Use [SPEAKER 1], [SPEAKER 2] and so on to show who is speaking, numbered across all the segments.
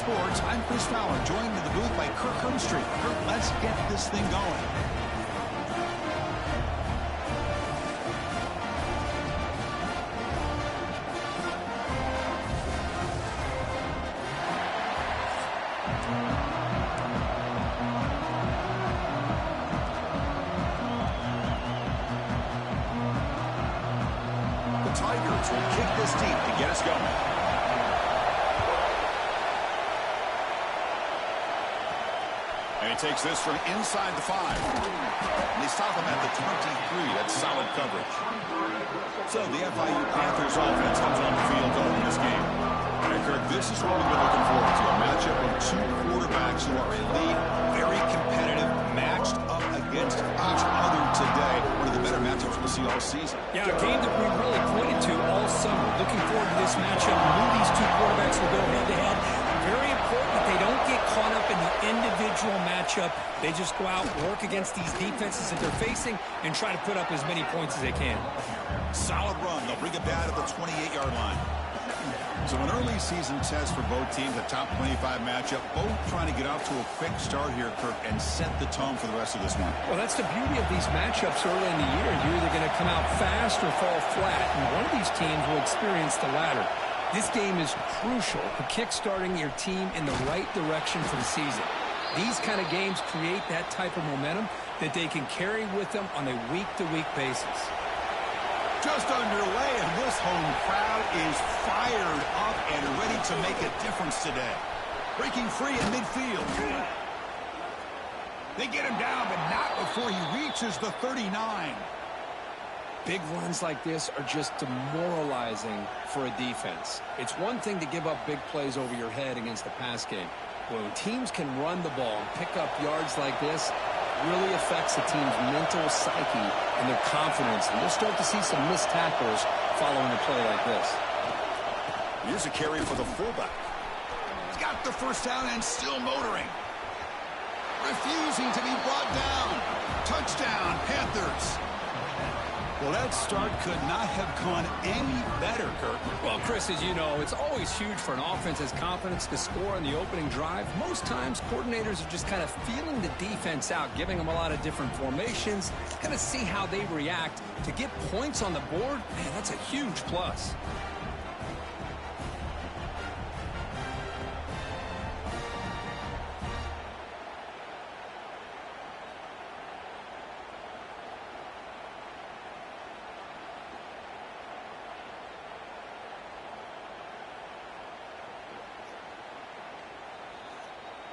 [SPEAKER 1] Sports. I'm Chris Fowler, joined in the booth by Kirk Herbstreit. Kirk, let's get this thing going. The Tigers will kick this deep to get us going. And he takes this from inside the 5. And they stop him at the 23. That's solid coverage. So the FIU Panthers offense comes on the field to open this game. And Kirk, this is what we've been looking forward to. A matchup of two quarterbacks who are elite, very competitive, matched up against each other today. One of the better matchups we'll see all season.
[SPEAKER 2] Yeah, a game that we really pointed to all summer. Looking forward to this matchup. We knew these two quarterbacks will go head-to-head. Very important that they don't get caught up in the individual matchup. They just go out, work against these defenses that they're facing, and try to put up as many points as they can.
[SPEAKER 1] Solid run. They'll bring it down at the 28-yard line. So an early season test for both teams, a top 25 matchup. Both trying to get off to a quick start here, Kirk, and set the tone for the rest of this one.
[SPEAKER 2] Well, that's the beauty of these matchups early in the year. You're either going to come out fast or fall flat, and one of these teams will experience the latter. This game is crucial for kickstarting your team in the right direction for the season. These kind of games create that type of momentum that they can carry with them on a week-to-week basis.
[SPEAKER 1] Just underway, and this home crowd is fired up and ready to make a difference today. Breaking free in midfield. They get him down, but not before he reaches the 39.
[SPEAKER 2] Big runs like this are just demoralizing for a defense. It's one thing to give up big plays over your head against the pass game. When teams can run the ball and pick up yards like this, it really affects the team's mental psyche and their confidence. And you'll start to see some missed tackles following a play like this.
[SPEAKER 1] Here's a carry for the fullback. He's got the first down and still motoring. Refusing to be brought down. Touchdown, Panthers. Well, that start could not have gone any better, Kirk.
[SPEAKER 2] Well, Chris, as you know, it's always huge for an offense has confidence to score on the opening drive. Most times, coordinators are just kind of feeling the defense out, giving them a lot of different formations, kind of see how they react. To get points on the board, man, that's a huge plus.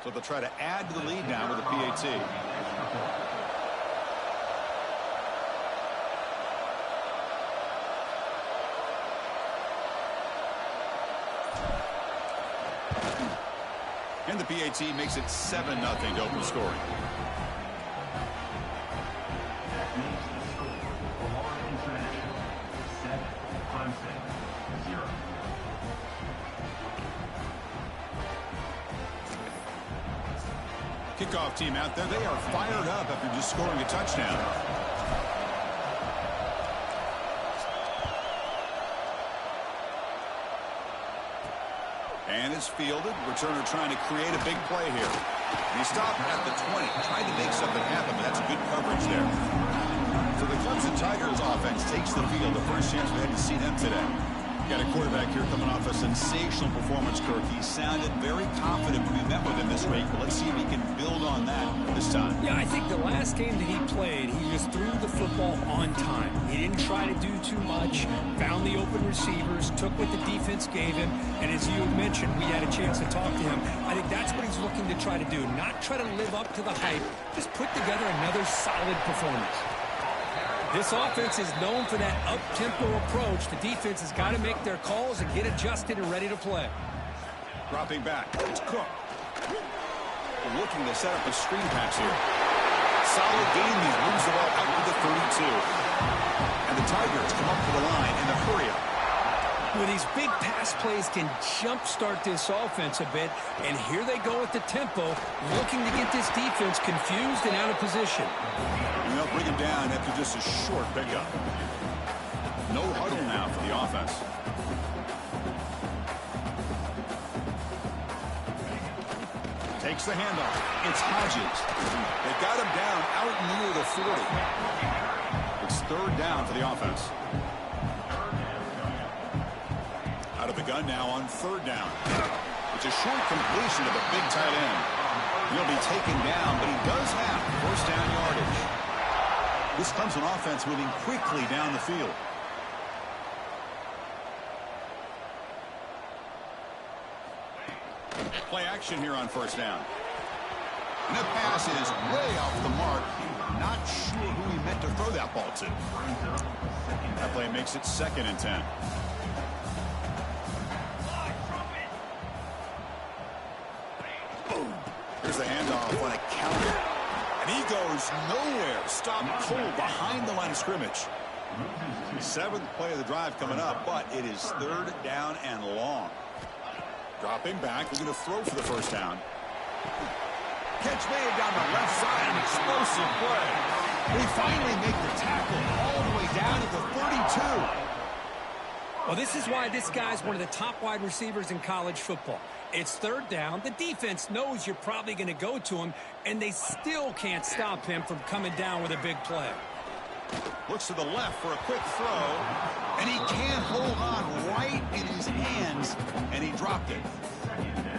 [SPEAKER 1] So they'll try to add to the lead now with a PAT. And the PAT makes it 7-0 to open scoring. Kickoff team out there, they are fired up after just scoring a touchdown. And it's fielded. Returner trying to create a big play here. And he stopped at the 20, trying to make something happen, but that's good coverage there. So the Clemson Tigers offense takes the field. The first chance we had to see them today. Got a quarterback here coming off a sensational performance, Kirk. He sounded very confident when we met with him this week. But let's see if he can build on that this time.
[SPEAKER 2] Yeah, I think the last game that he played, he just threw the football on time. He didn't try to do too much, found the open receivers, took what the defense gave him, and as you mentioned, we had a chance to talk to him. I think that's what he's looking to try to do, not try to live up to the hype, just put together another solid performance. This offense is known for that up-tempo approach. The defense has got to make their calls and get adjusted and ready to play.
[SPEAKER 1] Dropping back. It's Cook. Looking to set up a screen pass here. Solid game there. Moves the ball out to the 32. And the Tigers come up to the line in the hurry-up.
[SPEAKER 2] Well, these big pass plays can jumpstart this offense a bit. And here they go at the tempo, looking to get this defense confused and out of position.
[SPEAKER 1] And they'll bring him down after just a short pickup. No huddle now for the offense. Takes the handoff. It's Hodges. They got him down out near the 40. It's third down for the offense. Out of the gun now on third down. It's a short completion to the big tight end. He'll be taken down, but he does have first down yardage. This comes an offense moving quickly down the field. Play action here on first down. And the pass is way off the mark. Not sure who he meant to throw that ball to. That play makes it 2nd and 10. Here's the handoff on a counter. And he goes nowhere. Stop cold behind the line of scrimmage. 7th play of the drive coming up, but it is third down and long. Dropping back, looking to throw for the first down. Catch made down the left side, an explosive play. They finally make the tackle all the way down to the 32.
[SPEAKER 2] Well, this is why this guy's one of the top wide receivers in college football. It's third down. The defense knows you're probably going to go to him, and they still can't stop him from coming down with a big play.
[SPEAKER 1] Looks to the left for a quick throw, and he can't hold on right in his hands, and he dropped it.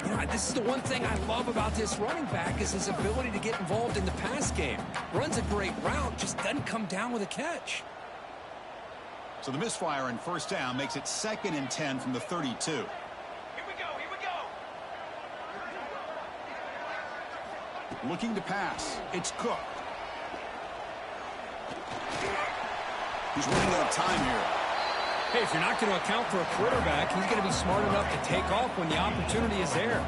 [SPEAKER 2] You know, this is the one thing I love about this running back is his ability to get involved in the pass game. Runs a great route, just doesn't come down with a catch.
[SPEAKER 1] So the misfire in first down makes it 2nd and 10 from the 32.
[SPEAKER 3] Here we go.
[SPEAKER 1] Looking to pass. It's Cook. He's running out of time here.
[SPEAKER 2] Hey, if you're not going to account for a quarterback, he's going to be smart enough to take off when the opportunity is there.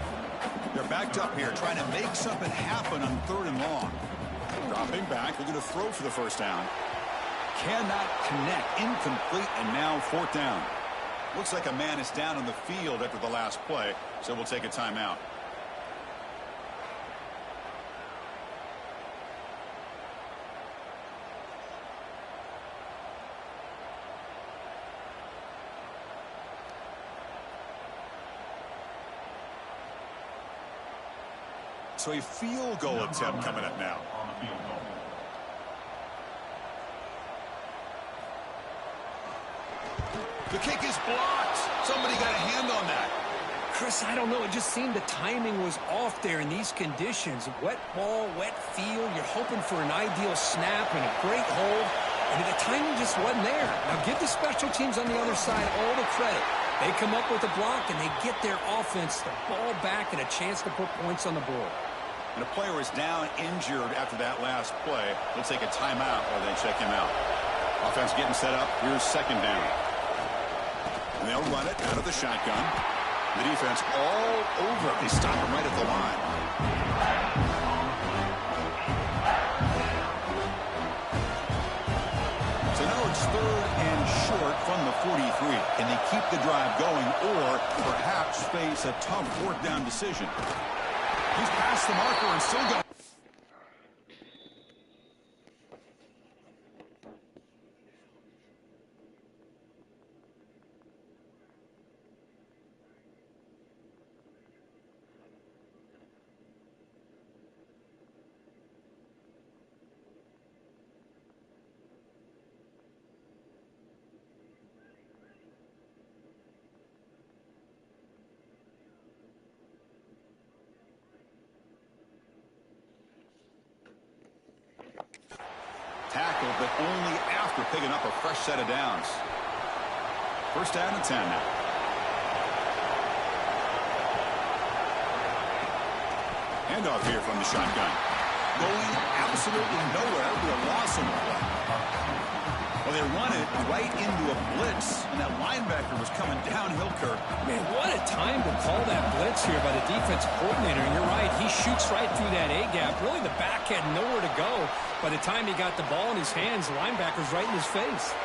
[SPEAKER 1] They're backed up here, trying to make something happen on 3rd and long. Dropping back, looking to throw for the first down. Cannot connect, incomplete, and now 4th down. Looks like a man is down on the field after the last play, so we'll take a timeout. So a field goal attempt coming up now. The kick is blocked. Somebody got a hand on that.
[SPEAKER 2] Chris, I don't know. It just seemed the timing was off there in these conditions. Wet ball, wet field. You're hoping for an ideal snap and a great hold. And the timing just wasn't there. Now give the special teams on the other side all the credit. They come up with a block and they get their offense the ball back and a chance to put points on the board.
[SPEAKER 1] And a player is down injured after that last play. They'll take a timeout while they check him out. Offense getting set up. Here's 2nd down. And they'll run it out of the shotgun. The defense all over it. They stop him right at the line. So now it's 3rd and short from the 43. Can they keep the drive going or perhaps face a tough 4th down decision? He's past the marker and still going. Tackled, but only after picking up a fresh set of downs. First down and 10 now. Handoff here from the shotgun. Going absolutely nowhere. Be a loss on the play. Well, they run it right into a blitz, and that linebacker was coming downhill, Kirk.
[SPEAKER 2] Man, what a time to call that blitz here by the defensive coordinator. And you're right, he shoots right through that A-gap. Really, the back had nowhere to go. By the time he got the ball in his hands, the linebacker's right in his face.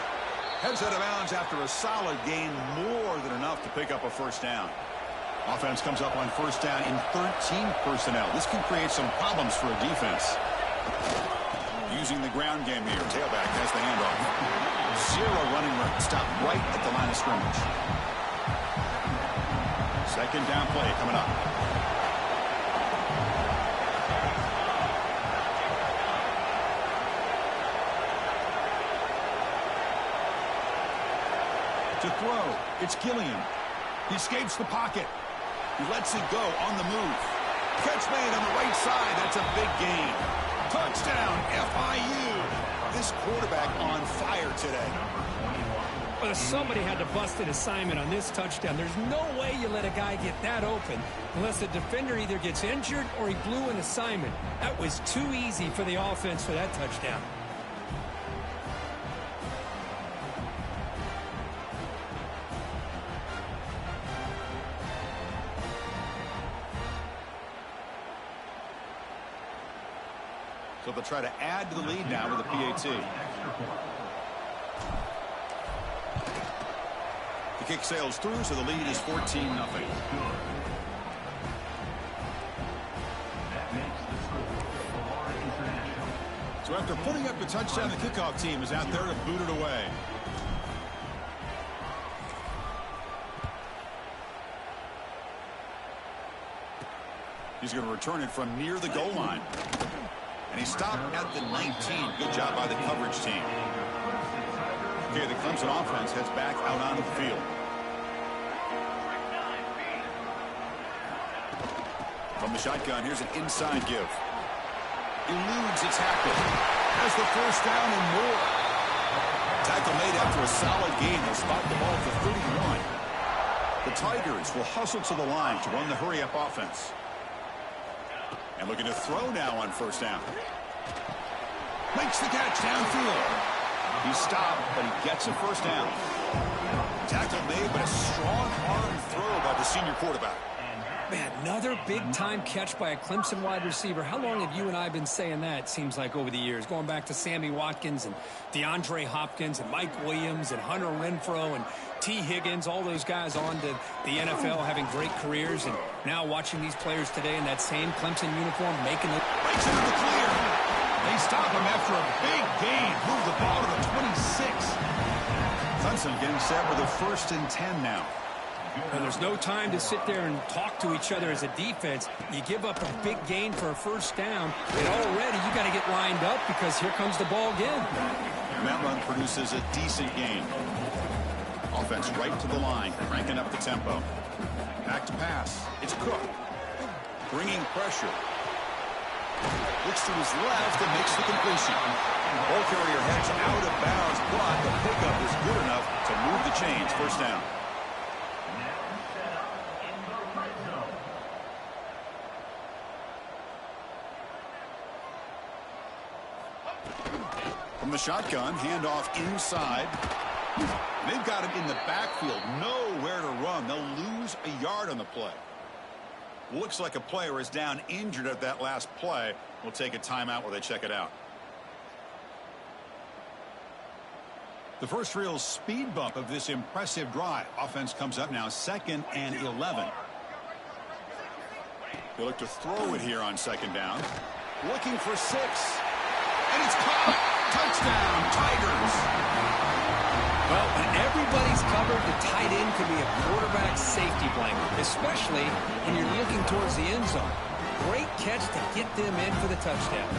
[SPEAKER 1] Heads out of bounds after a solid gain, more than enough to pick up a first down. Offense comes up on first down in 13 personnel. This can create some problems for a defense. Using the ground game here. Tailback has the handoff. Zero running room. Stop right at the line of scrimmage. 2nd down play coming up. To throw, it's Gilliam. He escapes the pocket. He lets it go on the move. Catch made on the right side. That's a big gain. Touchdown, FIU. This quarterback on fire today.
[SPEAKER 2] Well, somebody had to bust an assignment on this touchdown. There's no way you let a guy get that open unless the defender either gets injured or he blew an assignment. That was too easy for the offense for that touchdown.
[SPEAKER 1] So they'll try to add to the lead now with a PAT. The kick sails through, so the lead is 14-0. So after putting up the touchdown, the kickoff team is out there to boot it away. He's going to return it from near the goal line. And he stopped at the 19. Good job by the coverage team. Okay, the Clemson offense heads back out onto the field. From the shotgun, here's an inside give. Eludes a tackle. Has the first down and more. Tackle made after a solid gain. They'll spot the ball for 31. The Tigers will hustle to the line to run the hurry-up offense. And looking to throw now on first down. Makes the catch downfield. He stopped, but he gets a first down. Tackle made, but a strong arm throw by the senior quarterback.
[SPEAKER 2] Man, another big-time catch by a Clemson wide receiver. How long have you and I been saying that, it seems like, over the years? Going back to Sammy Watkins and DeAndre Hopkins and Mike Williams and Hunter Renfrow and T. Higgins, all those guys on to the NFL having great careers. And now watching these players today in that same Clemson uniform making it.
[SPEAKER 1] Breaks into the clear. They stop him after a big gain. Move the ball to the 26. Clemson getting set with a 1st and 10 now.
[SPEAKER 2] And there's no time to sit there and talk to each other as a defense. You give up a big gain for a first down, and already you got to get lined up because here comes the ball again.
[SPEAKER 1] And that run produces a decent gain. Offense right to the line, cranking up the tempo. Back to pass. It's Cook. Bringing pressure. Looks to his left and makes the completion. Ball carrier heads out of bounds, but the pickup is good enough to move the chains. First down. From the shotgun, handoff inside. They've got him in the backfield, nowhere to run. They'll lose a yard on the play. Looks like a player is down injured at that last play. We'll take a timeout while they check it out. The first real speed bump of this impressive drive. Offense comes up now 2nd and 11. They look to throw it here on 2nd down. Looking for 6. And it's caught. Touchdown, Tigers.
[SPEAKER 2] Well, when everybody's covered, the tight end can be a quarterback's safety blanket, especially when you're looking towards the end zone. Great catch to get them in for the touchdown.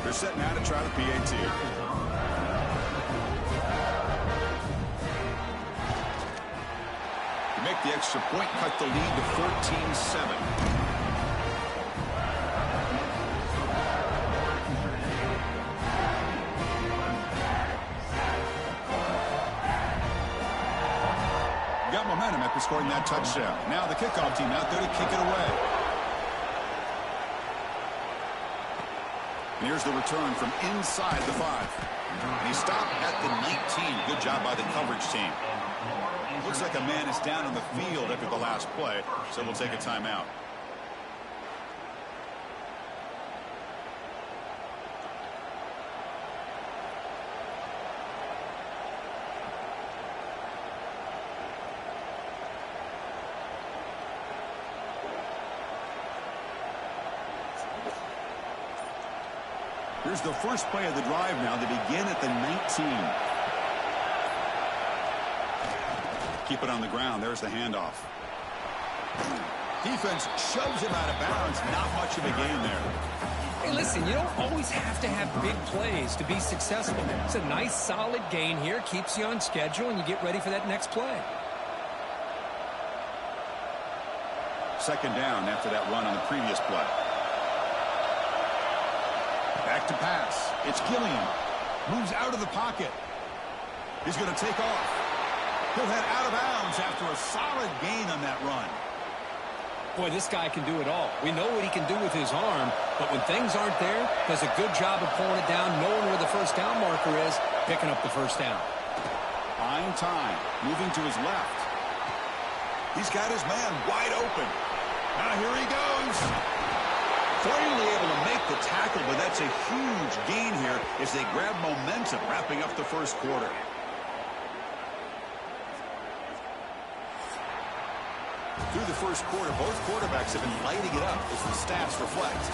[SPEAKER 1] They're set now to try the PAT. To make the extra point, cut the lead to 14-7. Got momentum after scoring that touchdown. Now the kickoff team out there to kick it away. And here's the return from inside the 5. And he stopped at the 19. Good job by the coverage team. Looks like a man is down on the field after the last play, so we'll take a timeout. Here's the first play of the drive now. They begin at the 19. Keep it on the ground. There's the handoff. Defense shoves him out of bounds. Not much of a gain there.
[SPEAKER 2] Hey, listen, you don't always have to have big plays to be successful. It's a nice, solid gain here. Keeps you on schedule, and you get ready for that next play.
[SPEAKER 1] Second down after that run on the previous play. Back to pass. It's Gilliam. Moves out of the pocket. He's going to take off. He'll head out of bounds after a solid gain on that run.
[SPEAKER 2] Boy, this guy can do it all. We know what he can do with his arm, but when things aren't there, does a good job of pulling it down, knowing where the first down marker is, picking up the first down.
[SPEAKER 1] Buying time. Moving to his left. He's got his man wide open. Now here he goes. Finally able to make the tackle, but that's a huge gain here as they grab momentum wrapping up the first quarter. Through the first quarter, both quarterbacks have been lighting it up as the stats reflect.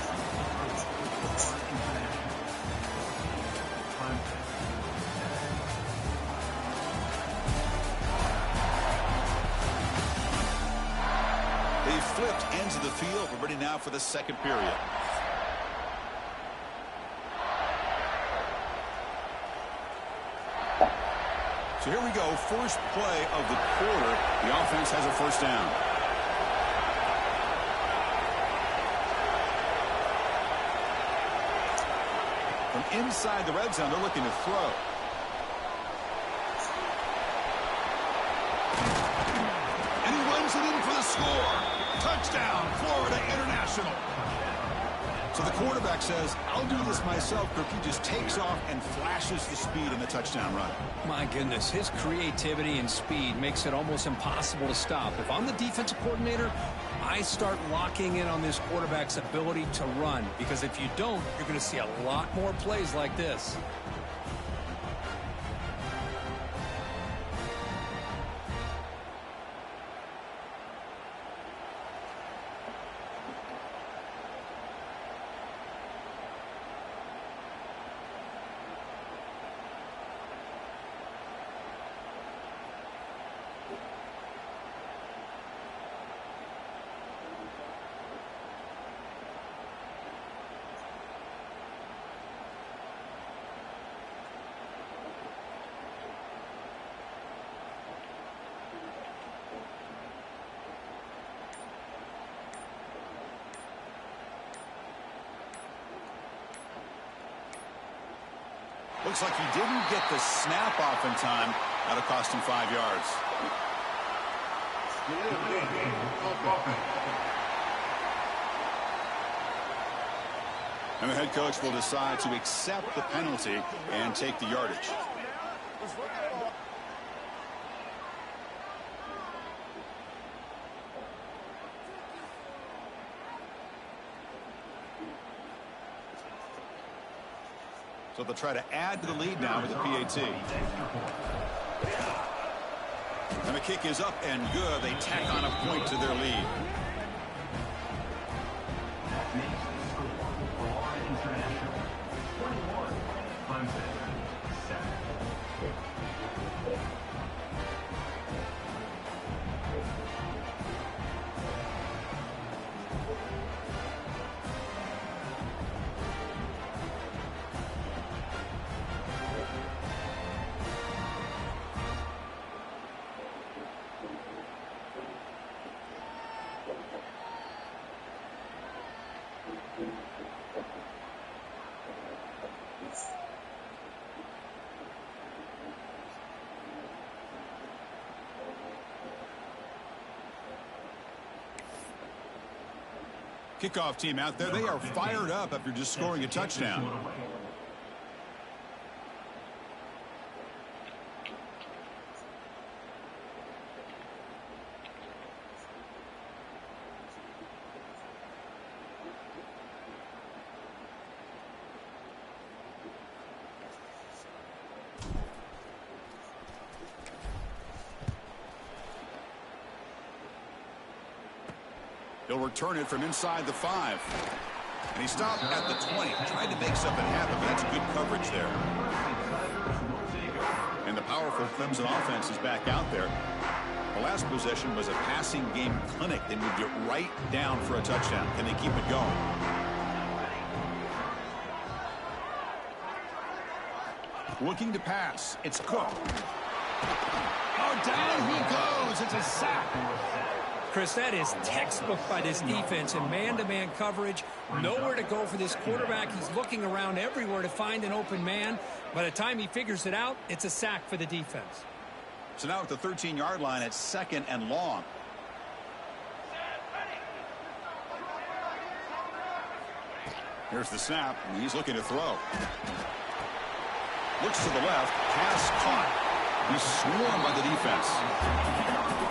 [SPEAKER 1] They flipped ends of the field. We're ready now for the second period. So here we go. First play of the quarter. The offense has a first down. From inside the red zone, they're looking to throw. And he runs it in for the score. Touchdown, Florida International. So the quarterback says, I'll do this myself. He just takes off and flashes the speed in the touchdown run.
[SPEAKER 2] My goodness, his creativity and speed makes it almost impossible to stop. If I'm the defensive coordinator, I start locking in on this quarterback's ability to run, because if you don't, you're going to see a lot more plays like this.
[SPEAKER 1] Looks like he didn't get the snap off in time. That'll cost him 5 yards. And the head coach will decide to accept the penalty and take the yardage. So they'll try to add to the lead now with the PAT. And the kick is up and good. They tack on a point to their lead. Kickoff team out there, they are fired up after just scoring a touchdown. He'll return it from inside the 5. And he stopped at the 20. Tried to make something happen, but that's good coverage there. And the powerful Clemson offense is back out there. The last possession was a passing game clinic. They moved it right down for a touchdown. Can they keep it going? Looking to pass. It's Cook. Oh, down he goes. It's a sack.
[SPEAKER 2] Chris, that is textbook by this defense in man-to-man coverage. Nowhere to go for this quarterback. He's looking around everywhere to find an open man. By the time he figures it out, it's a sack for the defense.
[SPEAKER 1] So now at the 13-yard line, it's 2nd and long. Here's the snap, and he's looking to throw. Looks to the left, pass caught. He's swarmed by the defense.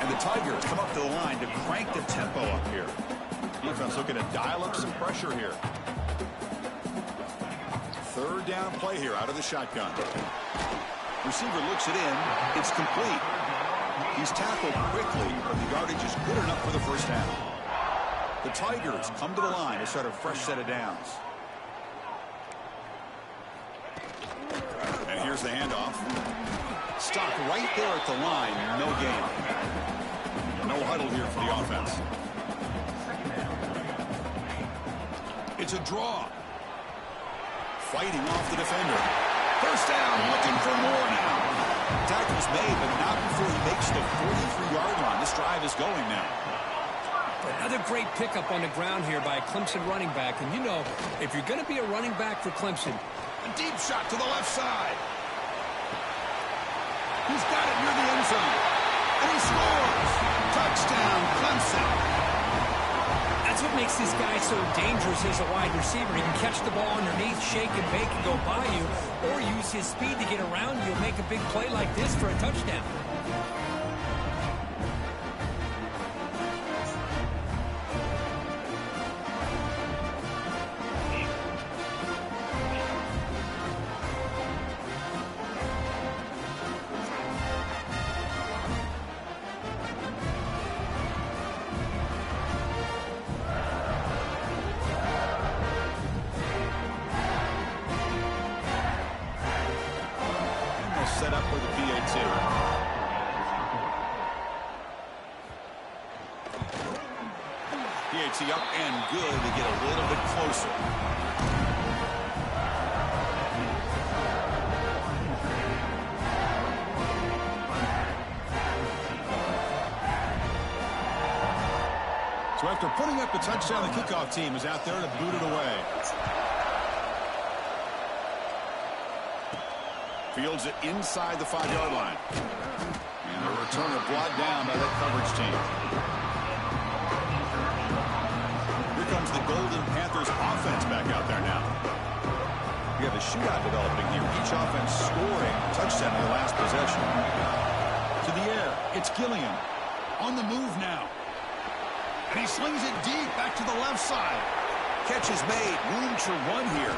[SPEAKER 1] And the Tigers come up to the line to crank the tempo up here. Defense looking to dial up some pressure here. 3rd down play here out of the shotgun. Receiver looks it in. It's complete. He's tackled quickly, but the yardage is good enough for the first half. The Tigers come to the line to start a fresh set of downs. And here's the handoff. Stop right there at the line. No gain. No huddle here for the offense. It's a draw. Fighting off the defender. First down, looking for more now. Tackle's made, but not before he makes the 43-yard line. This drive is going now.
[SPEAKER 2] Another great pickup on the ground here by a Clemson running back. And you know, if you're going to be a running back for Clemson,
[SPEAKER 1] a deep shot to the left side. He's got it near the end zone. And he scores. Touchdown, Clemson.
[SPEAKER 2] That's what makes this guy so dangerous as a wide receiver. He can catch the ball underneath, shake and bake and go by you, or use his speed to get around you and make a big play like this for a touchdown.
[SPEAKER 1] Set up with the PAT. PAT up and good to get a little bit closer. So after putting up the touchdown, the kickoff team is out there to boot it away. Fields it inside the 5-yard line. And the returner brought down by that coverage team. Here comes the Golden Panthers offense back out there now. We have a shootout developing here. Each offense scoring a touchdown in the last possession. To the air. It's Gilliam. On the move now. And he slings it deep back to the left side. Catch is made. Room to run here.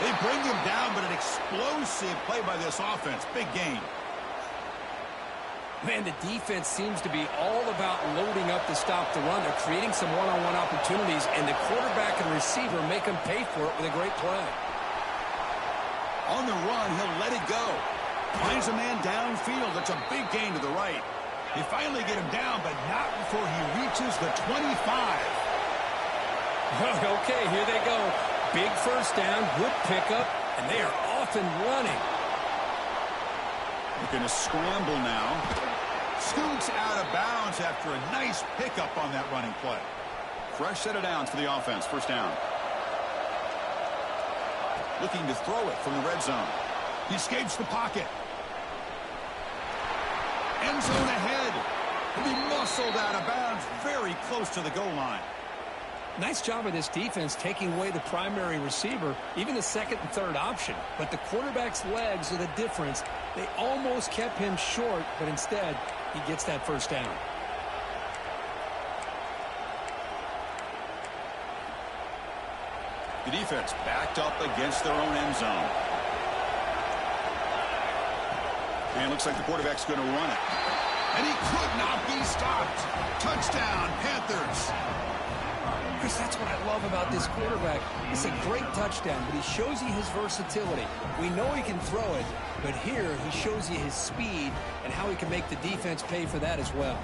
[SPEAKER 1] They bring him down, but an explosive play by this offense. Big game.
[SPEAKER 2] Man, the defense seems to be all about loading up to stop the run. They're creating some one-on-one opportunities, and the quarterback and receiver make them pay for it with a great play.
[SPEAKER 1] On the run, he'll let it go. Finds a man downfield. That's a big gain to the right. They finally get him down, but not before he reaches the 25.
[SPEAKER 2] Okay, here they go. Big first down, good pickup, and they are off and running.
[SPEAKER 1] Looking to scramble now. Scoots out of bounds after a nice pickup on that running play. Fresh set of downs for the offense. First down. Looking to throw it from the red zone. He escapes the pocket. End zone ahead. He'll be muscled out of bounds very close to the goal line.
[SPEAKER 2] Nice job of this defense taking away the primary receiver, even the second and third option. But the quarterback's legs are the difference. They almost kept him short, but instead, he gets that first down.
[SPEAKER 1] The defense backed up against their own end zone. And looks like the quarterback's going to run it. And he could not be stopped. Touchdown, Panthers.
[SPEAKER 2] Chris, that's what I love about this quarterback. It's a great touchdown, but he shows you his versatility. We know he can throw it, but here he shows you his speed and how he can make the defense pay for that as well.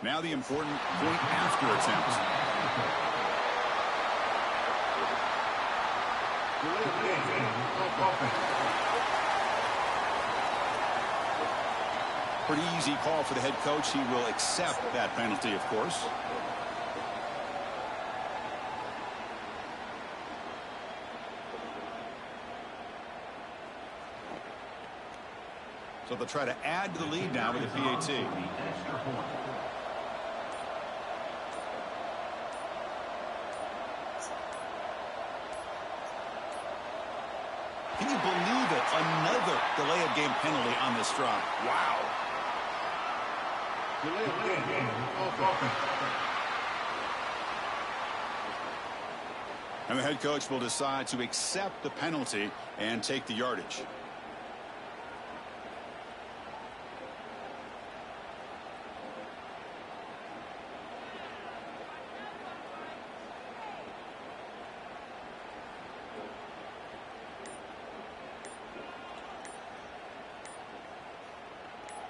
[SPEAKER 1] Now the important point after attempt. Pretty easy call for the head coach. He will accept that penalty, of course. So they'll try to add to the lead now with a PAT. Can you believe it? Another delay of game penalty on this drive. Wow. Delay of game. And the head coach will decide to accept the penalty and take the yardage.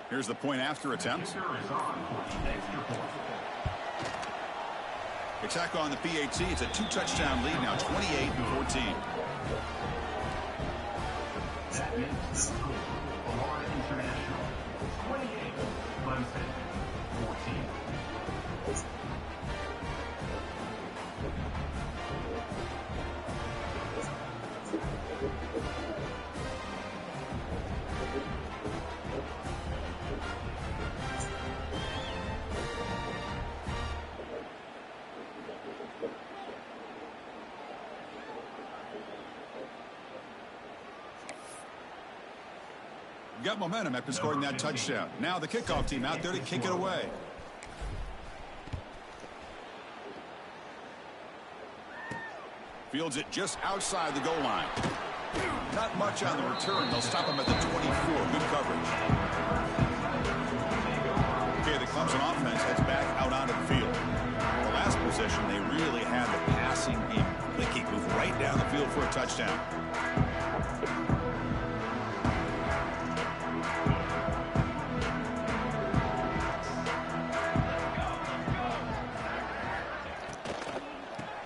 [SPEAKER 1] Here's the point after attempt. Attack on the PAT. It's a 2-touchdown lead now, 28-14.
[SPEAKER 3] That is the score. Florida International 28, Clemson 14.
[SPEAKER 1] Got momentum after scoring that touchdown. Now the kickoff team out there to kick it away. Fields it just outside the goal line. Not much on the return. They'll stop him at the 24. Good coverage. Okay, the Clemson offense heads back out onto the field. The last possession, they really had the passing game clicking. Move right down the field for a touchdown.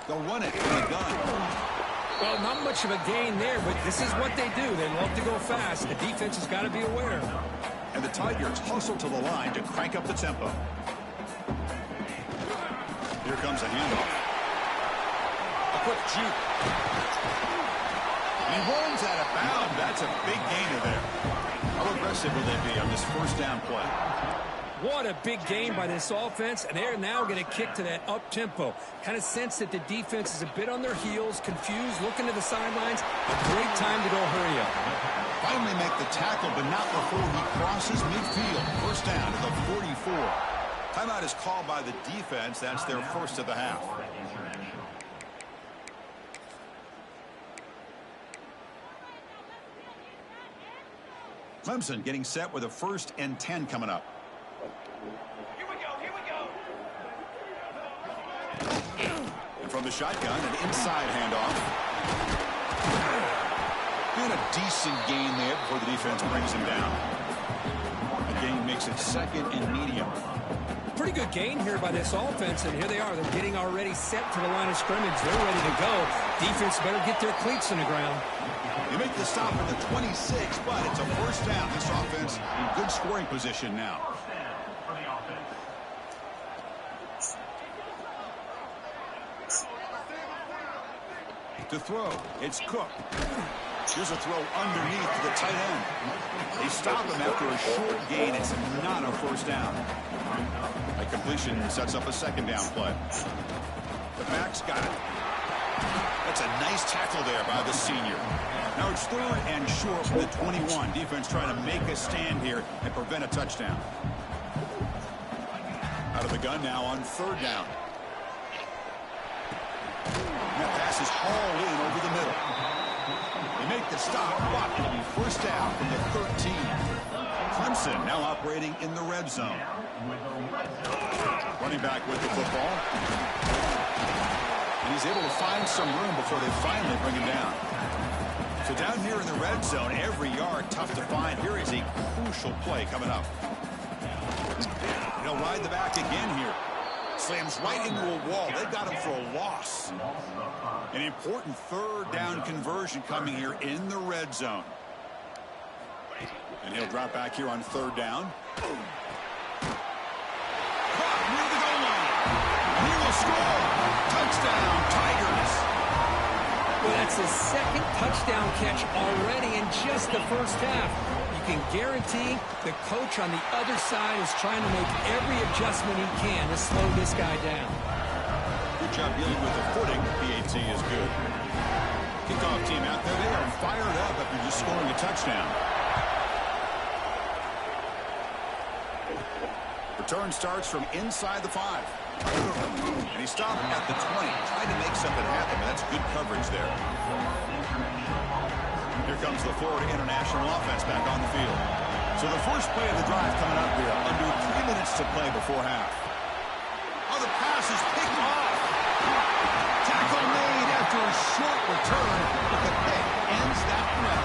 [SPEAKER 1] They'll run it from the gun.
[SPEAKER 2] Well, not much of a gain there, but this is what they do. They love to go fast. The defense has got to be aware.
[SPEAKER 1] And the Tigers hustle to the line to crank up the tempo. Here comes a handoff. A quick juke. He runs out of bounds. That's a big gainer there. How aggressive will they be on this first down play?
[SPEAKER 2] What a big gain by this offense, and they're now going to kick to that up-tempo. Kind of sense that the defense is a bit on their heels, confused, looking to the sidelines. A great time to go hurry up.
[SPEAKER 1] Finally make the tackle, but not before he crosses midfield. First down to the 44. Timeout is called by the defense. That's their first of the half. Clemson getting set with a 1st and 10 coming up. And from the shotgun, an inside handoff. And a decent gain there before the defense brings him down. The gain makes it 2nd and medium.
[SPEAKER 2] Pretty good gain here by this offense, and here they are. They're getting already set to the line of scrimmage. They're ready to go. Defense better get their cleats in the ground.
[SPEAKER 1] They make the stop at the 26, but it's a first down. This offense in good scoring position now. To throw, it's Cook. Here's a throw underneath to the tight end. They stop him after a short gain. It's not a first down. A completion sets up a second down play. The back's got it. That's a nice tackle there by the senior. Now it's third and short for the 21. Defense trying to make a stand here and prevent a touchdown. Out of the gun now on third down. And that pass is hauled in over the middle. They make the stop, but it'll be first down from the 13. Clemson now operating in the red zone. Running back with the football. And he's able to find some room before they finally bring him down. So down here in the red zone, every yard tough to find. Here is a crucial play coming up. He'll ride the back again here. Slams right into a wall. They've got him for a loss. An important third down conversion coming here in the red zone. And he'll drop back here on third down. Caught near the goal line. He will score. Touchdown, Tigers.
[SPEAKER 2] Well, that's his second touchdown catch already in just the first half. You can guarantee the coach on the other side is trying to make every adjustment he can to slow this guy down.
[SPEAKER 1] Good job dealing with the footing. PAT is good. Kickoff team out there. They are fired up after just scoring a touchdown. Return starts from inside the 5. And he stopped at the 20. Trying to make something happen, but that's good coverage there. Here comes the Florida International offense back on the field. So the first play of the drive coming up here. Under 3 minutes to play before half. Oh, the pass is picked off. Tackle made after a short return, but the pick ends that play.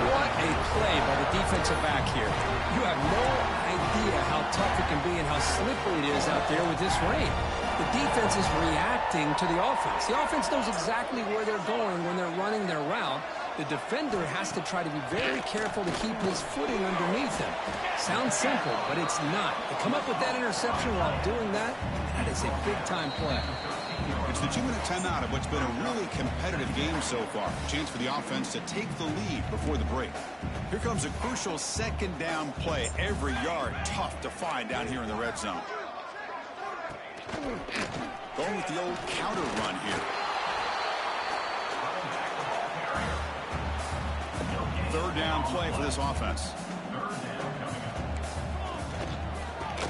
[SPEAKER 2] What a play by the defensive back here. You have no idea how tough it can be and how slippery it is out there with this rain. The defense is reacting to the offense. The offense knows exactly where they're going when they're running their route. The defender has to try to be very careful to keep his footing underneath him. Sounds simple, but it's not. To come up with that interception while doing that, that is a big-time play.
[SPEAKER 1] It's the 2-minute timeout of what's been a really competitive game so far. Chance for the offense to take the lead before the break. Here comes a crucial second down play. Every yard tough to find down here in the red zone. Going with the old counter run here. Third down play for this offense.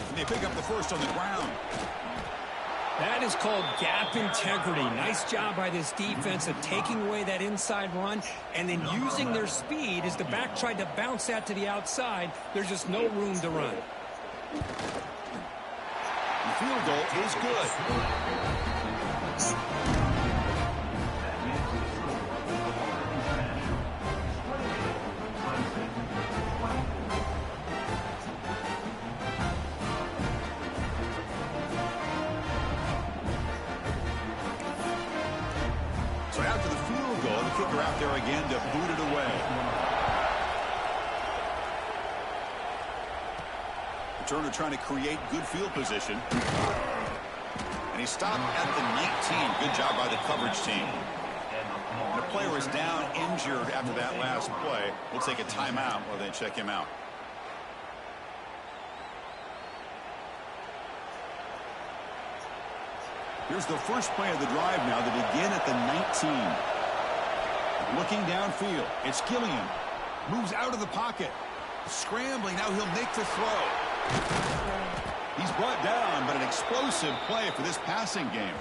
[SPEAKER 1] And they pick up the first on the ground.
[SPEAKER 2] That is called gap integrity. Nice job by this defense of taking away that inside run and then using their speed as the back tried to bounce that to the outside. There's just no room to run.
[SPEAKER 1] The field goal is good. So after the field goal, the kicker out there again to boot it away. Turner trying to create good field position. And he stopped at the 19. Good job by the coverage team. And the player is down injured after that last play. We'll take a timeout while they check him out. Here's the first play of the drive now. They begin at the 19. Looking downfield. It's Gilliam. Moves out of the pocket. Scrambling. Now he'll make the throw. He's brought down, but an explosive play for this passing game.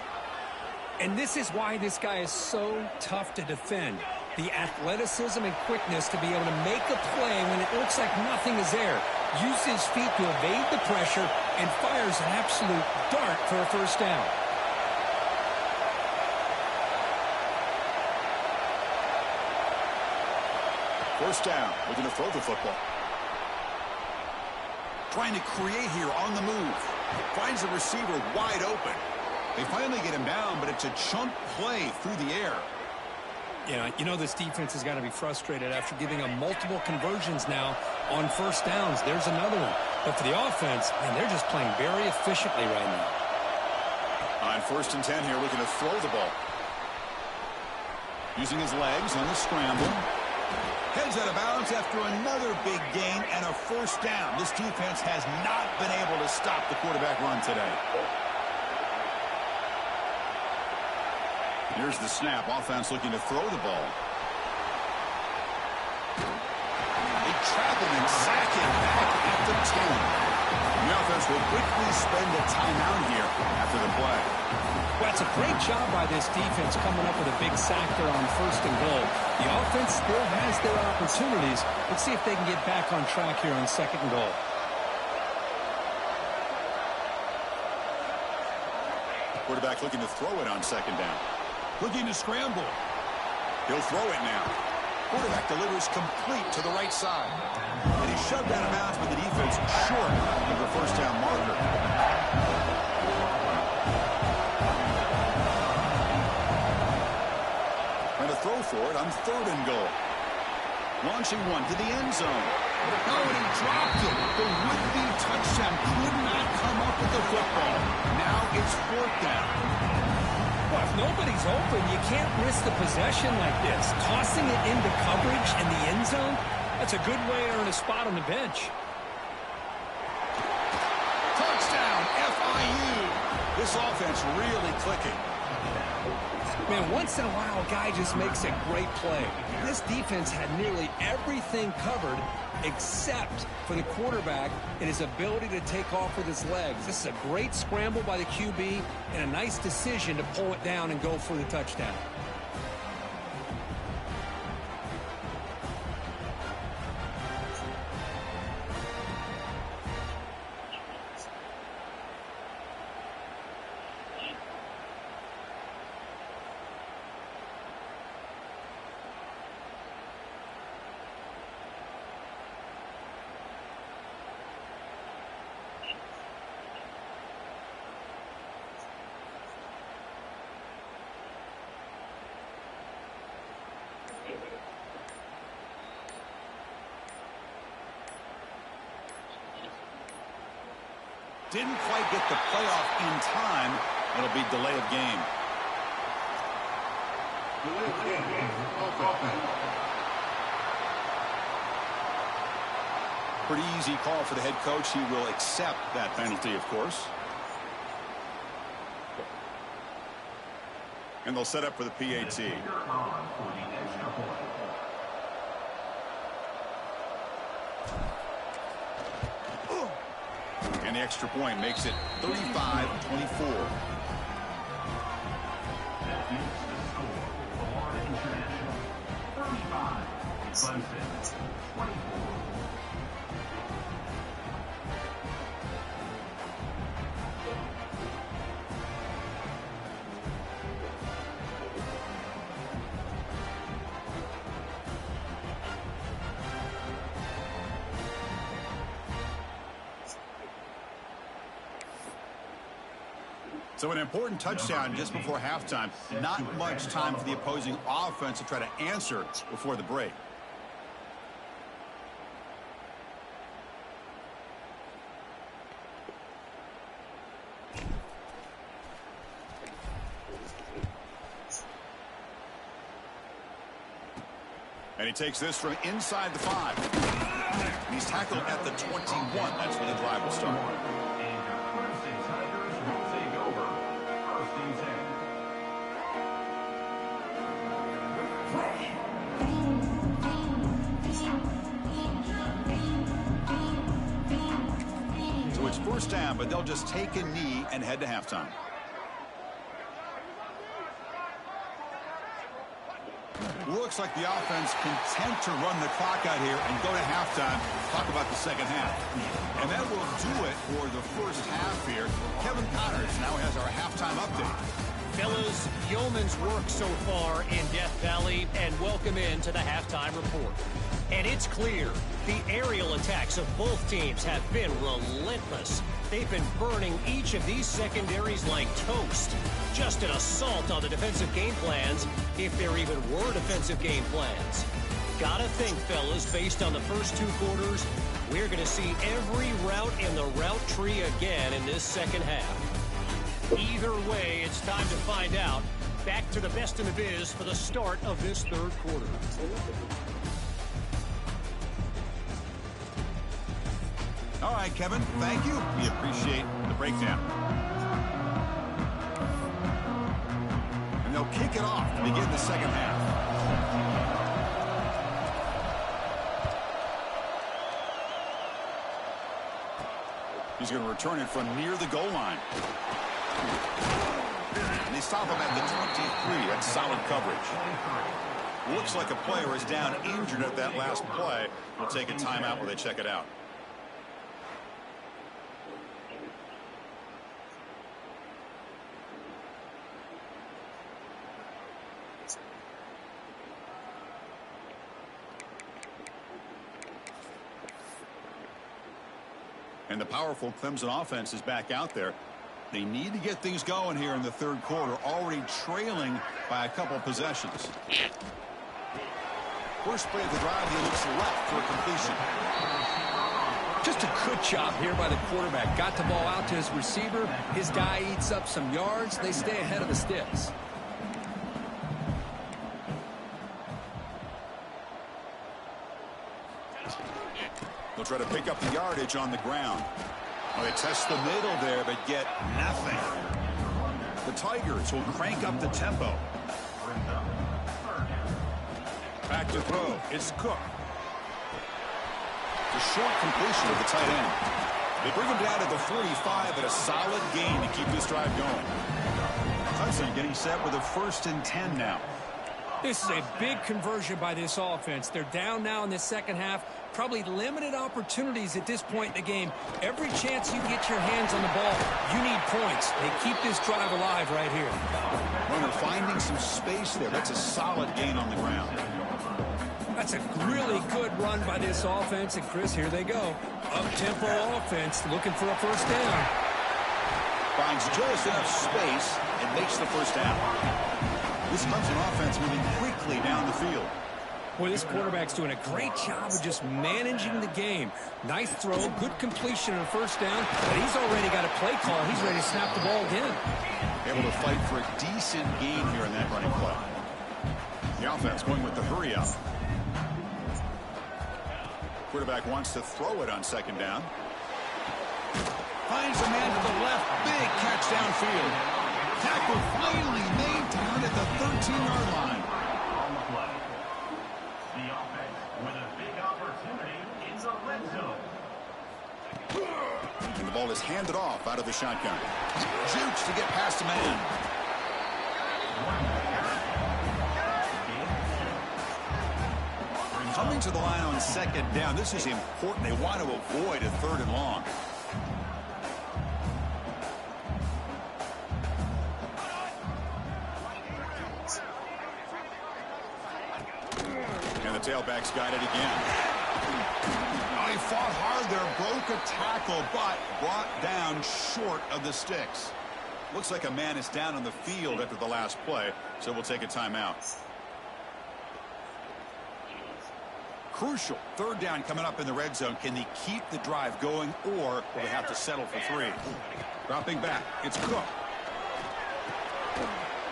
[SPEAKER 2] And this is why this guy is so tough to defend. The athleticism and quickness to be able to make a play when it looks like nothing is there. Use his feet to evade the pressure and fires an absolute dart for a first down.
[SPEAKER 1] First down. We're going to throw the football. Trying to create here on the move. Finds the receiver wide open. They finally get him down, but it's a chunk play through the air.
[SPEAKER 2] Yeah, you know this defense has got to be frustrated after giving them multiple conversions now on first downs. There's another one. But for the offense, man, they're just playing very efficiently right now.
[SPEAKER 1] On 1st and 10 here, looking to throw the ball. Using his legs on the scramble. Heads out of bounds after another big gain and a first down. This defense has not been able to stop the quarterback run today. Here's the snap. Offense looking to throw the ball. They travel and sack it back at the 10. The offense will quickly spend a timeout here after the play.
[SPEAKER 2] Well, it's a great job by this defense coming up with a big sack there on 1st and goal. The offense still has their opportunities. Let's see if they can get back on track here on 2nd and goal.
[SPEAKER 1] Quarterback looking to throw it on 2nd down. Looking to scramble. He'll throw it now. Quarterback delivers complete to the right side. And he's shoved out of bounds with the defense short of the first down marker. And a throw for it on 3rd and goal. Launching one to the end zone. Oh, and he dropped it. The would-be touchdown could not come up with the football. Now it's 4th down.
[SPEAKER 2] Well, if nobody's open, you can't risk the possession like this. Tossing it into coverage in the end zone, that's a good way to earn a spot on the bench.
[SPEAKER 1] Touchdown, FIU. This offense really clicking.
[SPEAKER 2] Man, once in a while, a guy just makes a great play. This defense had nearly everything covered except for the quarterback and his ability to take off with his legs. This is a great scramble by the QB and a nice decision to pull it down and go for the touchdown.
[SPEAKER 1] Didn't quite get the playoff in time. It'll be delay of game. Pretty easy call for the head coach. He will accept that penalty, of course. And they'll set up for the PAT. And the extra point makes it 35-24.
[SPEAKER 3] That makes the score for International 35, Clemson 24.
[SPEAKER 1] So an important touchdown just before halftime. Not much time for the opposing offense to try to answer before the break. And he takes this from inside the 5. And he's tackled at the 21. That's where the drive will start. So it's first down, but they'll just take a knee and head to halftime. Looks like the offense content to run the clock out here and go to halftime. Talk about the second half. And that will do it for the first half here. Kevin Connors now has our halftime update.
[SPEAKER 4] Fellas, yeoman's work so far in Death Valley, and welcome into the halftime report. And it's clear, the aerial attacks of both teams have been relentless. They've been burning each of these secondaries like toast. Just an assault on the defensive game plans, if there even were defensive game plans. Gotta think, fellas, based on the first 2 quarters, we're going to see every route in the route tree again in this second half. Either way, it's time to find out back to the best in the biz for the start of this third quarter.
[SPEAKER 1] All right, Kevin, thank you. We appreciate the breakdown. And they'll kick it off to begin the second half. He's going to return it from near the goal line. And they stop him at the 23. That's solid coverage. Looks like a player is down injured at that last play. We'll take a timeout while they check it out. And the powerful Clemson offense is back out there. They need to get things going here in the third quarter, already trailing by a couple possessions. First play of the drive, he looks left for a completion.
[SPEAKER 2] Just a good job here by the quarterback. Got the ball out to his receiver. His guy eats up some yards. They stay ahead of the sticks.
[SPEAKER 1] They'll try to pick up the yardage on the ground. Well, they test the middle there, but get nothing. The Tigers will crank up the tempo. Back to throw. It's Cook. The short completion of the tight end. They bring him down to the 45, but a solid gain to keep this drive going. Clemson getting set with a 1st and 10 now.
[SPEAKER 2] This is a big conversion by this offense. They're down now in the second half. Probably limited opportunities at this point in the game. Every chance you get your hands on the ball, you need points. They keep this drive alive right here.
[SPEAKER 1] Runner finding some space there. That's a solid gain on the ground.
[SPEAKER 2] That's a really good run by this offense. And, Chris, here they go. Up-tempo offense looking for a first down.
[SPEAKER 1] Finds just enough space and makes the first down. This Clemson offense moving quickly down the field.
[SPEAKER 2] Boy, this quarterback's doing a great job of just managing the game. Nice throw, good completion and a first down, but he's already got a play call. He's ready to snap the ball again.
[SPEAKER 1] Able to fight for a decent gain here in that running play. The offense going with the hurry up. Quarterback wants to throw it on second down. Finds a man to the left. Big catch downfield. Tackle finally made to earn at the 13-yard line.
[SPEAKER 3] On the play. The offense with a big opportunity in the red zone.
[SPEAKER 1] And the ball is handed off out of the shotgun. Jukes to get past a man. Coming to the line on second down. This is important. They want to avoid a 3rd and long. And the tailback's got it again. Oh, he fought hard there, broke a tackle, but brought down short of the sticks. Looks like a man is down on the field after the last play, so we'll take a timeout. Crucial 3rd down coming up in the red zone. Can they keep the drive going, or will they have to settle for 3? Dropping back, it's Cook.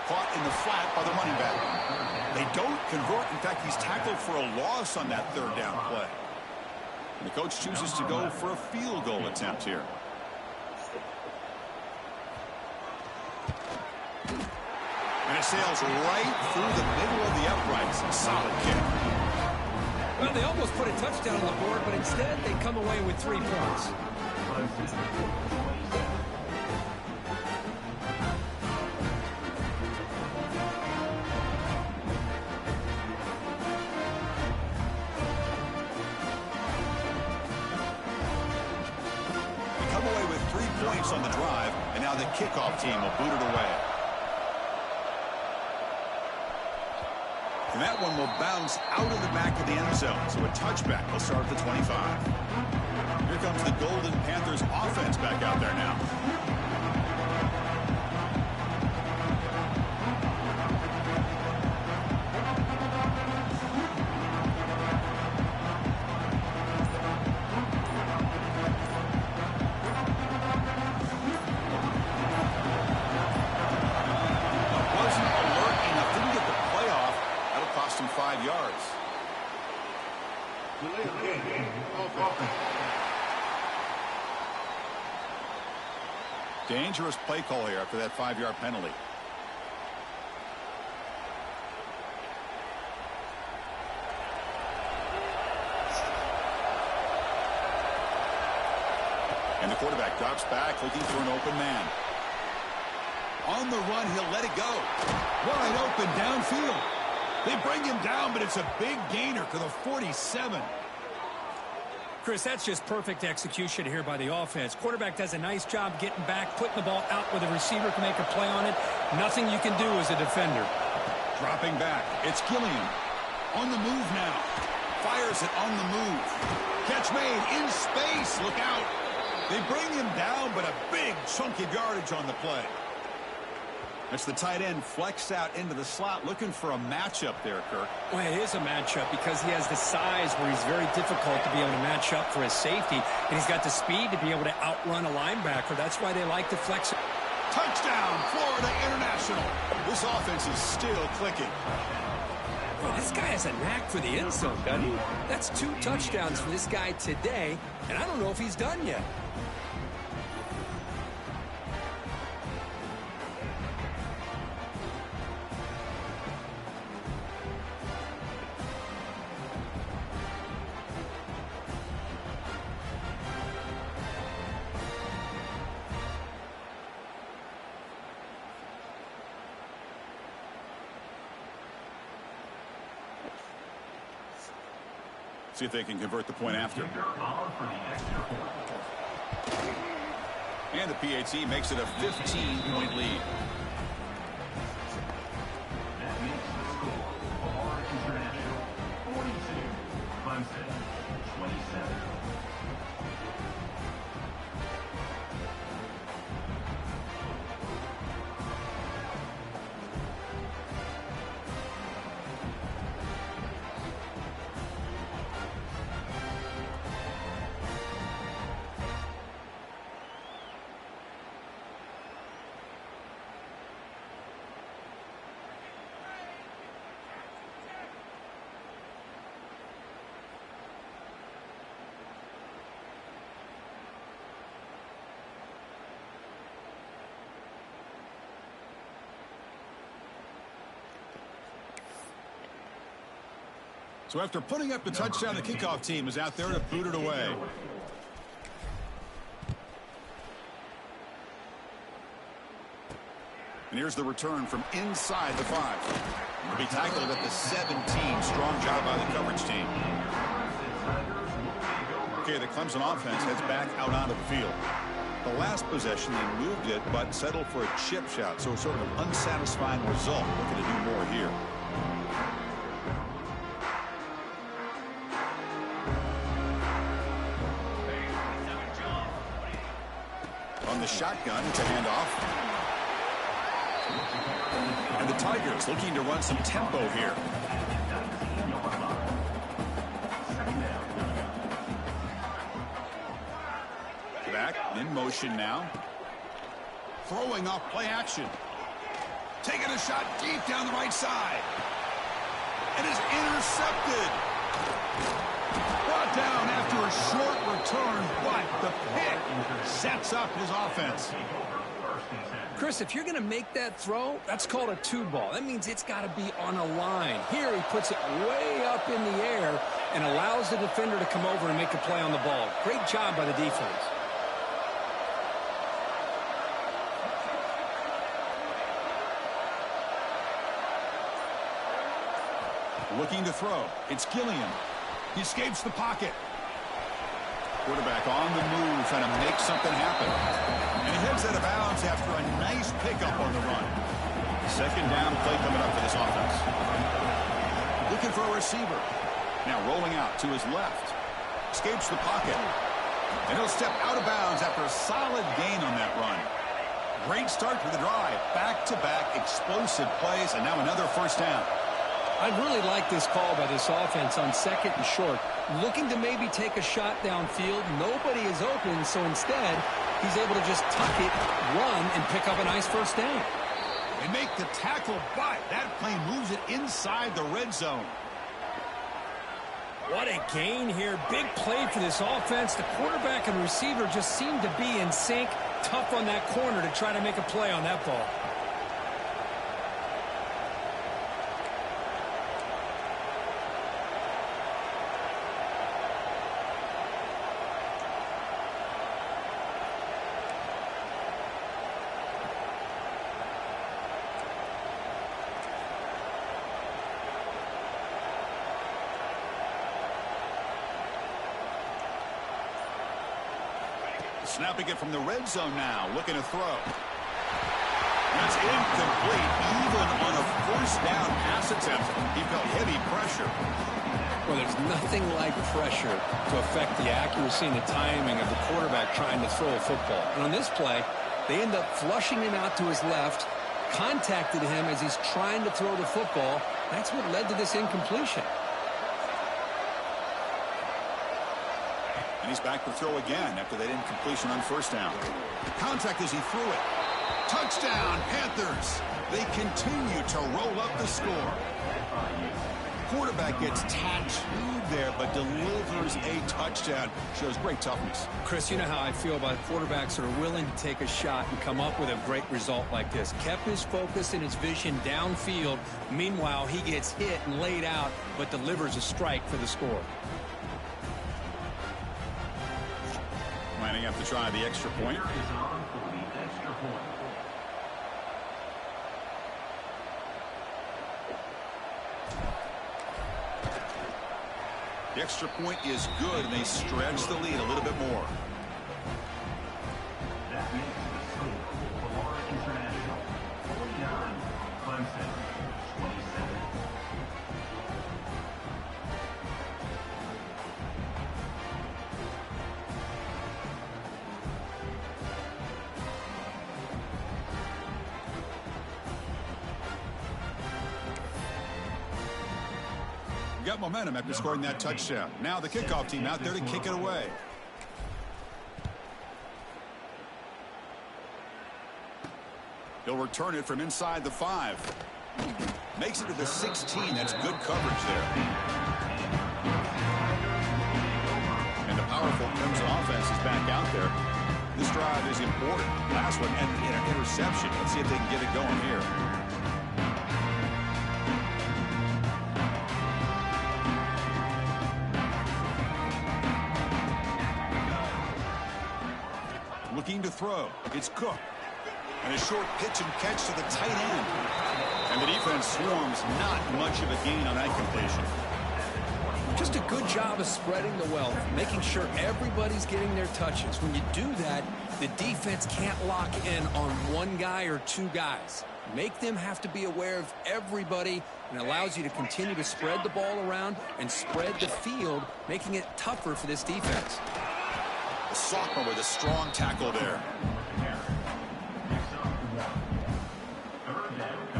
[SPEAKER 1] Caught in the flat by the running back. They don't convert. In fact, he's tackled for a loss on that 3rd down play. And the coach chooses to go for a field goal attempt here. And it sails right through the middle of the uprights. Solid kick.
[SPEAKER 2] Well, they almost put a touchdown on the board, but instead they come away with 3 points.
[SPEAKER 1] They come away with 3 points on the drive, and now the kickoff team will boot it away. And that one will bounce out of the back of the end zone. So a touchback will start at the 25. Here comes the Golden Panthers offense back out there now. Wasn't alert 5 yards. Dangerous play call here after that 5-yard penalty. And the quarterback drops back looking for an open man. On the run, he'll let it go. Wide open downfield. They bring him down, but it's a big gainer to the 47.
[SPEAKER 2] Chris, that's just perfect execution here by the offense. Quarterback does a nice job getting back, putting the ball out where the receiver can make a play on it. Nothing you can do as a defender.
[SPEAKER 1] Dropping back. It's Gilliam. On the move now. Fires it on the move. Catch made in space. Look out. They bring him down, but a big chunk of yardage on the play. That's the tight end flexed out into the slot, looking for a matchup there, Kirk.
[SPEAKER 2] Well, it is a matchup because he has the size where he's very difficult to be able to match up for his safety, and he's got the speed to be able to outrun a linebacker. That's why they like to flex it.
[SPEAKER 1] Touchdown, Florida International. This offense is still clicking.
[SPEAKER 2] Well, this guy has a knack for the end zone, doesn't he? That's 2 touchdowns for this guy today, and I don't know if he's done yet.
[SPEAKER 1] See if they can convert the point after. And the PAT makes it a 15-point lead.
[SPEAKER 3] That makes the score Florida International 42, Clemson 27.
[SPEAKER 1] So after putting up the touchdown, the kickoff team is out there to boot it away. And here's the return from inside the 5. Will be tackled at the 17. Strong job by the coverage team. Okay, the Clemson offense heads back out onto the field. The last possession, they moved it, but settled for a chip shot. So sort of an unsatisfying result. Looking to do more here. On the shotgun, it's a handoff. And the Tigers looking to run some tempo here. Back, in motion now. Throwing off play action. Taking a shot deep down the right side. And is intercepted. Brought down after a short return, but the pick sets up his offense.
[SPEAKER 2] Chris, if you're going to make that throw, that's called a 2-ball. That means it's got to be on a line. Here he puts it way up in the air and allows the defender to come over and make a play on the ball. Great job by the defense.
[SPEAKER 1] Looking to throw. It's Gilliam. He escapes the pocket. Quarterback on the move, trying to make something happen. And he heads out of bounds after a nice pickup on the run. Second down play coming up for this offense. Looking for a receiver. Now rolling out to his left. Escapes the pocket. And he'll step out of bounds after a solid gain on that run. Great start to the drive. Back-to-back explosive plays, and now another first down.
[SPEAKER 2] I really like this call by this offense on second and short. Looking to maybe take a shot downfield. Nobody is open, so instead, he's able to just tuck it, run, and pick up a nice first down.
[SPEAKER 1] They make the tackle, but that play moves it inside the red zone.
[SPEAKER 2] What a gain here. Big play for this offense. The quarterback and receiver just seem to be in sync. Tough on that corner to try to make a play on that ball.
[SPEAKER 1] Snapping it from the red zone now, looking to throw. That's incomplete, even on a first down pass attempt. He felt heavy pressure.
[SPEAKER 2] Well, there's nothing like pressure to affect the accuracy and the timing of the quarterback trying to throw a football. And on this play, they end up flushing him out to his left, contacted him as he's trying to throw the football. That's what led to this incompletion.
[SPEAKER 1] And he's back to throw again after that incompletion on first down. Contact as he threw it. Touchdown, Panthers. They continue to roll up the score. Quarterback gets tattooed there, but delivers a touchdown. Shows great toughness.
[SPEAKER 2] Chris, you know how I feel about quarterbacks that are willing to take a shot and come up with a great result like this. Kept his focus and his vision downfield. Meanwhile, he gets hit and laid out, but delivers a strike for the score.
[SPEAKER 1] Lining up to try the extra point. The extra point is good, and they stretch the lead a little bit more.
[SPEAKER 3] That makes the score for Florida International 49, Clemson 27.
[SPEAKER 1] Got momentum after scoring that touchdown. Now the kickoff team out there to kick it away. He'll return it from inside the 5. Makes it to the 16. That's good coverage there. And the powerful Clemson offense is back out there. This drive is important. Last one and an interception. Let's see if they can get it going here. Looking to throw. It's Cook. And a short pitch and catch to the tight end. And the defense swarms. Not much of a gain on that completion.
[SPEAKER 2] Just a good job of spreading the wealth, making sure everybody's getting their touches. When you do that, the defense can't lock in on one guy or two guys. Make them have to be aware of everybody, and allows you to continue to spread the ball around and spread the field, making it tougher for this defense.
[SPEAKER 1] The sophomore with a strong tackle there.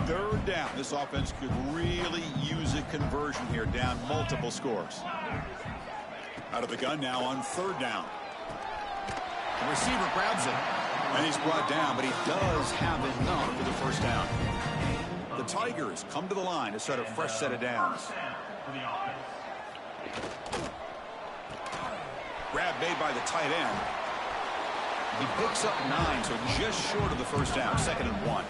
[SPEAKER 1] Third down. This offense could really use a conversion here, down multiple scores. Out of the gun now on third down. The receiver grabs it, and he's brought down, but he does have enough for the first down. The Tigers come to the line to set a fresh set of downs. Grab made by the tight end. He picks up 9, so just short of the first down, 2nd and 1.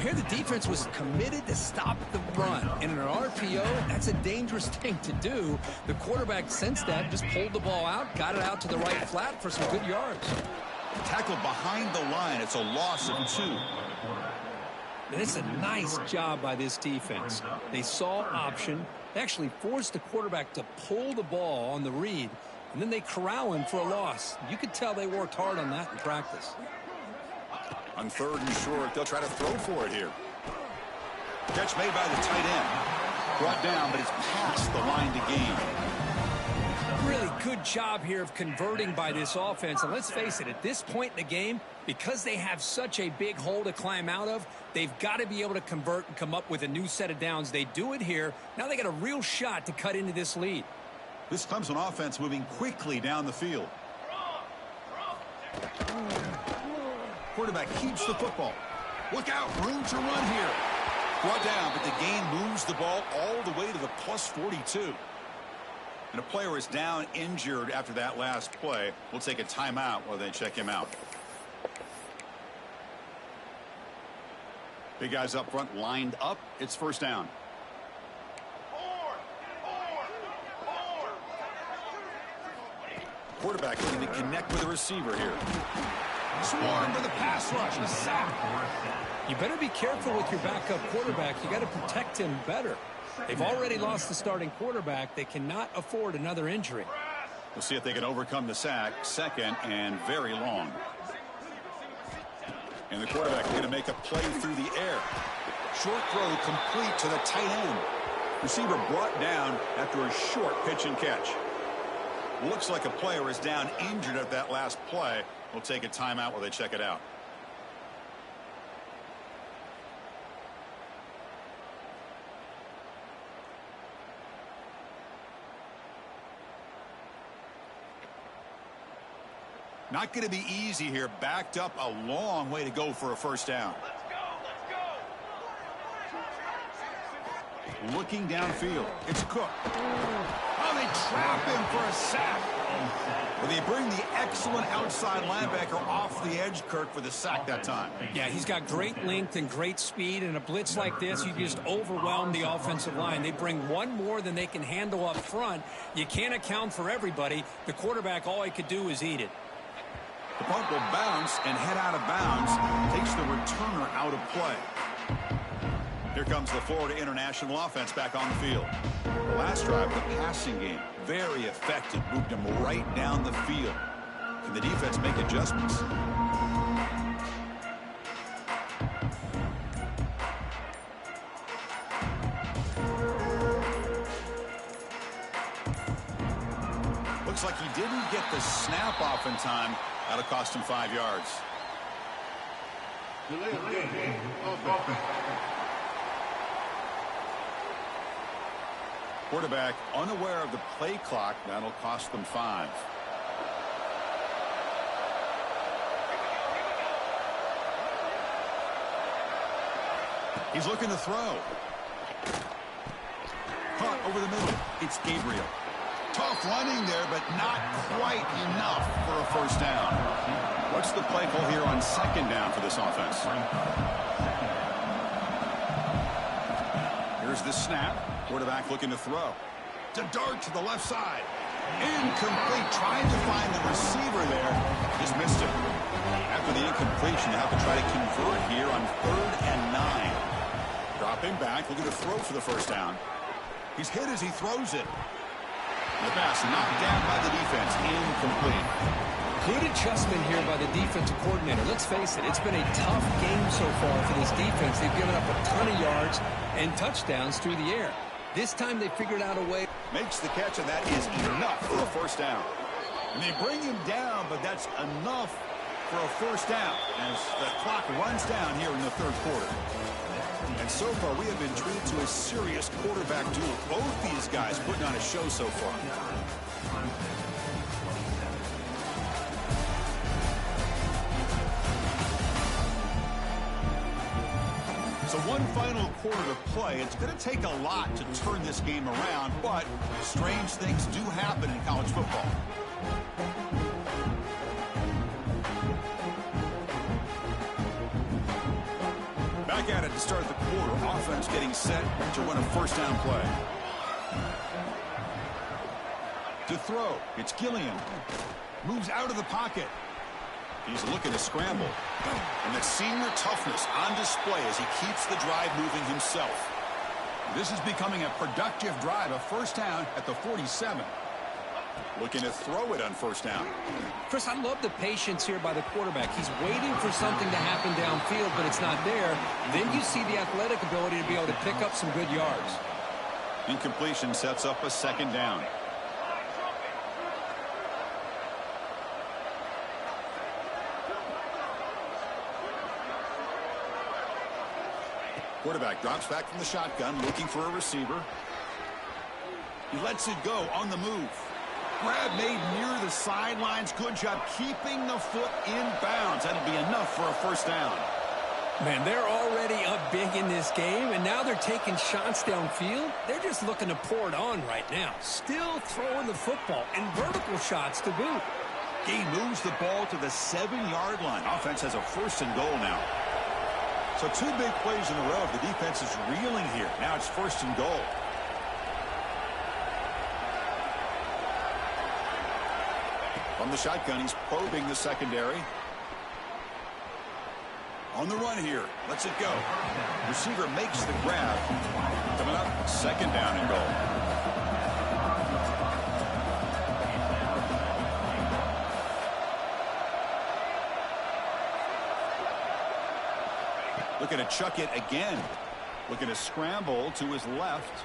[SPEAKER 2] Here the defense was committed to stop the run. And in an RPO, that's a dangerous thing to do. The quarterback sensed that, just pulled the ball out, got it out to the right flat for some good yards.
[SPEAKER 1] Tackled behind the line. It's a loss of 2.
[SPEAKER 2] And it's a nice job by this defense. They saw option. They actually forced the quarterback to pull the ball on the read, and then they corral him for a loss. You could tell they worked hard on that in practice.
[SPEAKER 1] On third and short, they'll try to throw for it here. Catch made by the tight end. Brought down, but it's past the line to gain.
[SPEAKER 2] Really good job here of converting by this offense. And let's face it, at this point in the game, because they have such a big hole to climb out of, they've got to be able to convert and come up with a new set of downs. They do it here. Now they got a real shot to cut into this lead.
[SPEAKER 1] This Clemson offense moving quickly down the field. Quarterback keeps the football. Look out, room to run here. Brought down, but the gain moves the ball all the way to the +42. And a player is down injured after that last play. We'll take a timeout while they check him out. Big guys up front lined up. It's first down. Quarterback looking to connect with the receiver here. Swarmed with a pass rush, a sack.
[SPEAKER 2] You better be careful with your backup quarterback. You got to protect him better. They've already lost the starting quarterback. They cannot afford another injury.
[SPEAKER 1] We'll see if they can overcome the sack. Second and very long. And the quarterback going to make a play through the air. Short throw complete to the tight end. Receiver brought down after a short pitch and catch. Looks like a player is down injured at that last play. We'll take a timeout while they check it out. Not going to be easy here. Backed up a long way to go for a first down. Looking downfield. It's Cook. Oh, they trap him for a sack. Well, they bring the excellent outside linebacker off the edge, Kirk, for the sack that time.
[SPEAKER 2] Yeah, he's got great length and great speed. And a blitz like this, you just overwhelm the offensive line. They bring one more than they can handle up front. You can't account for everybody. The quarterback, all he could do is eat it.
[SPEAKER 1] The punt will bounce and head out of bounds. Takes the returner out of play. Here comes the Florida International offense back on the field. The last drive of the passing game, very effective. Moved him right down the field. Can the defense make adjustments? Looks like he didn't get the snap off in time. That'll cost him 5 yards. Quarterback unaware of the play clock. That'll cost them 5. He's looking to throw. Caught over the middle. It's Gabriel. Tough running there, but not quite enough for a first down. What's the play call here on second down for this offense? Here's the snap. Quarterback looking to throw. To dart to the left side. Incomplete. Trying to find the receiver there. Just missed it. After the incompletion, they have to try to convert here on 3rd and 9. Dropping back. Looking to throw for the first down. He's hit as he throws it. The pass knocked down by the defense. Incomplete.
[SPEAKER 2] Good adjustment here by the defensive coordinator. Let's face it, it's been a tough game so far for this defense. They've given up a ton of yards and touchdowns through the air. This time they figured out a way.
[SPEAKER 1] Makes the catch, and that is enough for a first down. And they bring him down, but that's enough for a first down as the clock runs down here in the third quarter. And so far, we have been treated to a serious quarterback duel. Both these guys putting on a show so far. So one final quarter to play. It's going to take a lot to turn this game around, but strange things do happen in college football. Back at it to start the quarter. Offense getting set to run a first down play. To throw, it's Gilliam. Moves out of the pocket. He's looking to scramble. And the senior toughness on display as he keeps the drive moving himself. This is becoming a productive drive. A first down at the 47. Looking to throw it on first down.
[SPEAKER 2] Chris, I love the patience here by the quarterback. He's waiting for something to happen downfield, but it's not there. Then you see the athletic ability to be able to pick up some good yards.
[SPEAKER 1] Incompletion sets up a second down. Quarterback drops back from the shotgun, looking for a receiver. He lets it go on the move. Grab made near the sidelines. Good job keeping the foot in bounds. That'll be enough for a first down.
[SPEAKER 2] Man, they're already up big in this game, and now they're taking shots downfield. They're just looking to pour it on right now. Still throwing the football, and vertical shots to boot.
[SPEAKER 1] He moves the ball to the 7-yard line. Offense has a 1st and goal now. So 2 big plays in a row. The defense is reeling here. Now it's 1st and goal. From the shotgun, he's probing the secondary. On the run here. Lets it go. Receiver makes the grab. Coming up, 2nd down and goal. Looking to chuck it again. Looking to scramble to his left.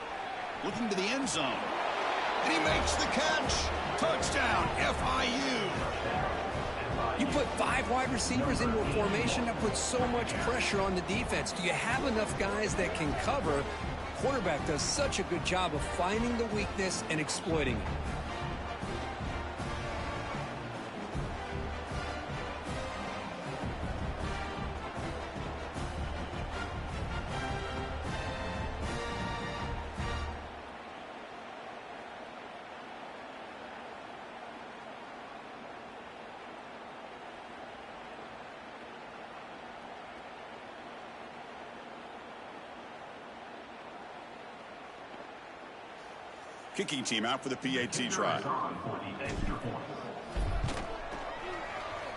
[SPEAKER 1] Looking to the end zone. And he makes the catch. Touchdown, FIU.
[SPEAKER 2] You put 5 wide receivers into a formation that puts so much pressure on the defense. Do you have enough guys that can cover? Quarterback does such a good job of finding the weakness and exploiting it.
[SPEAKER 1] Kicking team out for the PAT try.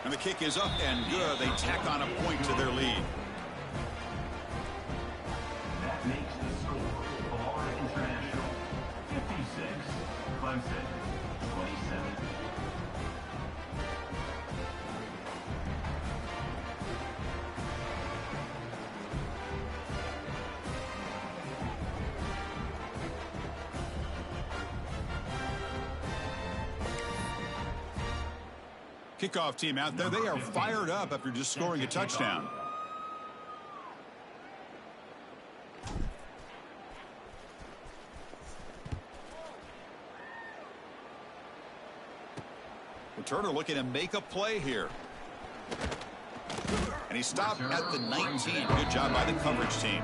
[SPEAKER 1] And the kick is up and good. They tack on a point to their lead.
[SPEAKER 3] That makes the score Florida International 56, Clemson 27.
[SPEAKER 1] Kickoff team out there. They are fired up after just scoring a touchdown. Returner looking to make a play here. And he stopped at the 19. Good job by the coverage team.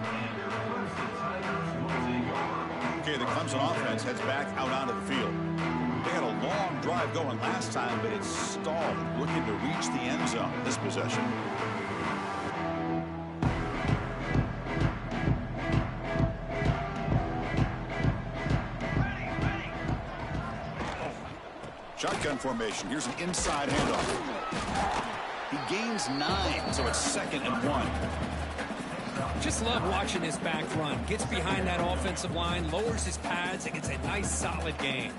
[SPEAKER 1] Okay, the Clemson offense heads back out onto the field. They had a long drive going last time, but it's stalled, looking to reach the end zone this possession. Shotgun formation. Here's an inside handoff. He gains 9, so it's 2nd and 1.
[SPEAKER 2] Just love watching this back run. Gets behind that offensive line, lowers his pads, and gets a nice solid gain.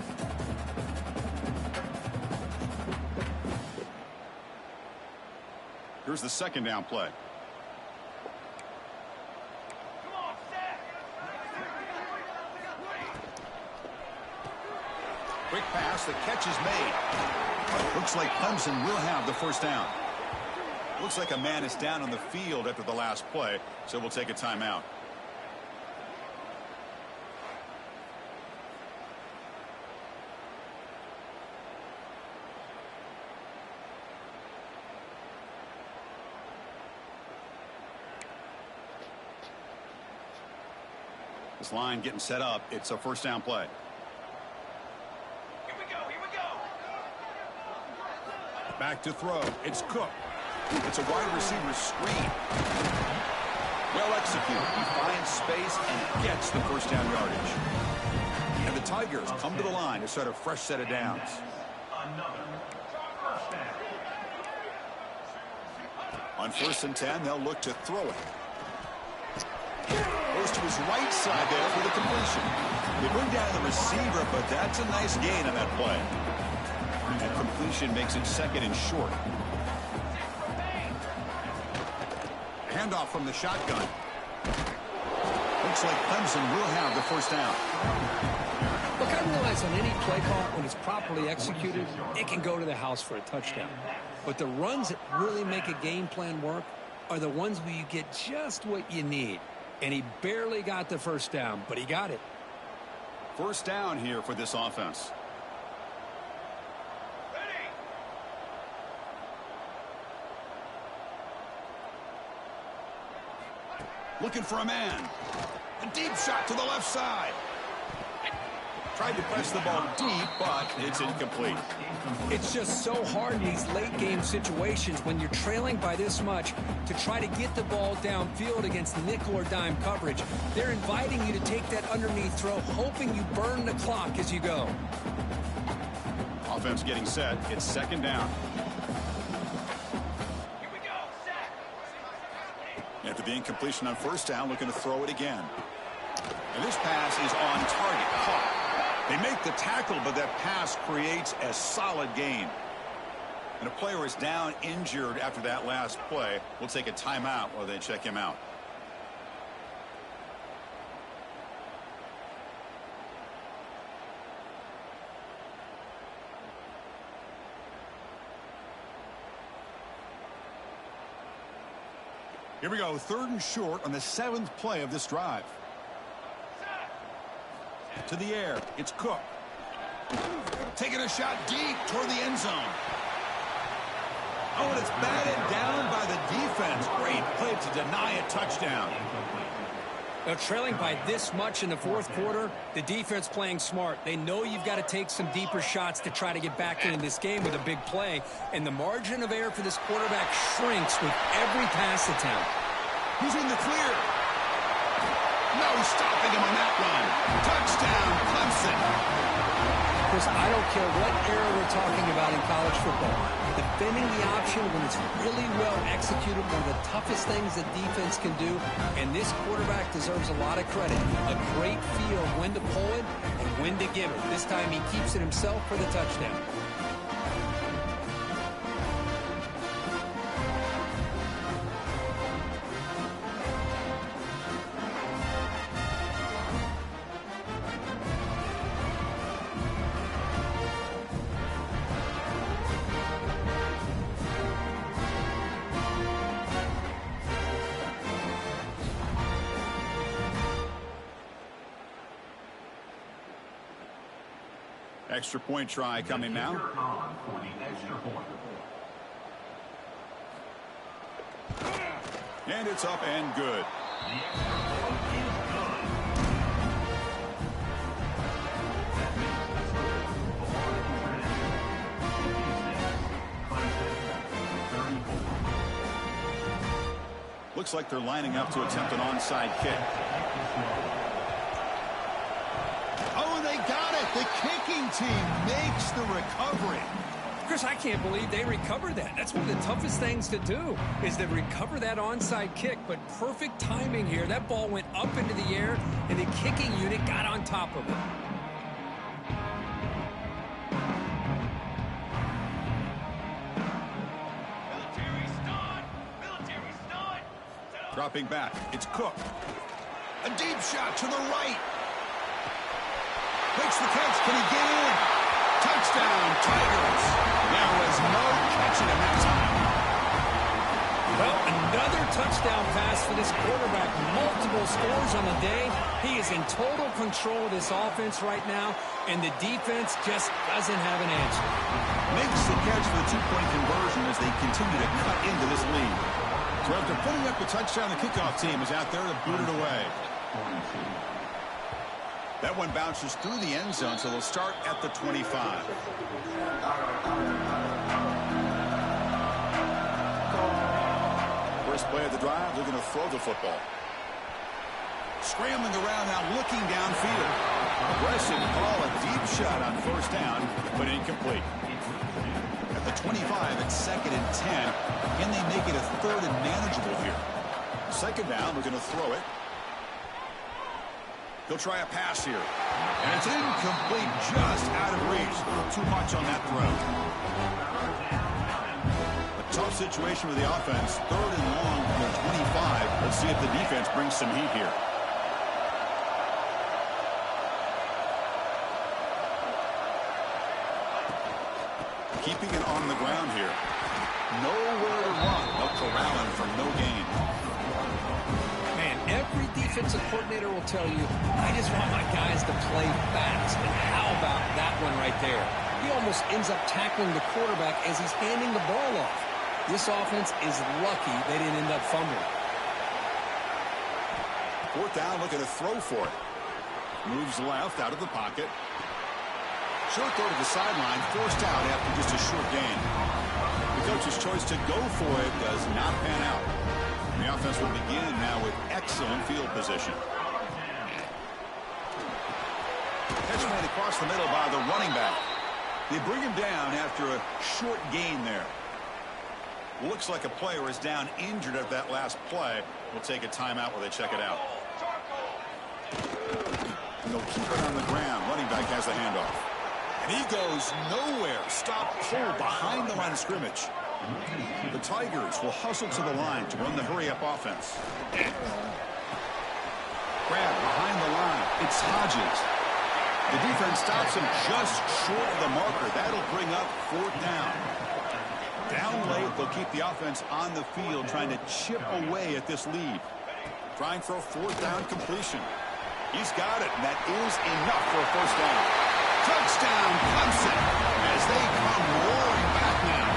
[SPEAKER 1] Here's the 2nd down play. Quick pass. The catch is made. Looks like Clemson will have the 1st down. Looks like a man is down on the field after the last play, so we'll take a timeout. This line getting set up. It's a 1st down play.
[SPEAKER 3] Here we go.
[SPEAKER 1] Back to throw. It's Cook. It's a wide receiver screen. Well executed. He finds space and gets the 1st down yardage. And the Tigers come to the line to start a fresh set of downs.
[SPEAKER 3] Another 1st down.
[SPEAKER 1] On 1st and 10, they'll look to throw it. Goes to his right side there for the completion. They bring down the receiver, but that's a nice gain on that play. That completion makes it 2nd and short. Handoff from the shotgun. Looks like Clemson will have the 1st down.
[SPEAKER 2] Look, I realize on any play call, when it's properly executed, it can go to the house for a touchdown. But the runs that really make a game plan work are the ones where you get just what you need. And he barely got the 1st down, but he got it.
[SPEAKER 1] 1st down here for this offense. Looking for a man. A deep shot to the left side. Tried to press the ball deep, but it's incomplete.
[SPEAKER 2] It's just so hard in these late-game situations when you're trailing by this much to try to get the ball downfield against nickel or dime coverage. They're inviting you to take that underneath throw, hoping you burn the clock as you go.
[SPEAKER 1] Offense getting set. It's second down. After the incompletion on first down, looking to throw it again. And this pass is on target. Caught. They make the tackle, but that pass creates a solid gain. And a player is down injured after that last play. We'll take a timeout while they check him out. Here we go, 3rd and short on the 7th play of this drive. To the air, it's Cook. Taking a shot deep toward the end zone. Oh, and it's batted down by the defense. Great play to deny a touchdown.
[SPEAKER 2] Now, trailing by this much in the 4th quarter, the defense playing smart. They know you've got to take some deeper shots to try to get back in this game with a big play. And the margin of error for this quarterback shrinks with every pass attempt.
[SPEAKER 1] He's in the clear. No stopping him on that run. Touchdown, Clemson.
[SPEAKER 2] Chris, I don't care what era we're talking about in college football. Defending the option when it's really well executed, one of the toughest things that defense can do, and this quarterback deserves a lot of credit. A great feel of when to pull it and when to give it. This time he keeps it himself for the touchdown.
[SPEAKER 1] Extra point try coming now. And it's up and good. Looks like they're lining up to attempt an onside kick. Oh, they got it. The kicking team makes the recovery.
[SPEAKER 2] Chris, I can't believe they recovered that. That's one of the toughest things to do, is to recover that onside kick. But perfect timing here. That ball went up into the air, and the kicking unit got on top of it.
[SPEAKER 1] Dropping back, it's Cook. A deep shot to the right. Makes the catch. Can he get in? Touchdown, Tigers. There was no catching him that time.
[SPEAKER 2] Well, another touchdown pass for this quarterback. Multiple scores on the day. He is in total control of this offense right now, and the defense just doesn't have an answer.
[SPEAKER 1] Makes the catch for the two-point conversion as they continue to cut into this lead. So after putting up the touchdown, the kickoff team is out there to boot it away. That one bounces through the end zone, so they'll start at the 25. First play of the drive, they're going to throw the football. Scrambling around now, looking downfield. Aggressive call, a deep shot on first down, but incomplete. At the 25, it's 2nd and 10. Can they make it a 3rd and manageable here? Second down, we're going to throw it. He'll try a pass here. And it's incomplete, just out of reach. A little too much on that throw. A tough situation with the offense. 3rd and long from the 25. Let's see if the defense brings some heat here. Keeping it on the ground here. Nowhere to run. They'll corral him for no gain.
[SPEAKER 2] Man, every defensive coordinator will tell you, I just want my guys to play fast. And how about that one right there? He almost ends up tackling the quarterback as he's handing the ball off. This offense is lucky they didn't end up fumbling.
[SPEAKER 1] Fourth down, looking to throw for it. Moves left out of the pocket. Short throw to the sideline, forced out after just a short gain. The coach's choice to go for it does not pan out. The offense will begin now with excellent field position. Catch made across the middle by the running back. They bring him down after a short gain there. Looks like a player is down injured at that last play. We'll take a timeout while they check it out. And they'll keep it on the ground. Running back has the handoff. And he goes nowhere. Stop pull behind the line of scrimmage. The Tigers will hustle to the line to run the hurry-up offense. Grab behind the line. It's Hodges. The defense stops him just short of the marker. That'll bring up fourth down. Down late, they'll keep the offense on the field trying to chip away at this lead. Trying for a fourth down completion. He's got it, and that is enough for a first down. Touchdown, Clemson, as they come roaring back now.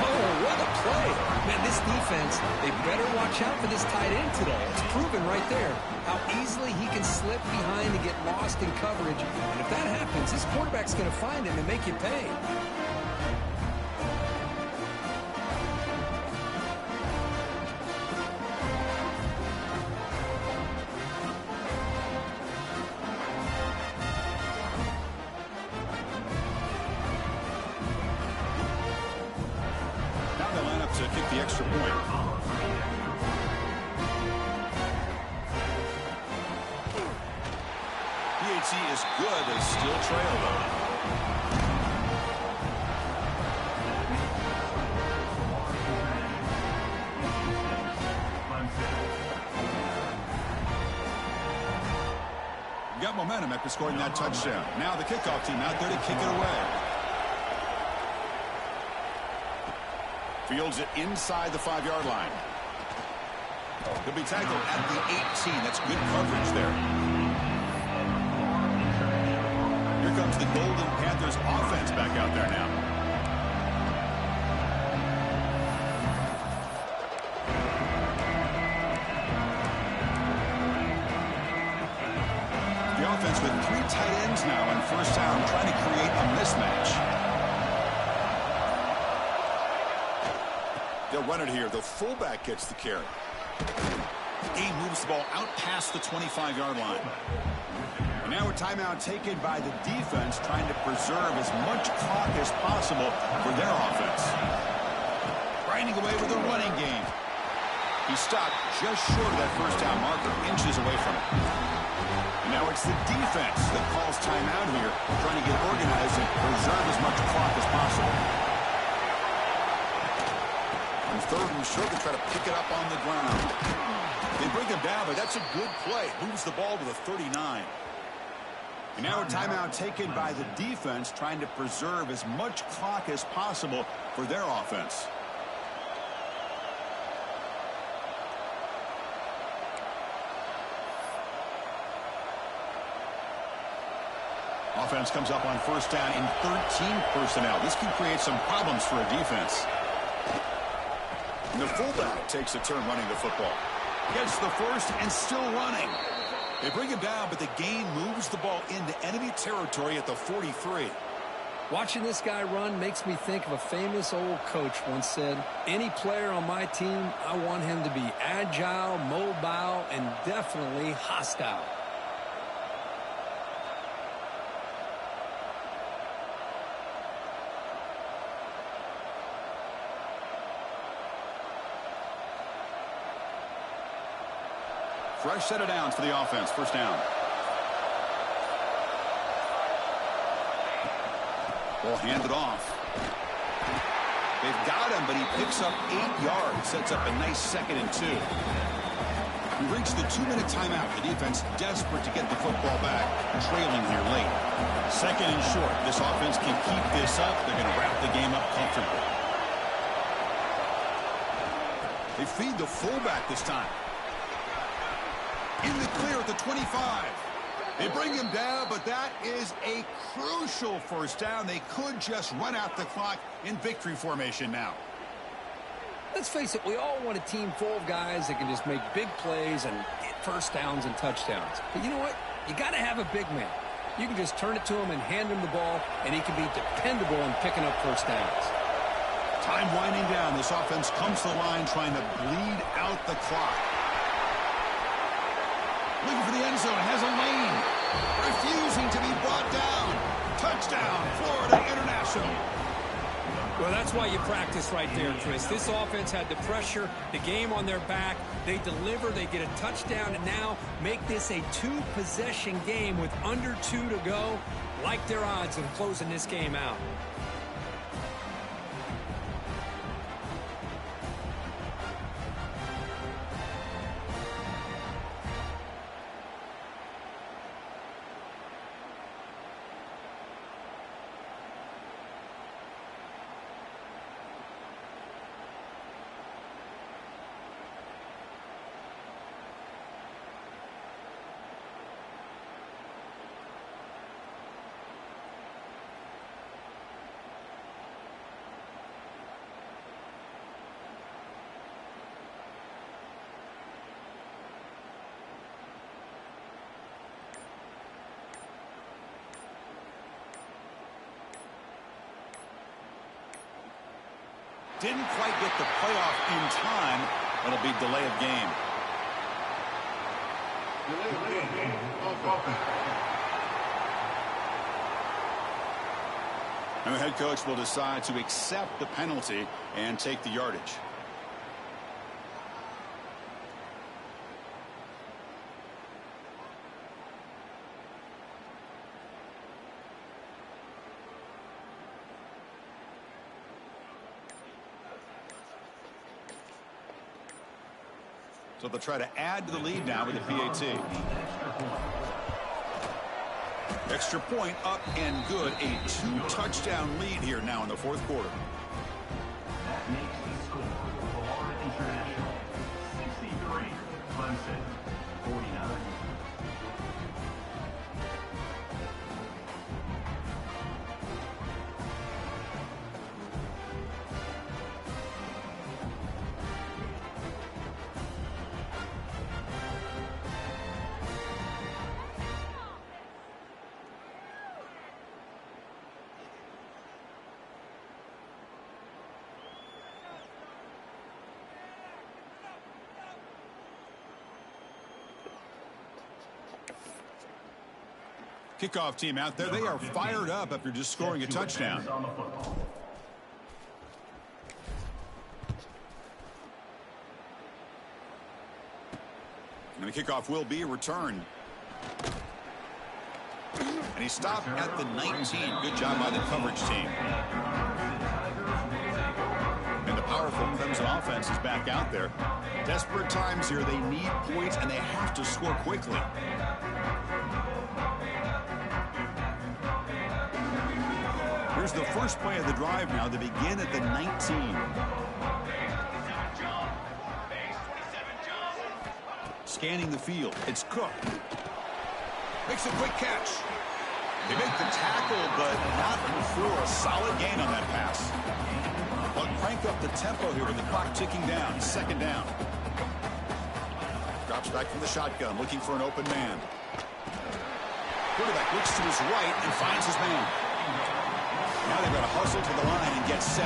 [SPEAKER 2] Oh, what a play. Man, this defense, they better watch out for this tight end today. It's proven right there how easily he can slip behind and get lost in coverage. And if that happens, this quarterback's going to find him and make you pay.
[SPEAKER 1] To kick the extra point. PAT is good, they still trail though. Got momentum after scoring that touchdown. Now the kickoff team out there to kick it away. Fields it inside the 5-yard line. He'll be tackled at the 18. That's good coverage there. Here comes the Golden Panthers offense back out there now. The offense with 3 tight ends now on first down, trying to create a mismatch. They'll run it here. The fullback gets the carry. He moves the ball out past the 25-yard line. And now a timeout taken by the defense, trying to preserve as much clock as possible for their offense. Grinding away with a running game. He stopped just short of that first down marker, inches away from it. And now it's the defense that calls timeout here, trying to get organized and preserve as much clock as possible. Third and short, to try to pick it up on the ground. They bring him down, but that's a good play. Moves the ball to the 39. And now a timeout taken by the defense, trying to preserve as much clock as possible for their offense. Offense comes up on first down in 13 personnel. This can create some problems for a defense. And the fullback takes a turn running the football. Gets the first and still running. They bring him down, but the gain moves the ball into enemy territory at the 43.
[SPEAKER 2] Watching this guy run makes me think of a famous old coach once said, any player on my team, I want him to be agile, mobile, and definitely hostile.
[SPEAKER 1] Fresh set of downs for the offense. First down. Ball handed off. They've got him, but he picks up 8 yards. Sets up a nice 2nd and 2. We reach the 2-minute timeout. The defense desperate to get the football back. Trailing here late. 2nd and short. This offense can keep this up. They're going to wrap the game up comfortably. They feed the fullback this time. In the clear at the 25. They bring him down, but that is a crucial first down. They could just run out the clock in victory formation now.
[SPEAKER 2] Let's face it, we all want a team full of guys that can just make big plays and get first downs and touchdowns. But you know what? You got to have a big man. You can just turn it to him and hand him the ball, and he can be dependable in picking up first downs.
[SPEAKER 1] Time winding down. This offense comes to the line trying to bleed out the clock. Looking for the end zone. Has a lane. Refusing to be brought down. Touchdown, Florida International.
[SPEAKER 2] Well, that's why you practice right there, Chris. This offense had the pressure, the game on their back. They deliver, they get a touchdown, and now make this a two-possession game with under 2 to go. Like their odds of closing this game out.
[SPEAKER 1] Didn't quite get the playoff in time. It'll be delay of game. And the head coach will decide to accept the penalty and take the yardage. So they'll try to add to the lead now with the PAT. Extra point up and good. A 2-touchdown lead here now in the fourth quarter.
[SPEAKER 3] That makes the score Florida International 63, Clemson 49.
[SPEAKER 1] Kickoff team out there. They are fired up after just scoring a touchdown. And the kickoff will be returned. And he stopped at the 19. Good job by the coverage team. And the powerful Clemson offense is back out there. Desperate times here. They need points, and they have to score quickly. Here's the first play of the drive now. They begin at the 19. Scanning the field. It's Cook. Makes a quick catch. They make the tackle, but not for a solid gain on that pass. But crank up the tempo here with the clock ticking down. Second down. Drops back from the shotgun, looking for an open man. Quarterback looks to his right and finds his man. Now they've got to hustle to the line and get set.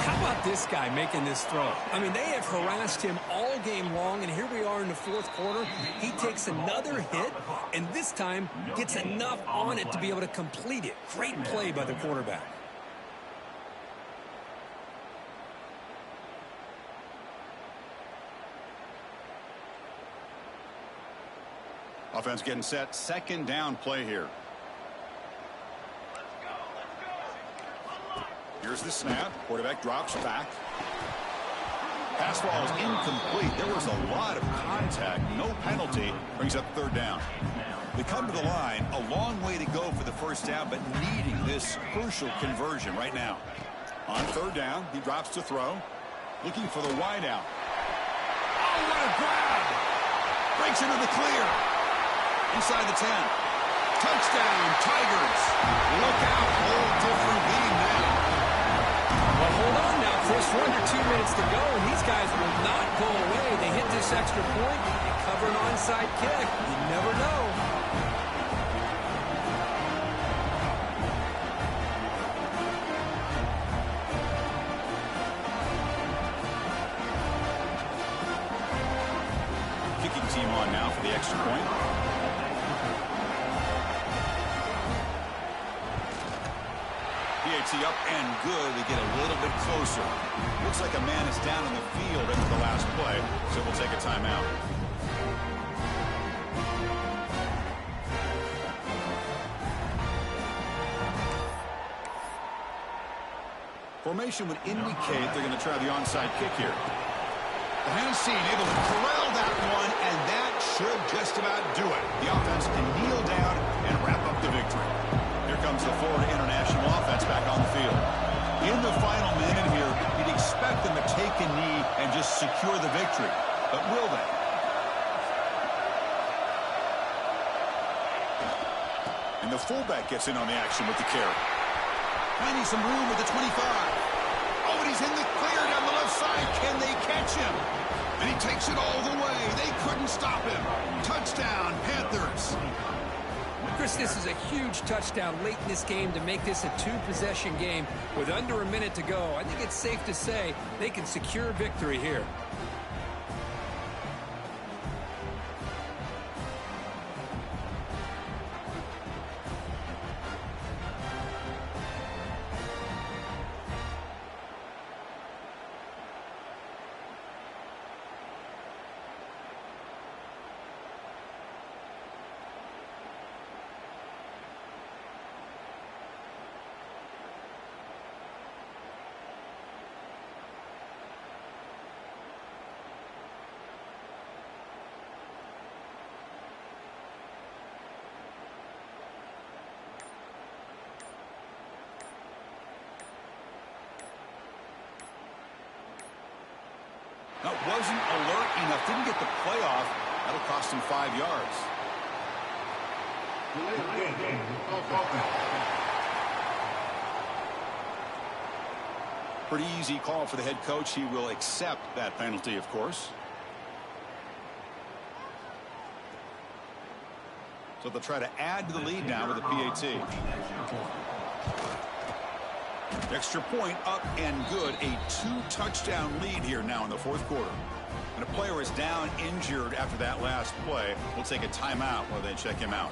[SPEAKER 2] How about this guy making this throw? I mean, they have harassed him all game long, and here we are in the fourth quarter. He takes another hit, and this time gets enough on it to be able to complete it. Great play by the quarterback.
[SPEAKER 1] Offense getting set. Second down play here. Here's the snap. Quarterback drops back. Pass ball is incomplete. There was a lot of contact. No penalty. Brings up third down. They come to the line. A long way to go for the first down, but needing this crucial conversion right now. On third down, he drops to throw. Looking for the wide out. Oh, what a grab! Breaks into the clear. Inside the 10. Touchdown, Tigers. Look out. Whole different game now.
[SPEAKER 2] Well, hold on now, Chris. We're under 2 minutes to go, and these guys will not go away. They hit this extra point and cover an onside kick. You never know.
[SPEAKER 1] Kicking team on now for the extra point. PAT up and good. We get a little bit closer. Looks like a man is down in the field after the last play, so we'll take a timeout. Formation would indicate they're going to try the onside kick here. The Hennessy able to corral that one, and that should just about do it. The offense can kneel down and wrap up the victory. Here comes the Florida International offense back on the field. In the final minute here, you'd expect them to take a knee and just secure the victory. But will they? And the fullback gets in on the action with the carry. Finding some room with the 25. Oh, and he's in the clear down the left side. Can they catch him? And he takes it all the way. They couldn't stop him. Touchdown, Panthers.
[SPEAKER 2] Chris, this is a huge touchdown late in this game to make this a two-possession game with under a minute to go. I think it's safe to say they can secure victory here.
[SPEAKER 1] That wasn't alert enough. Didn't get the play off. That'll cost him 5 yards. Pretty easy call for the head coach. He will accept that penalty, of course. So they'll try to add to the lead now with a PAT. Extra point up and good. A 2-touchdown lead here now in the fourth quarter. And a player is down injured after that last play. We'll take a timeout while they check him out.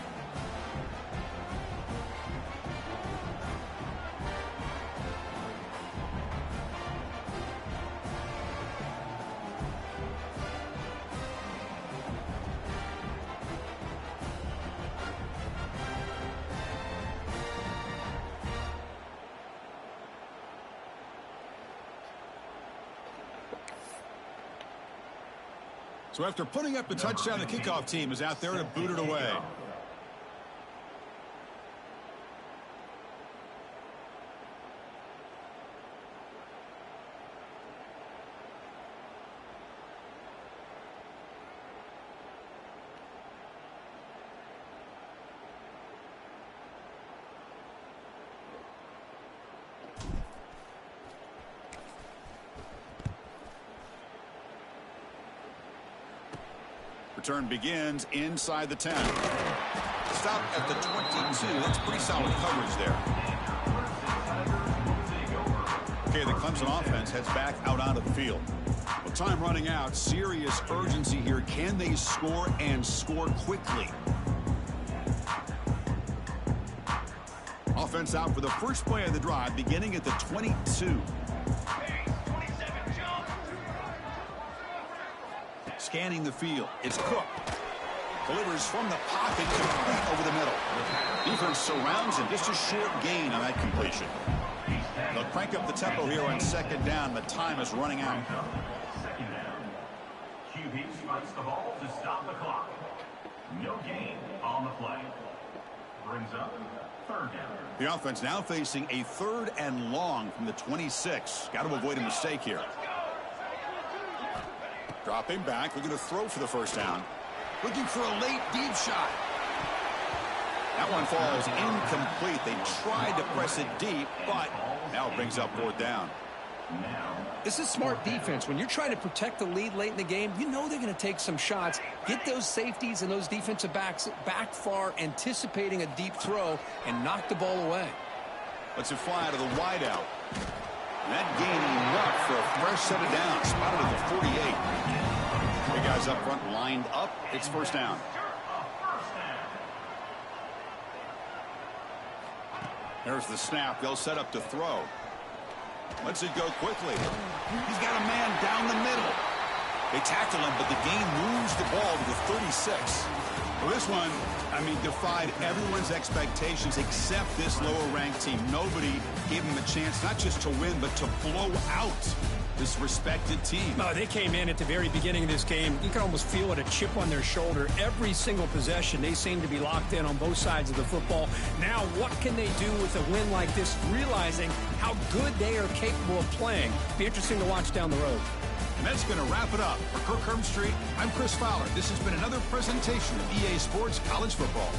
[SPEAKER 1] So after putting up the touchdown, the kickoff team is out there to boot it away. Return begins inside the 10. Stop at the 22. That's pretty solid coverage there. Okay, the Clemson offense heads back out onto the field. Well, time running out. Serious urgency here. Can they score and score quickly? Offense out for the first play of the drive, beginning at the 22. Scanning the field. It's Cook. Delivers from the pocket, complete over the middle. Defense surrounds him. Just a short gain on that completion. They'll crank up the tempo here on second down. The time is running out.
[SPEAKER 3] Second down. QB spikes the ball to stop the clock. No gain on the play. Brings up third down.
[SPEAKER 1] The offense now facing a 3rd and long from the 26. Got to avoid a mistake here. Dropping back, looking to throw for the first down. Looking for a late deep shot. That one falls incomplete. They tried to press it deep, but now it brings up 4th down.
[SPEAKER 2] This is smart defense. When you're trying to protect the lead late in the game, you know they're going to take some shots, get those safeties and those defensive backs back far, anticipating a deep throw, and knock the ball away.
[SPEAKER 1] Let's it fly to the wideout. That gaining up for a fresh set of downs. Spotted at the 48. The guys up front lined up. It's first down. There's the snap. They'll set up to throw. Lets it go quickly. He's got a man down the middle. They tackle him, but the game moves the ball to the 36. Well, this one, I mean, defied everyone's expectations except this lower-ranked team. Nobody gave him a chance not just to win, but to blow out this respected team.
[SPEAKER 2] No, they came in at the very beginning of this game. You can almost feel it, a chip on their shoulder. Every single possession, they seem to be locked in on both sides of the football. Now, what can they do with a win like this, realizing how good they are capable of playing? Be interesting to watch down the road.
[SPEAKER 1] And that's going to wrap it up. For Kirk Herbstreit, I'm Chris Fowler. This has been another presentation of EA Sports College Football.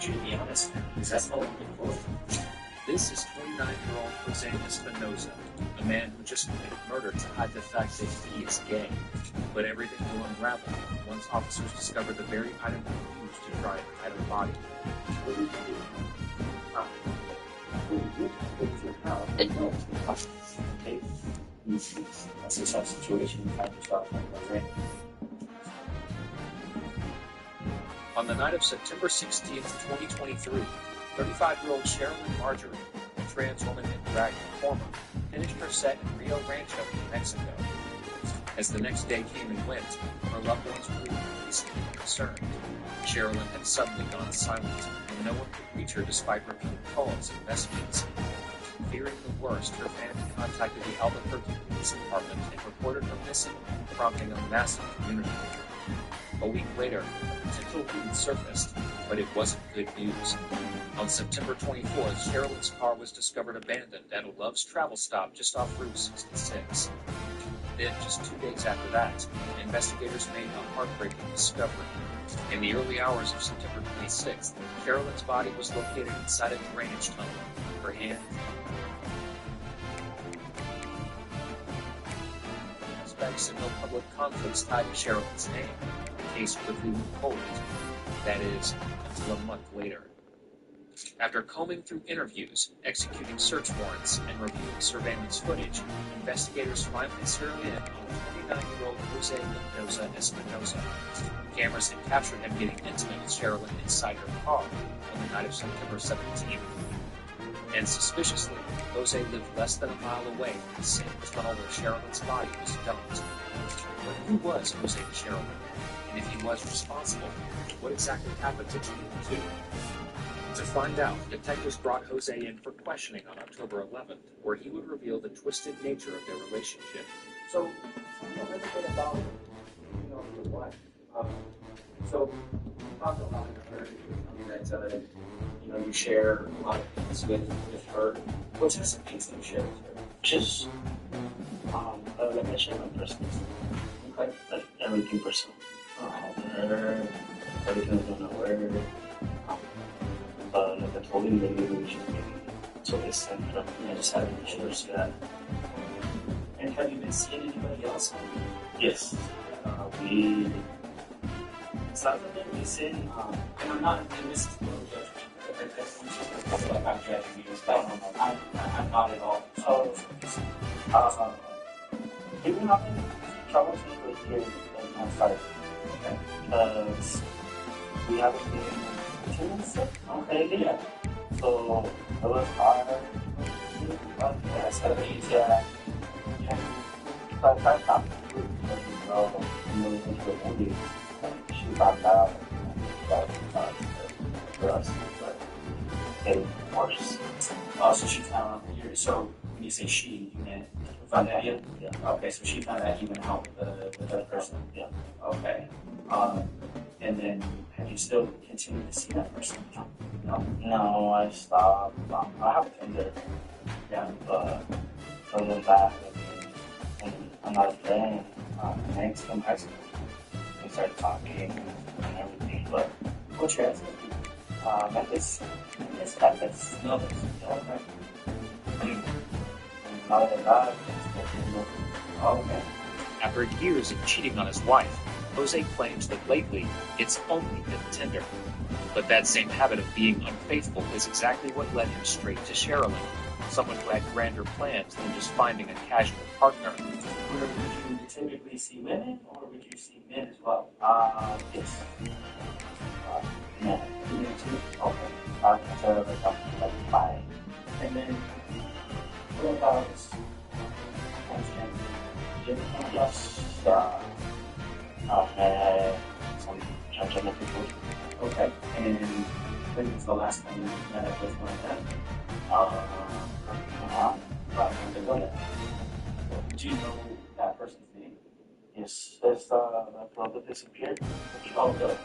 [SPEAKER 5] To be honest, because that's all I'm looking for. This is 29-year-old Jose Espinoza, a man who just committed murder to hide the fact that he is gay. But everything will unravel once officers discover the very item he used to try and hide a body. That's a tough situation you find yourself in, right? On the night of September 16, 2023, 35-year-old Sherilyn Marjorie, a trans woman and drag performer, finished her set in Rio Rancho, New Mexico. As the next day came and went, her loved ones grew increasingly concerned. Sherilyn had suddenly gone silent, and no one could reach her despite repeated calls and messages. Fearing the worst, her family contacted the Albuquerque Police Department and reported her missing, prompting a massive community. A week later, a potential lead surfaced, but it wasn't good news. On September 24th, Sherilyn's car was discovered abandoned at a Love's travel stop just off Route 66. Then, just 2 days after that, investigators made a heartbreaking discovery. In the early hours of September 26th, Sherilyn's body was located inside a drainage tunnel. Her hand suspects and no public conflicts tied to Sherilyn's name. The case quickly moved cold. That is, until a month later. After combing through interviews, executing search warrants, and reviewing surveillance footage, investigators finally zeroed in on 29-year-old Jose Mendoza Espinoza. Cameras had captured him getting intimate with Sherilyn inside her car on the night of September 17th. And suspiciously, Jose lived less than a mile away from the same tunnel where Sherilyn's body was dumped. But who was Jose to Sherilyn? And if he was responsible, what exactly happened to Between the Two? To find out, detectives brought Jose in for questioning on October 11th, where he would reveal the twisted nature of their relationship.
[SPEAKER 6] So, a little bit about, your wife. So, you talked about her, that, you share a lot of things with her. What's some things that you share with her?
[SPEAKER 5] Just, like I share my personal stuff.
[SPEAKER 6] Okay.
[SPEAKER 5] Like everything personal. Her, everything I don't know where. Like I told him, maybe we should so this time, I just had to make sure that.
[SPEAKER 6] And have you been seeing anybody else?
[SPEAKER 5] Yes.
[SPEAKER 6] It's not something we see, and I'm not, and this is no judgment. Like I'm judging you, but I'm not at all.
[SPEAKER 5] So, we've been having trouble with here on site.
[SPEAKER 6] Okay.
[SPEAKER 5] Because we haven't been tuning stuff.
[SPEAKER 6] Okay, yeah.
[SPEAKER 5] So, it was hard.
[SPEAKER 6] Yeah, it's gotta be,
[SPEAKER 5] Yeah. And so I tried talking to her, but into the movie. She found out that for us, but getting worse.
[SPEAKER 6] Oh, so she found out here. So when you say she, you meant found out you?
[SPEAKER 5] Yeah.
[SPEAKER 6] Okay, so she found out you went out with the other person.
[SPEAKER 5] Yeah.
[SPEAKER 6] Okay. And then have you still continued to see that person?
[SPEAKER 7] No, I stopped. I have Tinder.
[SPEAKER 6] Yeah.
[SPEAKER 7] But other than that, another friend, next from high school, we started talking and everything. But
[SPEAKER 6] What's your answer?
[SPEAKER 7] Memphis.
[SPEAKER 6] Memphis. No.
[SPEAKER 7] And other than that,
[SPEAKER 6] Okay.
[SPEAKER 5] After years of cheating on his wife, Jose claims that lately it's only been Tinder. But that same habit of being unfaithful is exactly what led him straight to Sherilyn, someone who had grander plans than just finding a casual partner.
[SPEAKER 6] Would you typically see women, or would you see men as well?
[SPEAKER 7] yes.
[SPEAKER 6] Men. Men too? Okay.
[SPEAKER 7] I consider like bi.
[SPEAKER 6] And then, what about transgender? Did you ever come across?
[SPEAKER 7] I've met some transgender people.
[SPEAKER 6] Okay. And when was the last time you met up with one of them? About a month ago. Do you know that person's name?
[SPEAKER 7] Yes, it's the girl that disappeared.
[SPEAKER 6] Oh, good.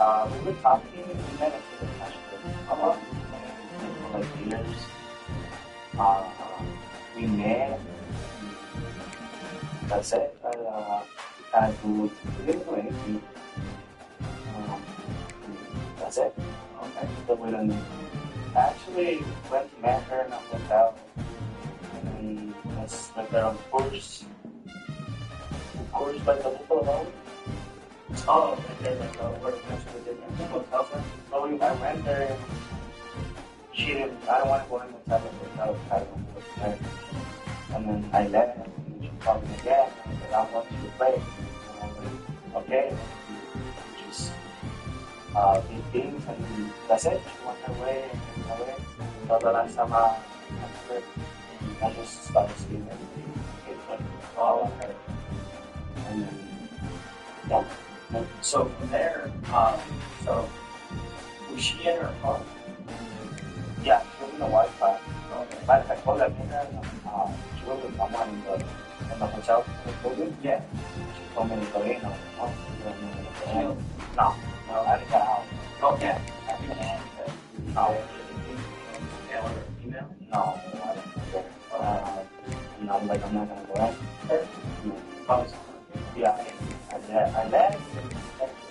[SPEAKER 7] We were talking, we met up for the past for like years. We met. That's it. We didn't do anything. That's it.
[SPEAKER 6] Okay.
[SPEAKER 7] So we didn't. Actually, went to met her in a hotel. And just went there on the course. Of course, by the Buffalo Road.
[SPEAKER 6] Oh, okay. There's like where the country was different. Hotel room.
[SPEAKER 7] So I went there. She didn't. I don't want to go in the hotel. I don't want to go there. And then I left. And she called me again. And I said, I want you to play. And I was like, okay. Just did things, and that's it. She went her way and her way. So the last time I just started seeing everything.
[SPEAKER 6] Oh, okay.
[SPEAKER 7] And then, yeah.
[SPEAKER 6] So from there, so was she in her car?
[SPEAKER 7] Yeah, she was in the Wi-Fi.
[SPEAKER 6] Okay.
[SPEAKER 7] But if I called that minute, she was with someone in the hotel building.
[SPEAKER 6] Yeah.
[SPEAKER 7] She told me to go in. I was like, oh,
[SPEAKER 6] No.
[SPEAKER 7] no, I didn't get out.
[SPEAKER 6] Okay.
[SPEAKER 7] No,
[SPEAKER 6] Male or female?
[SPEAKER 7] no, I didn't get it. And I'm like, I'm not gonna go in.
[SPEAKER 6] Probably.
[SPEAKER 7] Yeah, I left,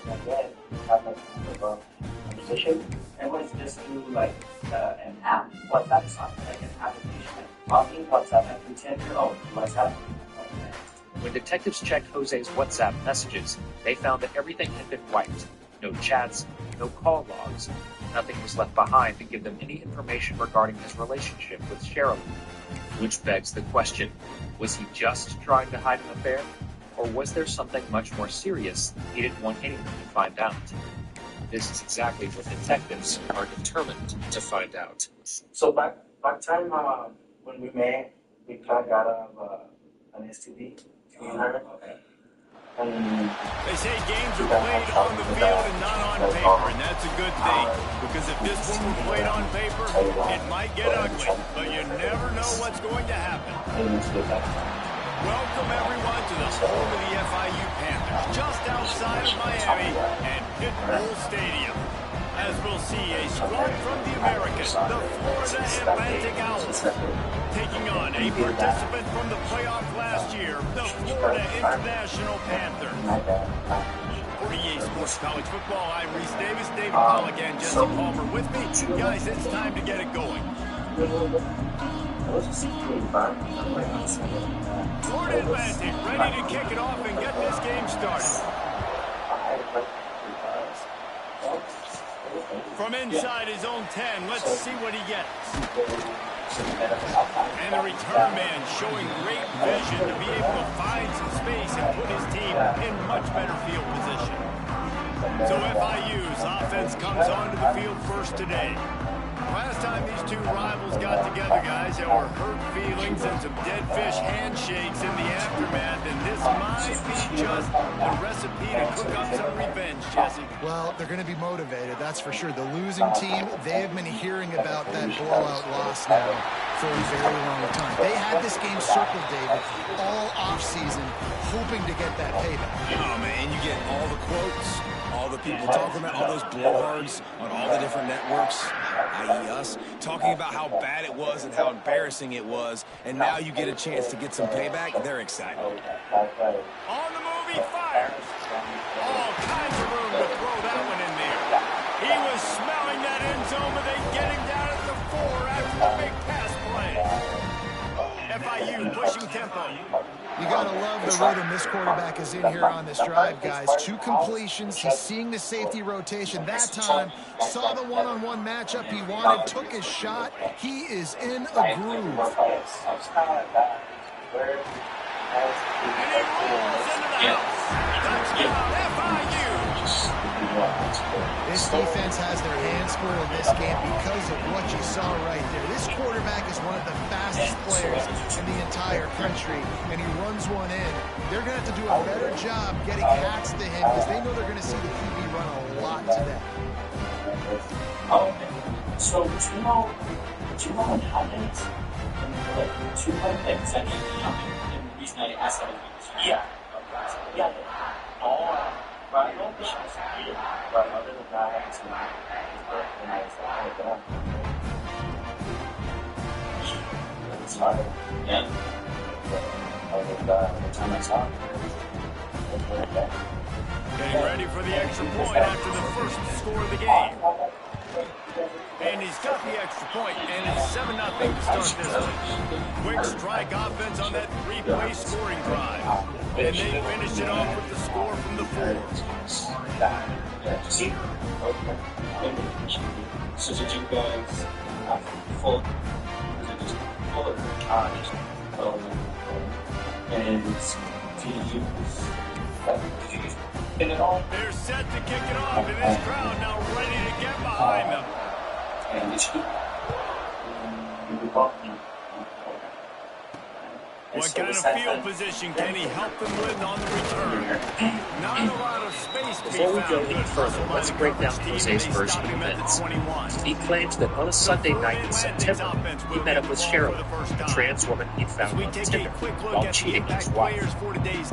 [SPEAKER 7] and then have like a conversation.
[SPEAKER 6] And what is this through like an app?
[SPEAKER 7] WhatsApp,
[SPEAKER 6] Like an application?
[SPEAKER 7] talking WhatsApp.
[SPEAKER 6] Like through Tinder? Oh, WhatsApp. Okay.
[SPEAKER 5] When detectives checked Jose's WhatsApp messages, they found that everything had been wiped. No chats, no call logs. Nothing was left behind to give them any information regarding his relationship with Sherilyn. Which begs the question, was he just trying to hide an affair? Or was there something much more serious he didn't want anyone to find out? This is exactly what detectives are determined to find out.
[SPEAKER 7] So back time when we met, we kind of got out of an STD.
[SPEAKER 6] Okay.
[SPEAKER 7] And
[SPEAKER 1] They say games are played on the field and not on paper, and that's a good thing. Because if this one were played on paper, it might get ugly. But you never know what's going to happen. Welcome, everyone, to the home of the FIU Panthers, just outside of Miami and Pit Bull Stadium. As we'll see, a squad from the Americas, the Florida Atlantic Owls, taking on a participant from the playoff last year, the Florida International Panthers. For EA Sports College Football, I'm Reese Davis, David Pollock, and Jesse Palmer with me. Guys, it's time to get it going. Florida Atlantic ready to kick it off and get this game started. From inside his own 10, let's see what he gets. And the return man showing great vision to be able to find some space and put his team in much better field position. So FIU's offense comes onto the field first today. Last time these two rivals got together, guys, there were hurt feelings and some dead fish handshakes in the aftermath, and this might be just the recipe to cook up some revenge, Jesse.
[SPEAKER 8] Well, they're going to be motivated, that's for sure. The losing team, they have been hearing about that blowout loss now for a very long time. They had this game circled, David, all offseason, hoping to get that payback.
[SPEAKER 1] Oh, man, you get all the quotes, all the people talking about all those blowhards on all the different networks, i.e. us, talking about how bad it was and how embarrassing it was, and now you get a chance to get some payback. They're excited.
[SPEAKER 3] On the move, he fires. All kinds of room to throw that one in there. He was smelling that end zone, but they get him down at the 4 after the big pass play. FIU pushing tempo.
[SPEAKER 8] You got to love the rhythm this quarterback is in here on this drive, guys. 2 completions. He's seeing the safety rotation. That time, saw the one-on-one matchup he wanted, took his shot. He is in a groove.
[SPEAKER 3] And he rolls into the house. Touchdown, FIU.
[SPEAKER 8] This defense has their hands full in this game because of what you saw right there. This quarterback is one of the fastest players in the entire country, and he runs one in. They're going to have to do a better job getting hats to him because they know they're going to see the QB run a lot today.
[SPEAKER 6] So do you know what happened? Like 2 things that and the reason I asked that is yeah. But I don't think she's weird. But other than that, it's not. And I was like, oh, God. It's hard. Yeah. Other than that, the time I saw it, it was okay.
[SPEAKER 3] Getting ready for the extra point after the first score of the game. And he's got the extra point, and it's 7-0 to start this one. Quick strike offense on that 3-play scoring drive. And they finished it off with the score from the 4.
[SPEAKER 6] So did you guys full? Was it just full and did you spin it all?
[SPEAKER 3] They're set to kick it off, and this crowd now ready to get behind them.
[SPEAKER 6] And did you?
[SPEAKER 3] What kind of field position can he help them with on the return? Not a lot of space to be
[SPEAKER 5] Before we
[SPEAKER 3] found.
[SPEAKER 5] go any further, let's break down Jose's version of events. He claims that on a Sunday night in September, he met up with Cheryl, a trans woman he'd found on Tinder, while cheating his wife. According to him,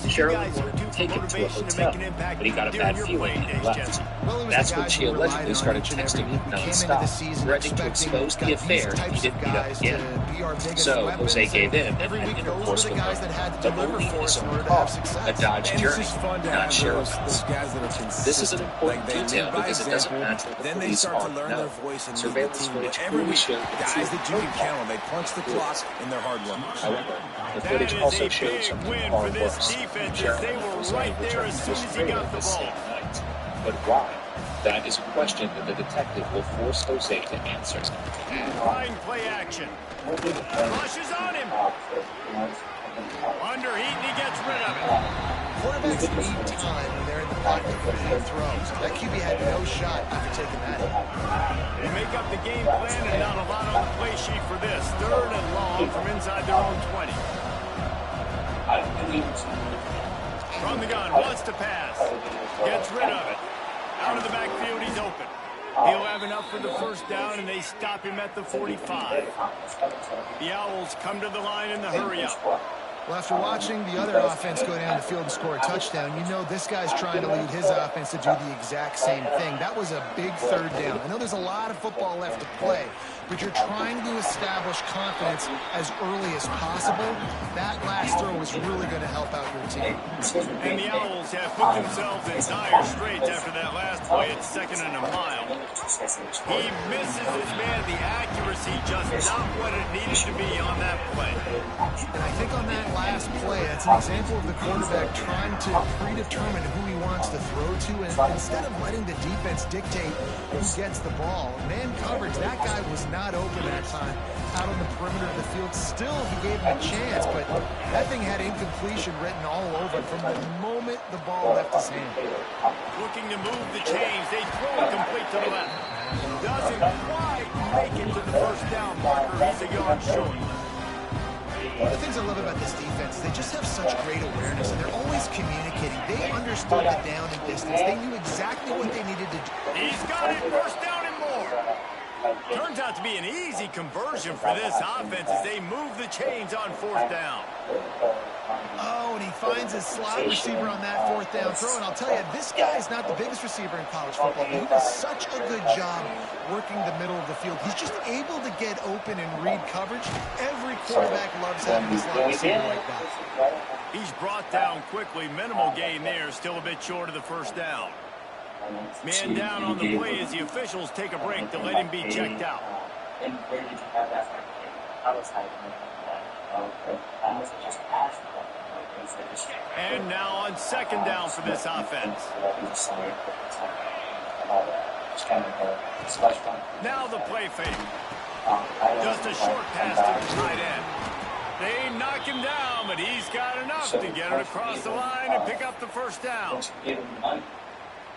[SPEAKER 5] Cheryl wanted to take him to a hotel, but he got a bad feeling and left. That's when she allegedly started texting him nonstop, threatening to expose the affair if he didn't meet up again. So Jose gave in and had intercourse with her, but only in his own car, a Dodge Journey, not Cheryl's. This is an important detail because it doesn't match what the police are now. Surveillance footage clearly showed
[SPEAKER 1] guys that you can count on. They punch the clock and they're hard runners.
[SPEAKER 5] However, the footage also shows something far worse. Cheryl was able to return to Australia the same night. But why? That is a question that the detective will force Jose to answer.
[SPEAKER 3] Flying play action. Rushes on him. Underheat, and he gets rid of it.
[SPEAKER 8] Quarterbacks need time when they're in the pocket to complete throws. That QB had no shot after taking that.
[SPEAKER 3] They make up the game plan and not a lot on the play sheet for this. 3rd and long from inside their own 20. From the gun, wants to pass. Gets rid of it. Out of the backfield, he's open. He'll have enough for the first down, and they stop him at the 45. The Owls come to the line in the hurry-up.
[SPEAKER 8] Well, after watching the other offense go down the field and score a touchdown, you know this guy's trying to lead his offense to do the exact same thing. That was a big 3rd down. I know there's a lot of football left to play, but you're trying to establish confidence as early as possible. That last throw was really going to help out your team.
[SPEAKER 3] And the Owls have put themselves in dire straits after that last play at 2nd and a mile. He misses his man. The accuracy just not what it needed to be on that play.
[SPEAKER 8] And I think on that last play, that's an example of the quarterback trying to predetermine who he wants to throw to, and instead of letting the defense dictate who gets the ball. Man coverage, that guy was not open that time out on the perimeter of the field. Still, he gave him a chance, but that thing had incompletion written all over it from the moment the ball left his hand.
[SPEAKER 3] Looking to move the chains. They throw it complete to the left. Doesn't quite make it to the first down marker. He's a yard short.
[SPEAKER 8] One of the things I love about this defense, they just have such great awareness, and they're always communicating. They understood the down and distance. They knew exactly what they needed to do.
[SPEAKER 3] He's got it. First down and more. Turns out to be an easy conversion for this offense as they move the chains on 4th down.
[SPEAKER 8] Oh, and he finds his slot receiver on that 4th down throw. And I'll tell you, this guy is not the biggest receiver in college football, but he does such a good job working the middle of the field. He's just able to get open and read coverage. Every quarterback loves having a slot receiver like that.
[SPEAKER 3] He's brought down quickly. Minimal gain there, still a bit short of the 1st down. Man down on the play as the officials take a break to let him be checked out.
[SPEAKER 7] And where did you have that from? I was hiding it. I was just asking.
[SPEAKER 3] And now on 2nd down for this offense. Now the play fake. Just a short pass to the tight end. They knock him down, but he's got enough to get it across the line and pick up the 1st down.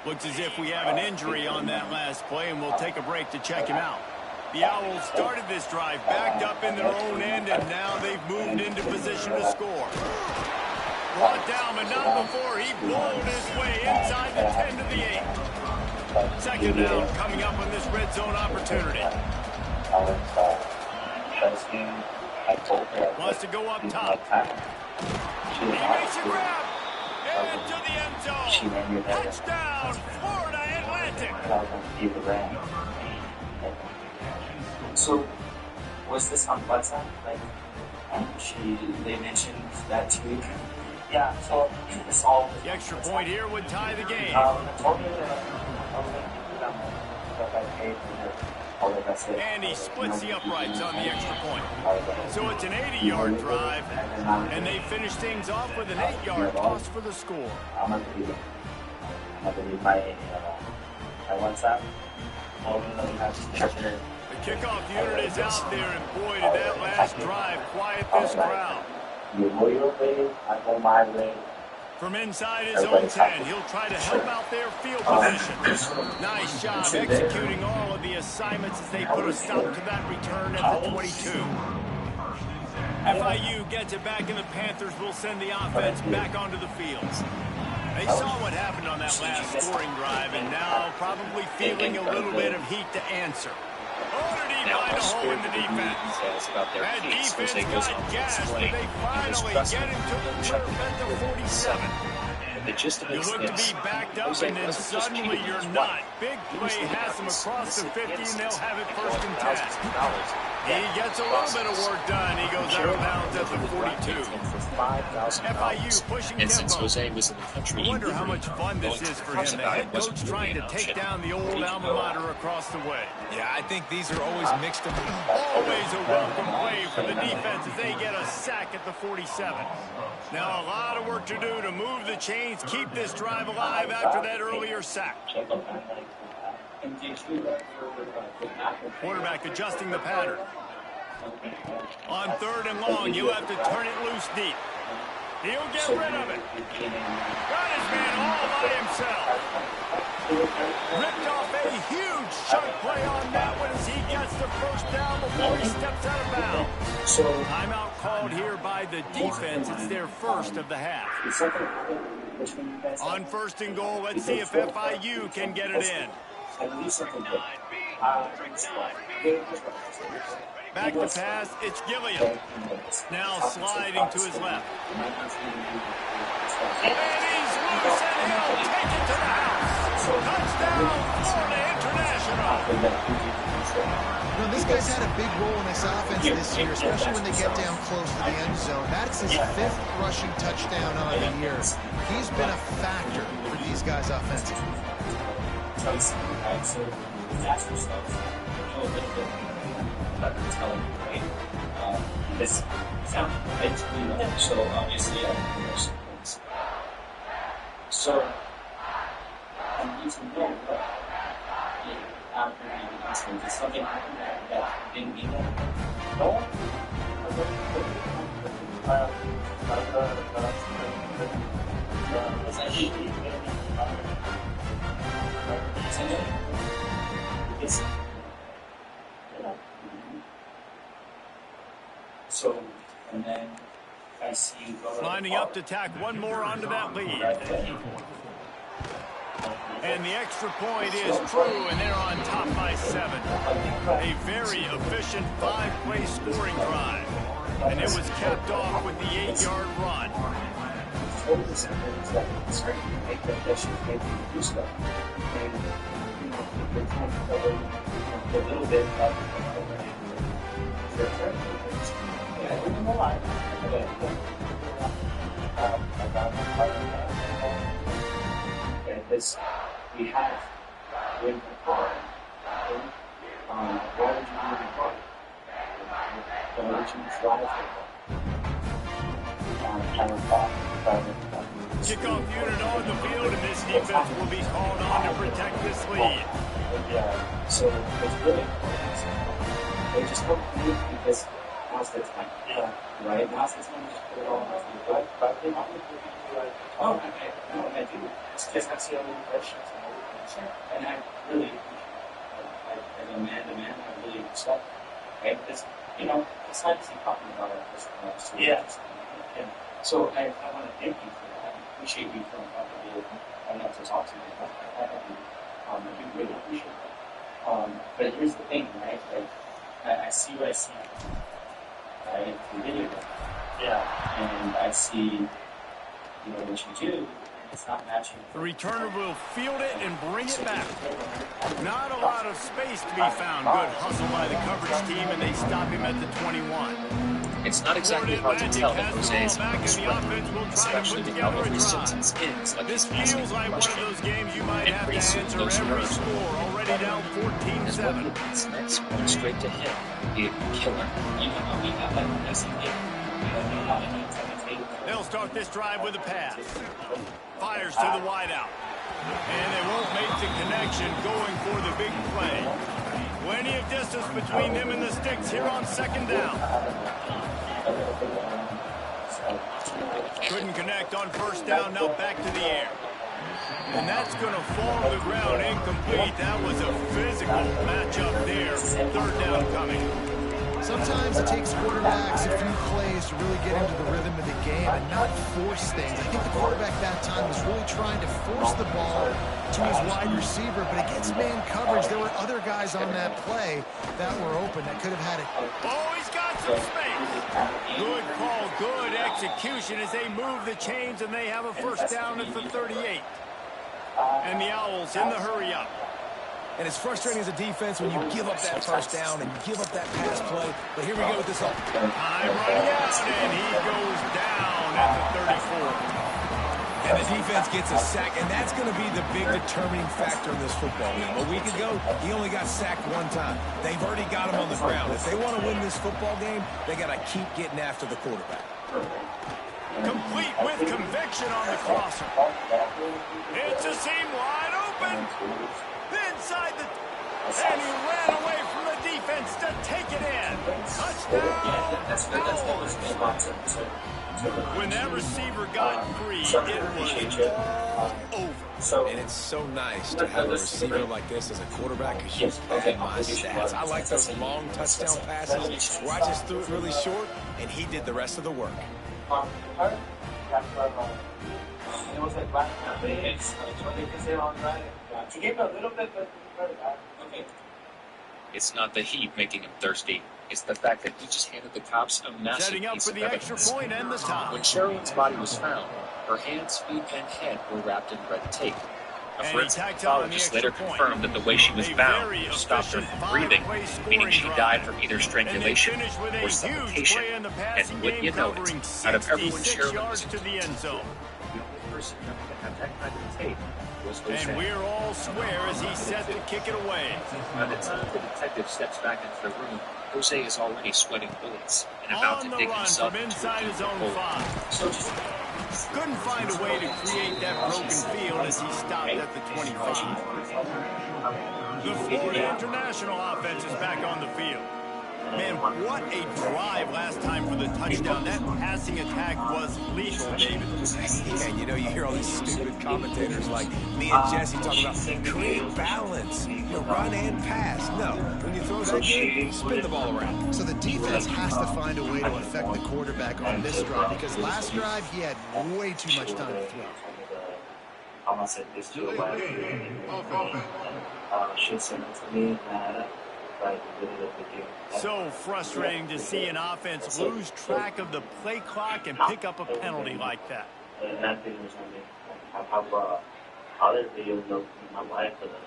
[SPEAKER 3] Looks as if we have an injury on that last play, and we'll take a break to check him out. The Owls started this drive backed up in their own end, and now they've moved into position to score. Brought down, but not before he bowled his way inside the 10 to the 8. 2nd down coming up on this red zone opportunity. Wants to go up top. He makes a grab. Into the end zone. Touchdown, Florida Atlantic.
[SPEAKER 7] So, was this on WhatsApp? Like, they mentioned that to you? Yeah, so it's all...
[SPEAKER 3] The extra point here would tie the game. And he splits the uprights on the extra point. So it's an 80-yard drive, and they finish things off with an 8-yard toss for the score.
[SPEAKER 7] I'm going to leave my WhatsApp.
[SPEAKER 3] The kickoff unit is out there, and boy, did that last drive quiet this crowd. From inside his own 10, he'll try to help out their field position. Nice job executing all of the assignments as they put a stop to that return at the 22. FIU gets it back, and the Panthers will send the offense back onto the field. They saw what happened on that last scoring drive, and now probably feeling a little bit of heat to answer. Oh, did he find a hole in the defense? That defense got gassed, but they finally get him to the turf at the 47. You look to be backed up, and then suddenly you're not. Big play has them across the 50, and they'll have it 1st and 10. He gets a little bit of work done. He goes out of bounds at the 42. FIU pushing tempo.
[SPEAKER 5] Since Jose was in the country,
[SPEAKER 3] I wonder how much fun this is for him. The head coach trying to take down the old alma mater across the way.
[SPEAKER 2] Yeah, I think these are always mixed up.
[SPEAKER 3] Always a welcome play for the defense as they get a sack at the 47. Now a lot of work to do to move the chains, keep this drive alive after that earlier sack. Quarterback adjusting the pattern. On 3rd and long, you have to turn it loose deep. He'll get rid of it. Got his man all by himself. Ripped off a huge chunk play on that one as he gets the 1st down before he steps out of bounds. Timeout called here by the defense. It's their 1st of the half. On 1st and goal, let's see if FIU can get it in. Back to pass, it's Gilliam. Now sliding to his left. And he's loose, and he'll take it to the house. Touchdown, Florida International.
[SPEAKER 8] You know, this guy's had a big role in this offense this year, especially when they get down close to the end zone. That's his 5th rushing touchdown on the year. He's been a factor for these guys offensively.
[SPEAKER 7] So ask yourself, a little bit about the telling, right? This sounds right to me, so obviously I think there's some things. So I need to know what after the incident, did something happen that didn't mean that? No? Is that she? So, and then I see you go
[SPEAKER 3] lining up to tack one more onto that lead. And the extra point is true, and they're on top by 7. A very efficient 5-play scoring drive. And it was capped off with the 8-yard run.
[SPEAKER 6] Because we have wind and power. Why would you move the car? Why would you drive the
[SPEAKER 3] Kickoff unit on the field, and this defense will be called on to protect this lead.
[SPEAKER 6] So it's really important. They just don't move because now's the time. Right? Now's the time to just put it all on the field. But they don't move like, oh, okay, no, I do. It's just I see all the questions and everything. And I really, as a man-to-man, I really respect it. Right? Because, you know, it's nice to see talking about it. Yeah. And so I want to thank you for that. I appreciate you for enough to talk to me about that. I do really appreciate that. But here's the thing, right? Like, I see what I see. Right? The video. Yeah. And I see, you know, what you do. It's not matching.
[SPEAKER 3] The returner will field it and bring it back. Not a lot of space to be found. Good hustle by the coverage team, and they stop him at the 21.
[SPEAKER 5] It's not exactly hard to tell that Jose is especially with how every sentence ends like
[SPEAKER 3] this feels like one of those games you might have to answer every score. Already down 14-7.
[SPEAKER 5] Next, going straight to him. The killer.
[SPEAKER 3] They'll start this drive with a pass. Fires to the wideout. And they won't make the connection going for the big play. Plenty of distance between them and the sticks here on 2nd down. Couldn't connect on 1st down, now back to the air. And that's going to fall to the ground incomplete. That was a physical matchup there. 3rd down coming.
[SPEAKER 8] Sometimes it takes quarterbacks a few plays to really get into the rhythm of the game and not force things. I think the quarterback that time was really trying to force the ball to his wide receiver, but against man coverage, there were other guys on that play that were open that could have had it.
[SPEAKER 3] Oh, he's got some space. Good call, good execution as they move the chains, and they have a 1st down at the 38. And the Owls in the hurry up.
[SPEAKER 9] And it's frustrating as a defense when you give up that 1st down and you give up that pass play. But here we go with this up.
[SPEAKER 3] High running out, and he goes down at the 34.
[SPEAKER 9] And the defense gets a sack, and that's going to be the big determining factor in this football game. A week ago, he only got sacked 1 time. They've already got him on the ground. If they want to win this football game, they got to keep getting after the quarterback.
[SPEAKER 3] Complete with conviction on the crosser. It's a seam wide open. Inside the... And he ran away from the defense to take it in. Touchdown. When that receiver got free, it was over.
[SPEAKER 9] And it's so nice to have a receiver like this as a quarterback because you pad my stats. I like those long touchdown passes where I just threw it really short, and he did the rest of the work.
[SPEAKER 5] It's not the heat making him thirsty. It's the fact that he just handed the cops a massive
[SPEAKER 3] setting up
[SPEAKER 5] piece
[SPEAKER 3] for
[SPEAKER 5] of
[SPEAKER 3] the extra
[SPEAKER 5] evidence.
[SPEAKER 3] point and the top.
[SPEAKER 5] When Sherilyn's body was found, her hands, feet, and head were wrapped in red tape. A forensic pathologist later confirmed that the way she was bound stopped her from breathing, meaning she died from either strangulation or suffocation. And wouldn't you know it, out of everyone Sherilyn was
[SPEAKER 3] to the end zone.
[SPEAKER 5] the only person to have that kind of tape was Jose.
[SPEAKER 3] And we're all square as he's set to kick it away.
[SPEAKER 5] By the time the detective steps back into the room, Jose is already sweating bullets and about
[SPEAKER 3] On
[SPEAKER 5] to
[SPEAKER 3] the
[SPEAKER 5] dig
[SPEAKER 3] run
[SPEAKER 5] himself
[SPEAKER 3] from
[SPEAKER 5] into
[SPEAKER 3] inside
[SPEAKER 5] a
[SPEAKER 3] his
[SPEAKER 5] deep
[SPEAKER 3] own
[SPEAKER 5] hole.
[SPEAKER 3] 5. Couldn't find a way to create that broken field as he stopped at the 25. The Florida International offense is back on the field. Man, what a drive last time for the touchdown. That passing attack was lethal, David.
[SPEAKER 9] Yeah, you know, you hear all these stupid commentators like me and Jesse talking about create balance, run and pass. No, when you throw that game, spin the ball around.
[SPEAKER 8] So the defense has to find a way to affect the quarterback on this drive because last drive he had way too much time to throw.
[SPEAKER 7] I said this to her wife, and she sent it to me, and I had it.
[SPEAKER 3] So frustrating to see an offense lose track of the play clock and pick up a penalty like that.
[SPEAKER 7] And that thing was on me. I have other videos of my wife for that.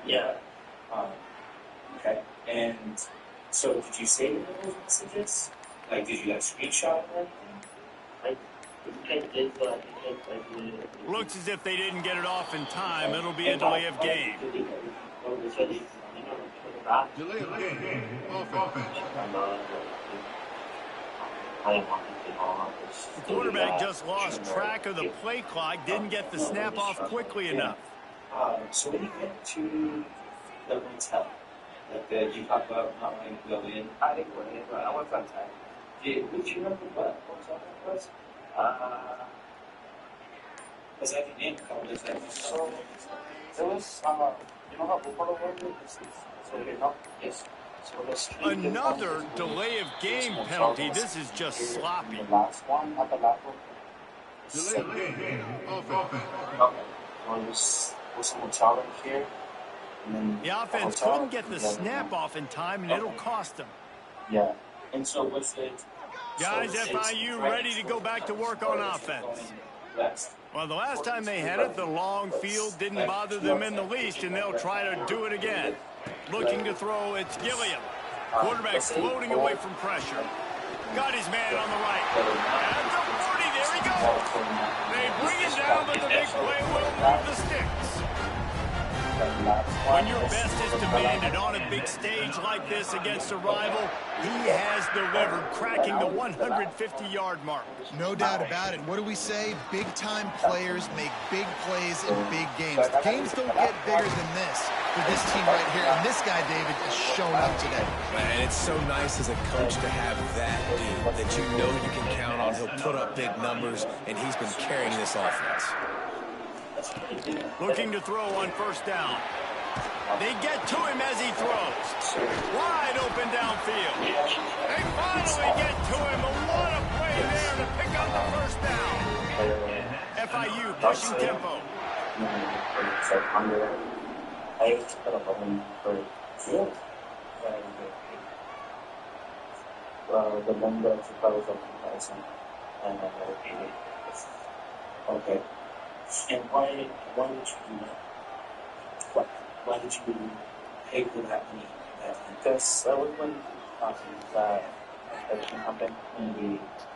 [SPEAKER 6] Yeah. Okay. And so did you save any of those messages? Like, did you screenshot them?
[SPEAKER 3] Looks as if they didn't get it off in time. It'll be a delay of game.
[SPEAKER 1] Delay of game.
[SPEAKER 3] The quarterback just lost track of the play clock, didn't get the snap off quickly enough.
[SPEAKER 6] So when you went to the hotel, like you talked about not wanting to go in,
[SPEAKER 7] I didn't go in, but I went on time.
[SPEAKER 6] would you remember what hotel that was? Was that the name called? Is that
[SPEAKER 7] so? It was, you know how Buffalo was? So you know, yes. So
[SPEAKER 3] another delay of game penalty. This is just sloppy.
[SPEAKER 7] The last one, not the last one.
[SPEAKER 1] Delay of game.
[SPEAKER 7] Okay. Well, there's some hotel in here. And then
[SPEAKER 3] the offense couldn't get the snap off in time, and it'll cost them.
[SPEAKER 7] Yeah.
[SPEAKER 6] And so what's the...
[SPEAKER 3] Guys, FIU ready to go back to work on offense. Well, the last time they had it, the long field didn't bother them in the least, and they'll try to do it again. Looking to throw, it's Gilliam. Quarterback floating away from pressure. Got his man on the right. At the 40, there he goes. They bring it down, but the big play will move the sticks. When your best is demanded on a big stage like this against a rival, he has delivered, cracking the 150-yard mark.
[SPEAKER 8] No doubt about it. What do we say? Big-time players make big plays in big games. Games don't get bigger than this for this team right here. And this guy, David, has shown up today.
[SPEAKER 9] Man, it's so nice as a coach to have that dude that you know you can count on. He'll put up big numbers, and he's been carrying this offense.
[SPEAKER 3] Looking to throw on first down. They get to him as he throws. Wide open downfield. They finally get to him. What a play there to pick up the first down. FIU pushing tempo.
[SPEAKER 7] I used to put up a win for field. The one that I was up in Tyson, and I repeated it. Okay.
[SPEAKER 6] And why did you do that? Why did you pay for that money?
[SPEAKER 7] Because I was when that infection happened, and we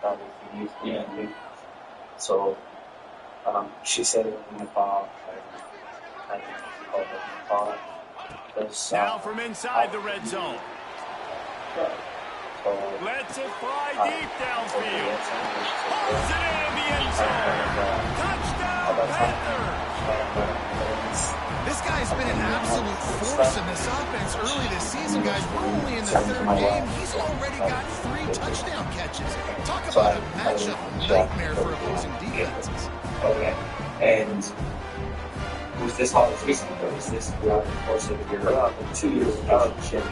[SPEAKER 7] thought we could use it. So she said it was my fault. I didn't call it my fault.
[SPEAKER 3] Now from inside the red zone. Lets it fly deep downfield. Pulls it in the end zone. Touchdown, Panthers.
[SPEAKER 8] This guy's been an absolute force in this offense early this season, guys. We're only in the third game. He's already got 3 touchdown catches. Talk about a matchup nightmare for opposing defenses.
[SPEAKER 6] Okay. And was this all recent, or was this throughout the course of the year? 2 years championship.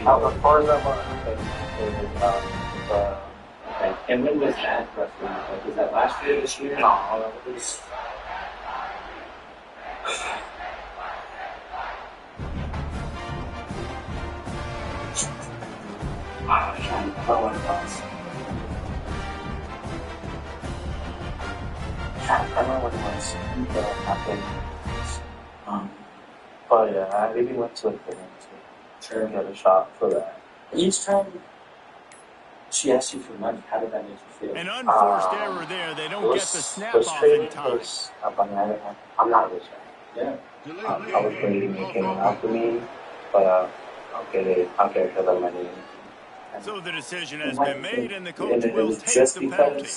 [SPEAKER 6] And when was that roughly? Like, was that last year, this year?
[SPEAKER 7] No, it was. I can't remember what it was. But happened. But yeah, I really went to it to get a shot for that.
[SPEAKER 6] Each time she asked you for money, how did that make you feel?
[SPEAKER 3] An unforced error there. They don't get the snap off in time.
[SPEAKER 7] I'm not rich.
[SPEAKER 6] Yeah.
[SPEAKER 7] I was ready to make it out for me, but I'll get it because I'm ready.
[SPEAKER 3] So the decision has been made, and the coach will take
[SPEAKER 6] just
[SPEAKER 3] the penalty.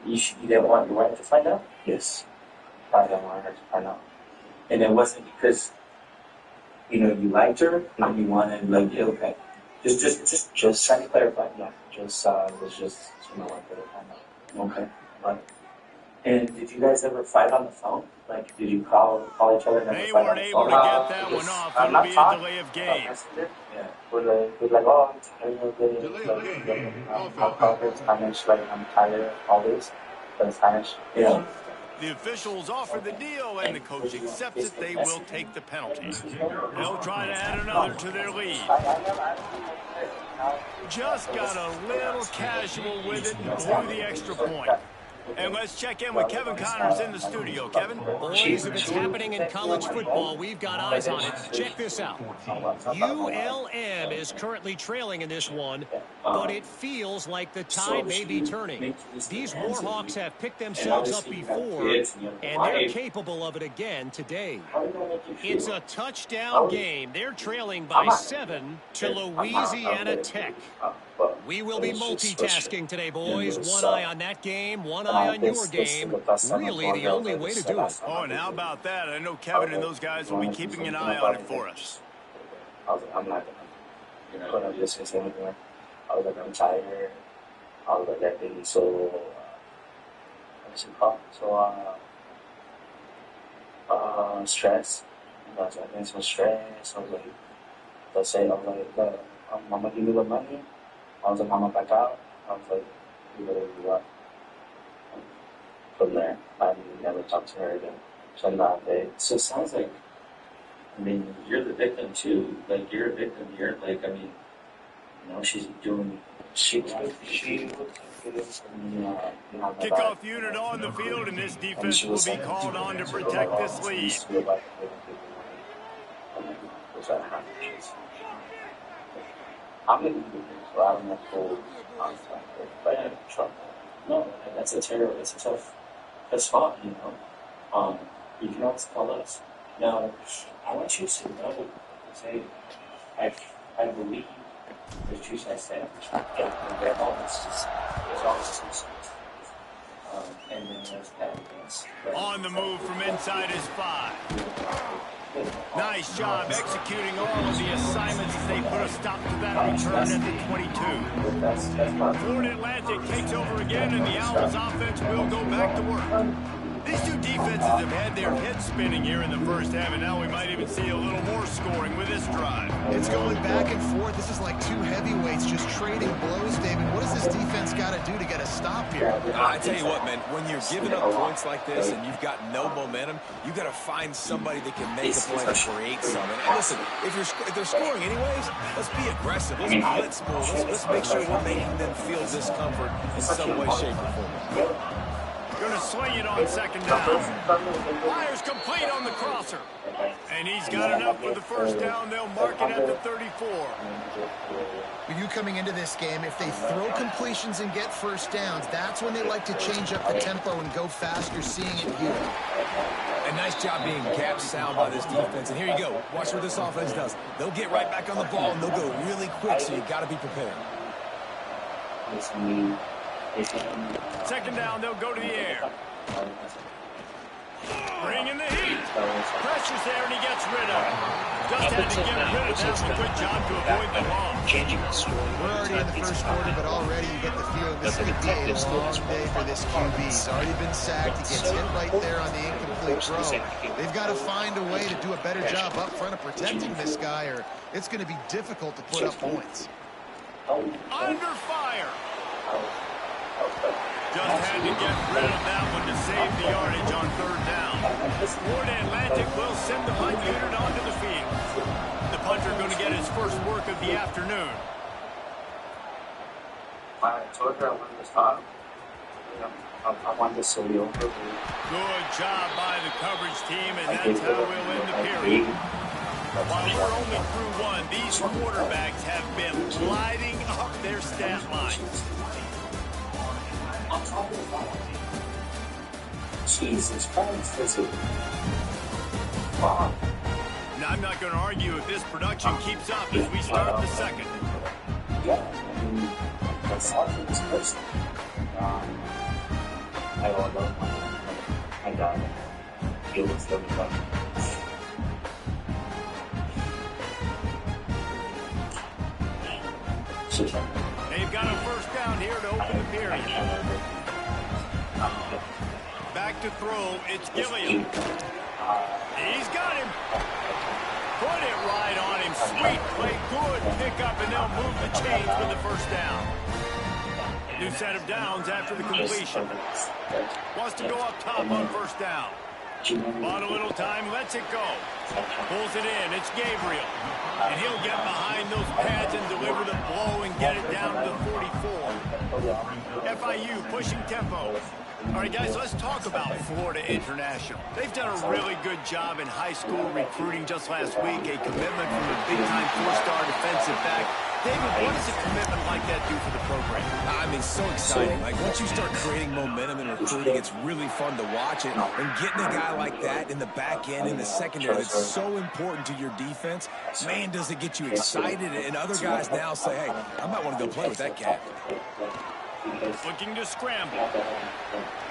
[SPEAKER 6] You didn't want your wife to find out?
[SPEAKER 7] Yes. I didn't want her to find out.
[SPEAKER 6] And it wasn't because, you liked her, and you wanted, okay. Just trying to clarify.
[SPEAKER 7] Yeah, it was just so my wife could find out.
[SPEAKER 6] Okay. Right. And did you guys ever fight on the phone? Like, did you call each other?
[SPEAKER 3] They weren't able to get that one off. It'll be a delay of game.
[SPEAKER 7] Yeah. We're like, oh, I'm tired of it. I'm tired all this. Yeah.
[SPEAKER 3] The officials offer the deal, and the coach accepts it. They will take the penalty. They'll try to add another to their lead. Just got a little casual with it and blew the extra point. And let's check in with Kevin Connors in the studio. Kevin?
[SPEAKER 4] Boys, if it's happening in college football, we've got eyes on it. Check this out. ULM is currently trailing in this one, but it feels like the tide may be turning. These Warhawks have picked themselves up before, and they're capable of it again today. It's a touchdown game. They're trailing by 7 to Louisiana Tech. We will be multitasking today, boys. One eye on that game, one eye on your game. Really the only way to do it.
[SPEAKER 3] Oh, and how about that? I know Kevin and those guys will be keeping an eye on it for us.
[SPEAKER 7] I'm not going to discuss anything. I was like, I'm tired. I was like, I've been so stressed. I was like, so stressed. I was like, let's say, I was like, look, I'm going to give you the money. I was like, I'm going to back out. I was like, you better do what? From there, I never talked to her again. So now
[SPEAKER 5] So it sounds like, I mean, you're the victim too. Like, you're a victim here. Like, I mean, you know, she's doing,
[SPEAKER 3] Kickoff unit on the field, and this defense will be called on to protect this lead.
[SPEAKER 7] I'm going to do this, so I don't have to
[SPEAKER 5] no, that's a tough spot, you know. You can always call us. Now, I want you to know, say, I believe there's two sides to everything. There's always two sides. And then there's that against.
[SPEAKER 3] On the move from inside his 5. Nice job executing all of the assignments as they put a stop to that return at the 22. Florida Atlantic takes over again, and the Owls offense will go back to work. These two defenses have had their heads spinning here in the first half, and now we might even see a little more scoring with this drive.
[SPEAKER 8] It's going back and forth. This is like two heavyweights just trading blows, David. What does this defense got to do to get a stop here?
[SPEAKER 9] I tell you what, man, when you're giving up points like this and you've got no momentum, you got to find somebody that can make a play to create something. And listen, if they're scoring anyways, let's be aggressive. Let's blitz more. Let's make sure we're making them feel discomfort in some way, shape, or form.
[SPEAKER 3] Going to swing it on second down. Fires complete on the crosser. And he's got enough for the first down. They'll mark it at the 34.
[SPEAKER 8] For you coming into this game, if they throw completions and get first downs, that's when they like to change up the tempo and go fast. You're seeing it here.
[SPEAKER 9] A nice job being gapped sound by this defense. And here you go. Watch what this offense does. They'll get right back on the ball, and they'll go really quick, so you got to be prepared.
[SPEAKER 3] Second down, they'll go to the air. Bringing the heat. Pressure's there, and he gets rid of it. Just had to get rid of that one. Good job to avoid the ball.
[SPEAKER 7] changing the story.
[SPEAKER 8] We're already in the first quarter, but already you get the feeling this could be a long day for this QB. He's already been sacked. He gets hit right there on the incomplete throw. They've got to find a way to do a better job up front of protecting this guy, or it's going to be difficult to put up points.
[SPEAKER 3] Under fire. Just had to get rid of that one to save the yardage on third down. Florida Atlantic will send the punt unit onto the field. The punter going to get his first work of the afternoon.
[SPEAKER 7] I told her I wanted to stop. I wanted to see over.
[SPEAKER 3] Good job by the coverage team, and that's how we'll end the period. While we're only through one, these quarterbacks have been gliding up their stat lines.
[SPEAKER 7] Jesus Christ, this is wow.
[SPEAKER 3] Now, I'm not going to argue if this production keeps up as we start the second.
[SPEAKER 7] Yeah, I mean, that's all for this person. I all love my dad. He was the one.
[SPEAKER 3] They've got a first down here to open the period. Back to throw, it's Gilliam. He's got him. Put it right on him. Sweet play, good pick up, and they'll move the chains with the first down. New set of downs after the completion. Wants to go up top on first down. Bought a little time, lets it go. Pulls it in, it's Gabriel. And he'll get behind those pads and deliver the blow and get it down to the 44. FIU pushing tempo. All right, guys, let's talk about Florida International. They've done a really good job in high school recruiting just last week, a commitment from a big-time four-star defensive back. David, what does a commitment like that do for the program?
[SPEAKER 9] I mean, so exciting. Like, once you start creating momentum in recruiting, it's really fun to watch it. And getting a guy like that in the back end, in the secondary, that's so important to your defense, man, does it get you excited. And other guys now say, hey, I might want to go play with that cat.
[SPEAKER 3] Looking to scramble.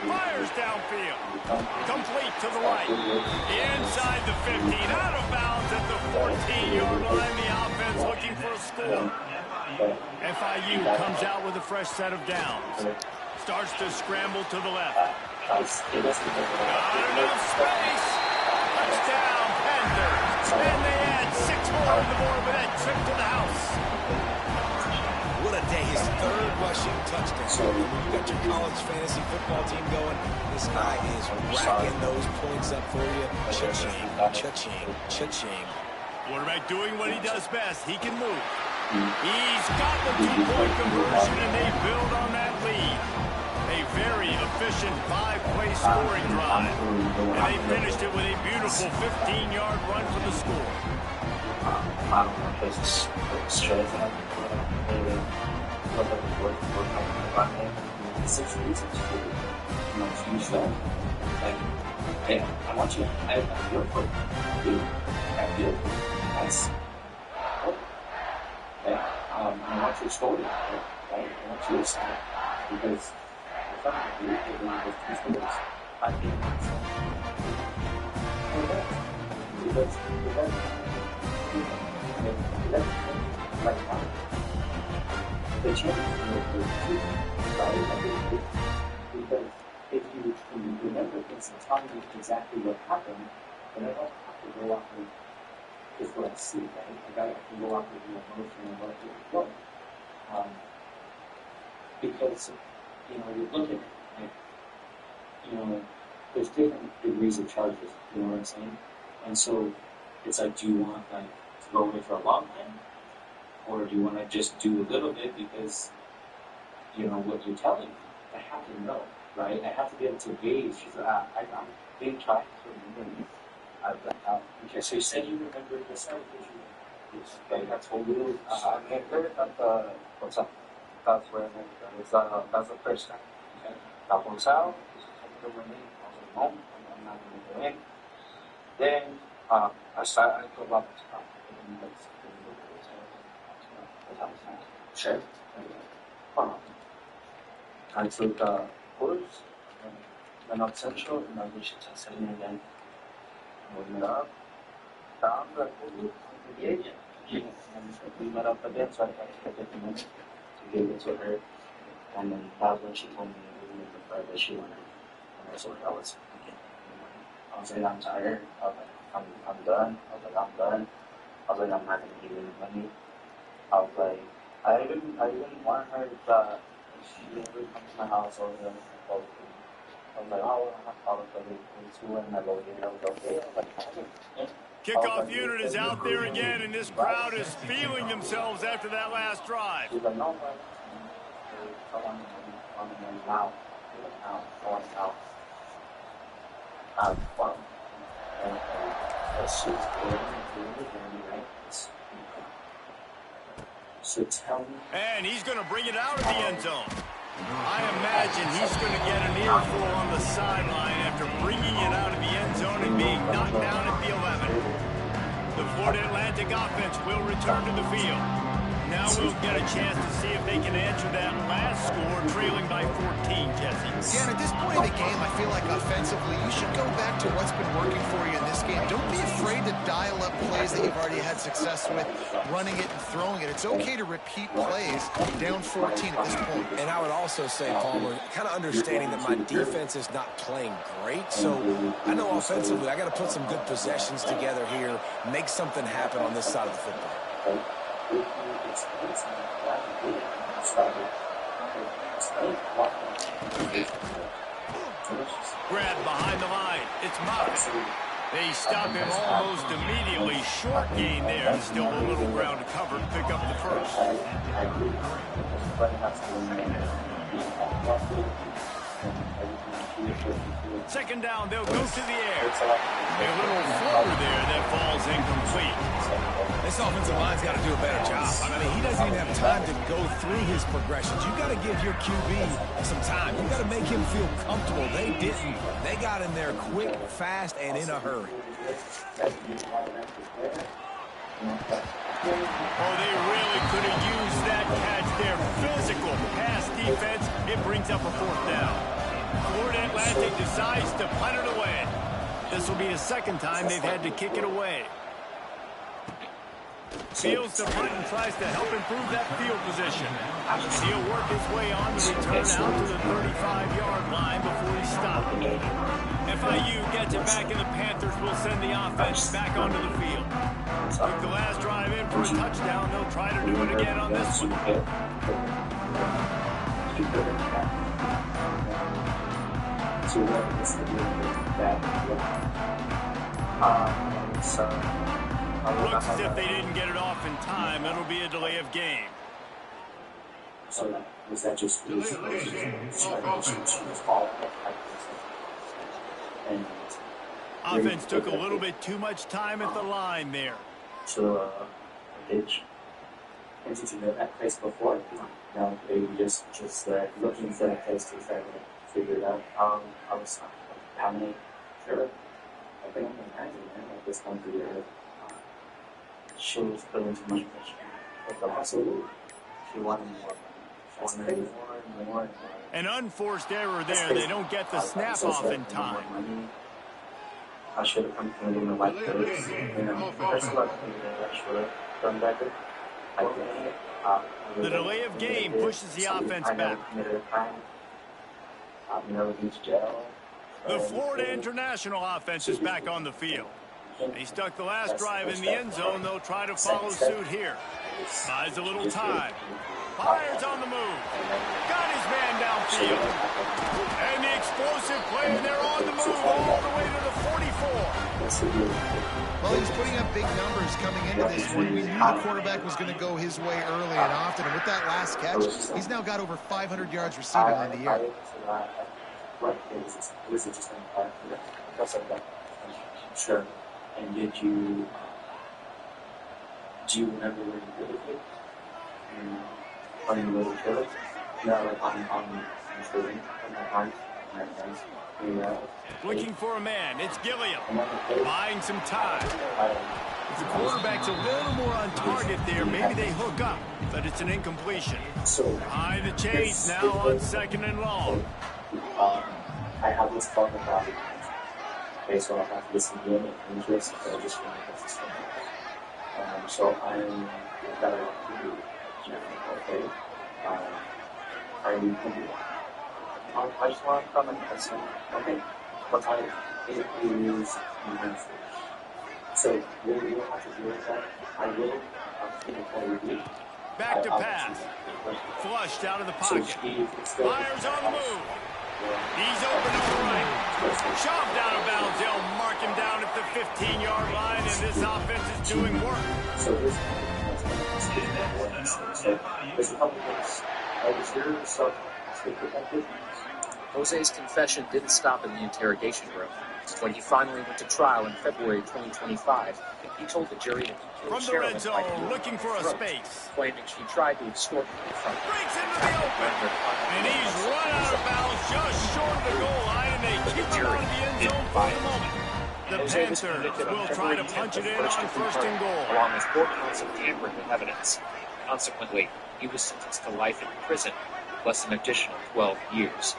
[SPEAKER 3] Fires downfield. Complete to the right. Inside the 15. Out of bounds at the 14-yard line. The offense looking for a score. FIU comes out with a fresh set of downs. Starts to scramble to the left. Got enough space. Touchdown, Panthers. And they add 6 more on the board with that trip to the house.
[SPEAKER 9] What a day. His third rushing touchdown. When you got your college fantasy football team going, this guy is racking those points up for you. Cha-ching, cha-ching, cha-ching.
[SPEAKER 3] Quarterback doing what he does best. He can move. He's got the 2-point conversion, and they build on that lead. A very efficient 5-play scoring drive. And they finished it with a beautiful 15-yard run for the score.
[SPEAKER 7] I don't know if it's straight up. Maybe look at the work about him. 6 reasons for huge fan. Like, hey, I want you. I feel for you. I feel nice. Yeah, I want you to score it. Right? I want you to start because if I'm not here, it will be 2 scores. I feel myself. Because like the change right? Because if you remember things and tell me exactly what happened, then I don't have to go off with just what I see, right? I can go off with the emotion and what you're going. Because, you look at it, like, there's different degrees of charges, you know what I'm saying? And so it's like, do you want, like, to go away for a long time? Or do you want to just do a little bit because, what you're telling me? I have to know, right? I have to be able to gauge. I'm being trying to remember. I've done out. Okay, so you said you remembered the site. Okay, I told you. I remember that what's up? That's where that's the first time. Okay, that was out. I was home. I'm not going to go in. Then I told about the stuff. Sure. I took course, went up central, and I reached testing again. Moving it up, down, and we met up again, so I had to take 50 minutes to give it to her. And then that's when she told me the fact that she wanted. And I told her I was thinking. I was like, I'm tired. I was like, I'm done. I was like, I'm done. I was like, I'm not going to give you any money. I was like, I even warned her that she didn't really come to my house or I was like, oh, I have to call it school and I go here. I was like, okay.
[SPEAKER 3] Kickoff unit is out there again, and this crowd is feeling themselves after that last drive.
[SPEAKER 7] She's like, no, I want now. I want now. Well, and she's really right. So tell me.
[SPEAKER 3] And he's going to bring it out of the end zone. I imagine he's going to get an earful on the sideline after bringing it out of the end zone and being knocked down at the 11. The Florida Atlantic offense will return to the field. Now we'll get a chance to see if they can answer that last score, trailing by 14, Jesse.
[SPEAKER 8] Yeah, and at this point in the game, I feel like offensively, you should go back to what's been working for you in this game. Don't be afraid to dial up plays that you've already had success with, running it and throwing it. It's okay to repeat plays down 14 at this point.
[SPEAKER 9] And I would also say, Palmer, kind of understanding that my defense is not playing great. So I know offensively, I got to put some good possessions together here, make something happen on this side of the football.
[SPEAKER 3] They stop him almost immediately. Short gain there. Still a little ground to cover to pick up the first. Second down, they'll go to the air. A little floater there that falls incomplete.
[SPEAKER 9] This offensive line's got to do a better job. I mean, he doesn't even have time to go through his progressions. You got to give your QB some time. You got to make him feel comfortable. They didn't. They got in there quick, fast, and in a hurry.
[SPEAKER 3] Oh, they really could have used that catch there. Physical pass defense. It brings up a fourth down. Florida Atlantic decides to punt it away. This will be the second time they've had to kick it away. Fields the punt and tries to help improve that field position. He'll work his way on the return out to the 35-yard line before he stopped. FIU gets it back, and the Panthers will send the offense back onto the field. Took the last drive in for a touchdown. They'll try to do it again on this one. Looks as if they didn't get it off in time. It'll be a delay of game.
[SPEAKER 6] So was that just
[SPEAKER 3] Offense took a little bit too much time at the line there.
[SPEAKER 6] So ditch. And did you know that place before? No, they just looking for that place to try to figure it out. I was how many? Sure. I think I'm like this one for your she was putting too much pressure. But also, she wanted more.
[SPEAKER 3] An unforced error there. They don't get the snap off in time.
[SPEAKER 6] I should have come from the white place. You know, there's a lot of things that I should have done better. I think
[SPEAKER 3] the delay of game pushes the offense back. The Florida International offense is back on the field. They stuck the last drive in the end zone. They'll try to follow suit here. Buys a little time. Fires on the move. Got his man downfield. And the explosive play, and they're on the move all the way to the 44.
[SPEAKER 8] Well, he's putting up big numbers coming into this one. We knew the quarterback was going to go his way early and often. And with that last catch, he's now got over 500 yards receiving on the year.
[SPEAKER 6] Sure. And do you remember where you did it? On the little trailer? No, like on trading on my
[SPEAKER 3] Looking for a man. It's Gilliam. Buying some time. If the quarterback's a little more on target there, maybe they hook up, but it's an incompletion. Behind the chains now on 2nd and long.
[SPEAKER 6] I have this thought about it. Okay, so I have this game of interest, but I just want to get this one. So I'm better to do okay. Are you I just want to come and listen. Okay. What I use so will you have to do with that? I will you.
[SPEAKER 3] Back to pass. Flushed out of the pocket. Fires on the move. He's open to the right. Shoved out of bounds. They'll mark him down at the 15-yard line, and this offense is doing work.
[SPEAKER 6] So there's a couple things. I was here, so
[SPEAKER 5] Jose's confession didn't stop in the interrogation room. When he finally went to trial in February 2025, he told the jury that he killed
[SPEAKER 3] from the red zone, looking for a space,
[SPEAKER 5] claiming she tried to extort him from
[SPEAKER 3] breaks into the open, and he's run out of bounds just short of the goal line, and they keep him out of the end zone for the moment. The Panthers will try to punch it in on 1st and goal.
[SPEAKER 5] Along with 4 counts of tampering with evidence. Consequently, he was sentenced to life in prison, plus an additional 12 years.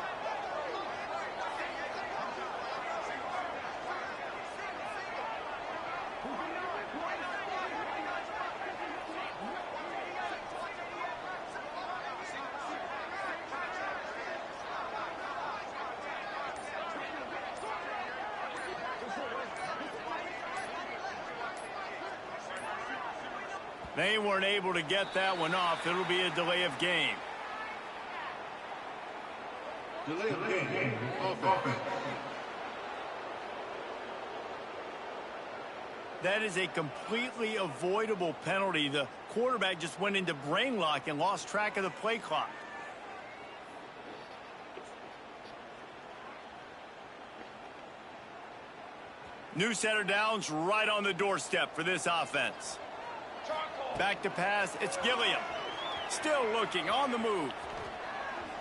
[SPEAKER 3] They weren't able to get that one off. It'll be a delay of game. That is a completely avoidable penalty. The quarterback just went into brain lock and lost track of the play clock. New center downs right on the doorstep for this offense. Back to pass, it's Gilliam. Still looking, on the move.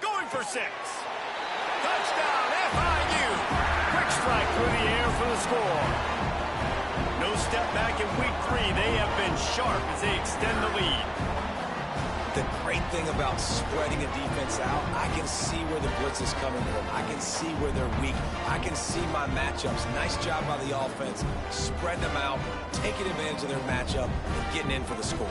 [SPEAKER 3] Going for 6. Touchdown, FIU. Quick strike through the air for the score. No step back in week 3. They have been sharp as they extend the lead.
[SPEAKER 9] The great thing about spreading a defense out, I can see where the blitz is coming from. I can see where they're weak. I can see my matchups. Nice job by the offense. Spreading them out, taking advantage of their matchup, and getting in for the score.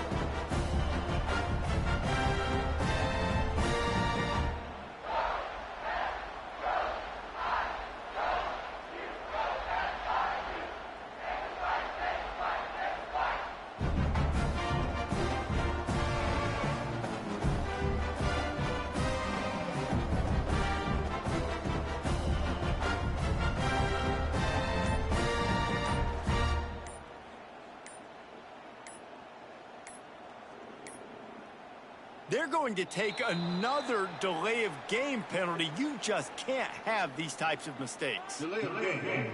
[SPEAKER 3] They're going to take another delay of game penalty. You just can't have these types of mistakes.
[SPEAKER 1] Delay of game.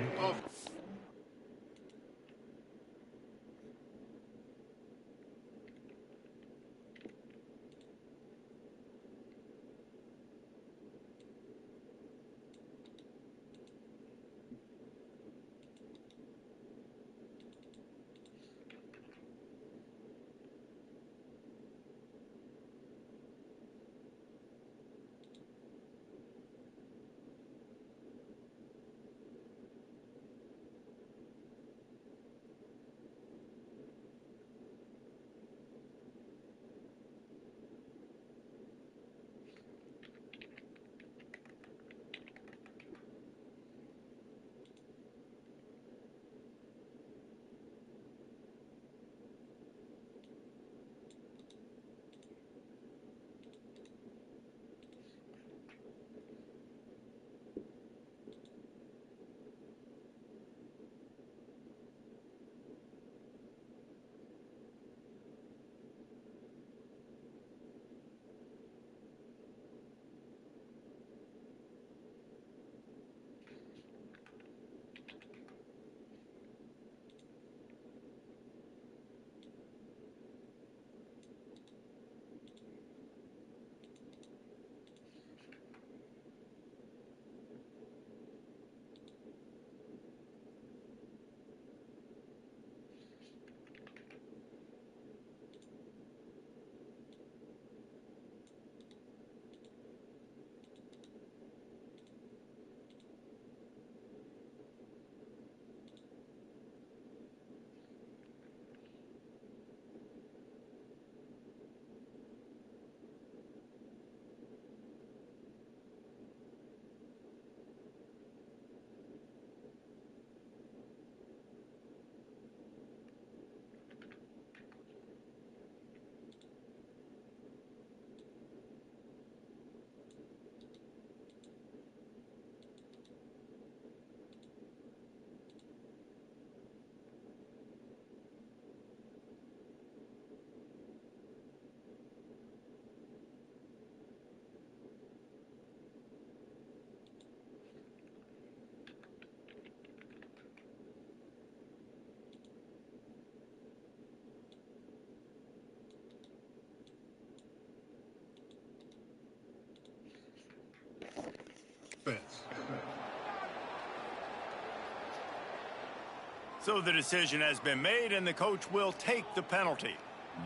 [SPEAKER 3] So the decision has been made, and the coach will take the penalty.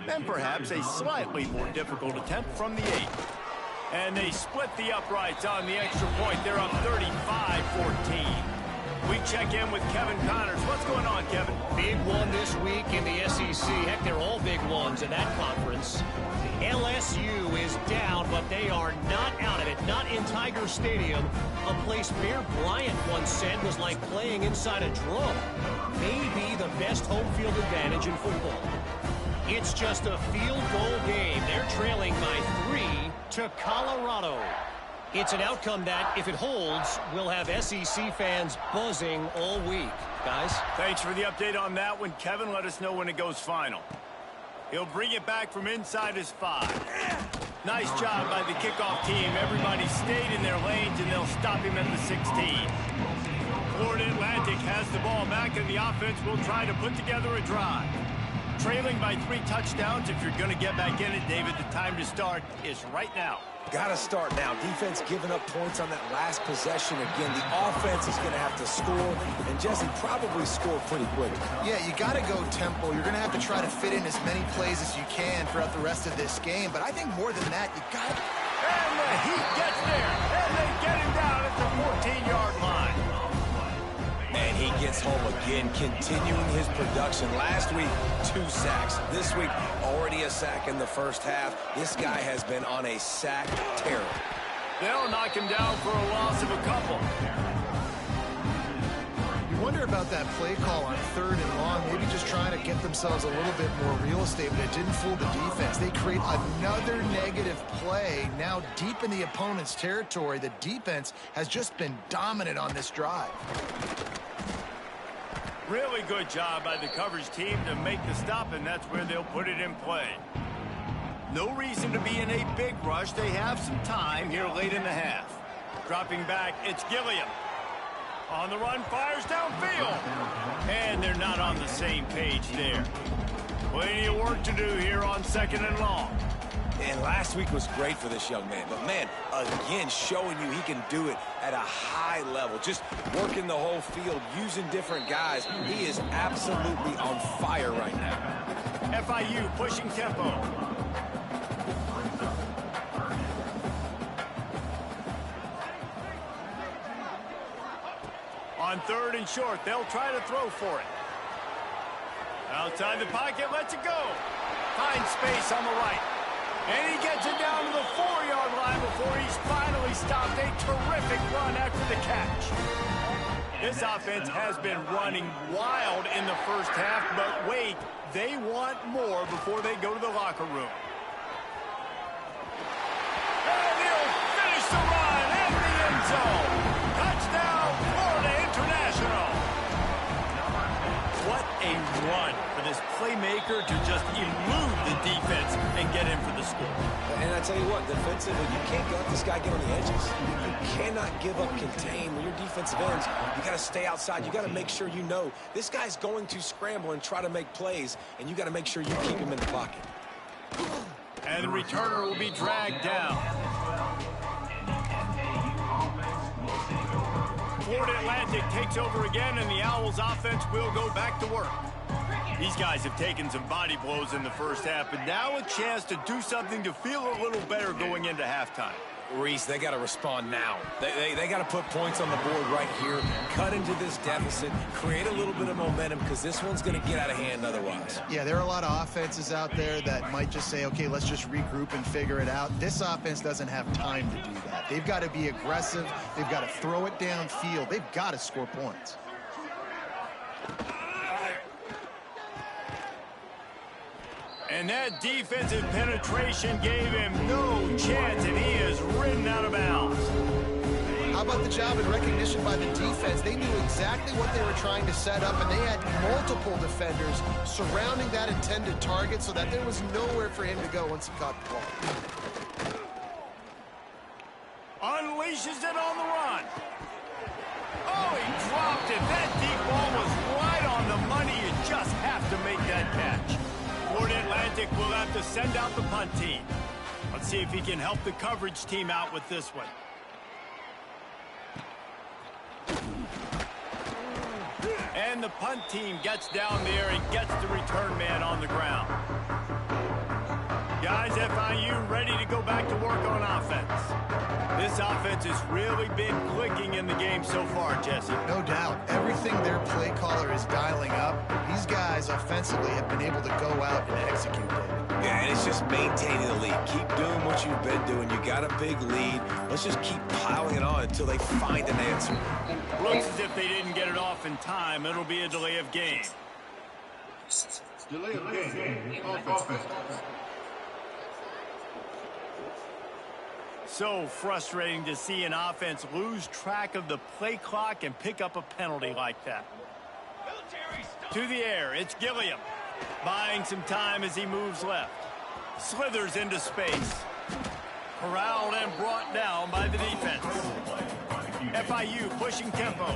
[SPEAKER 3] And perhaps a slightly more difficult attempt from the 8. And they split the uprights on the extra point. They're up 35-14. We check in with Kevin Connors. What's going on, Kevin?
[SPEAKER 4] Big one this week in the SEC. Heck, they're all big ones in that conference. LSU is down, but they are not out of it. Not in Tiger Stadium, a place Bear Bryant once said was like playing inside a drum. Maybe the best home field advantage in football. It's just a field goal game. They're trailing by 3 to Colorado. It's an outcome that, if it holds, will have SEC fans buzzing all week. Guys?
[SPEAKER 3] Thanks for the update on that one, Kevin. Let us know when it goes final. He'll bring it back from inside his 5. Nice job by the kickoff team. Everybody stayed in their lanes, and they'll stop him at the 16. Florida Atlantic has the ball back, and the offense will try to put together a drive. Trailing by 3 touchdowns. If you're going to get back in it, David, the time to start is right now.
[SPEAKER 9] Got to start now. Defense giving up points on that last possession. Again, the offense is going to have to score, and Jesse probably score pretty quick.
[SPEAKER 8] Yeah, you got to go tempo. You're going to have to try to fit in as many plays as you can throughout the rest of this game. But I think more than that, you got to...
[SPEAKER 3] And the Heat gets there, and they get him down at the 14-yard line.
[SPEAKER 9] And he gets home again, continuing his production. Last week, 2 sacks. This week, already a sack in the first half. This guy has been on a sack tear.
[SPEAKER 3] They'll knock him down for a loss of a couple.
[SPEAKER 8] You wonder about that play call on 3rd and long, maybe just trying to get themselves a little bit more real estate, but it didn't fool the defense. They create another negative play now deep in the opponent's territory. The defense has just been dominant on this drive.
[SPEAKER 3] Really good job by the coverage team to make the stop, and that's where they'll put it in play. No reason to be in a big rush. They have some time here late in the half. Dropping back, it's Gilliam. On the run, fires downfield. And they're not on the same page there. Plenty of work to do here on 2nd and long.
[SPEAKER 9] And last week was great for this young man. But, man, again, showing you he can do it at a high level. Just working the whole field, using different guys. He is absolutely on fire right now.
[SPEAKER 3] FIU pushing tempo. On 3rd and short, they'll try to throw for it. Outside the pocket, lets it go. Finds space on the right. And he gets it down to the 4-yard line before he's finally stopped. A terrific run after the catch. This offense has been running wild in the first half, but wait, they want more before they go to the locker room. And he'll finish the run in the end zone. Touchdown, Florida International. What a run for this playmaker to just elude the defense and get in for the score.
[SPEAKER 9] And I tell you what, defensively, you can't let this guy get on the edges. You cannot give up contain. When you're defensive ends, you got to stay outside. You got to make sure you know this guy's going to scramble and try to make plays, and you got to make sure you keep him in the pocket.
[SPEAKER 3] And the returner will be dragged down. Florida Atlantic takes over again, and the Owls offense will go back to work. These guys have taken some body blows in the first half, but now a chance to do something to feel a little better going into halftime.
[SPEAKER 9] Reese, they got to respond now. They got to put points on the board right here, cut into this deficit, create a little bit of momentum, because this one's going to get out of hand otherwise.
[SPEAKER 8] Yeah, there are a lot of offenses out there that might just say, okay, let's just regroup and figure it out. This offense doesn't have time to do that. They've got to be aggressive. They've got to throw it downfield. They've got to score points.
[SPEAKER 3] And that defensive penetration gave him no chance, and he is ridden out of bounds.
[SPEAKER 8] How about the job and recognition by the defense? They knew exactly what they were trying to set up, and they had multiple defenders surrounding that intended target so that there was nowhere for him to go once he caught the ball.
[SPEAKER 3] Unleashes it on the run. Oh, he dropped it. That deep ball was right on the money. You just have to make that catch. Florida Atlantic will have to send out the punt team. Let's see if he can help the coverage team out with this one. And the punt team gets down there and gets the return man on the ground. Guys, FIU ready to go back to work on offense. This offense has really been clicking in the game so far, Jesse.
[SPEAKER 8] No doubt. Everything their play caller is dialing up, these guys offensively have been able to go out and execute it.
[SPEAKER 9] Yeah, and it's just maintaining the lead. Keep doing what you've been doing. You got a big lead. Let's just keep piling it on until they find an answer.
[SPEAKER 3] Looks as if they didn't get it off in time. It'll be a delay of game.
[SPEAKER 1] Delay of game. Offense.
[SPEAKER 3] So frustrating to see an offense lose track of the play clock and pick up a penalty like that. To the air, it's Gilliam. Buying some time as he moves left. Slithers into space. Corralled and brought down by the defense. FIU pushing tempo.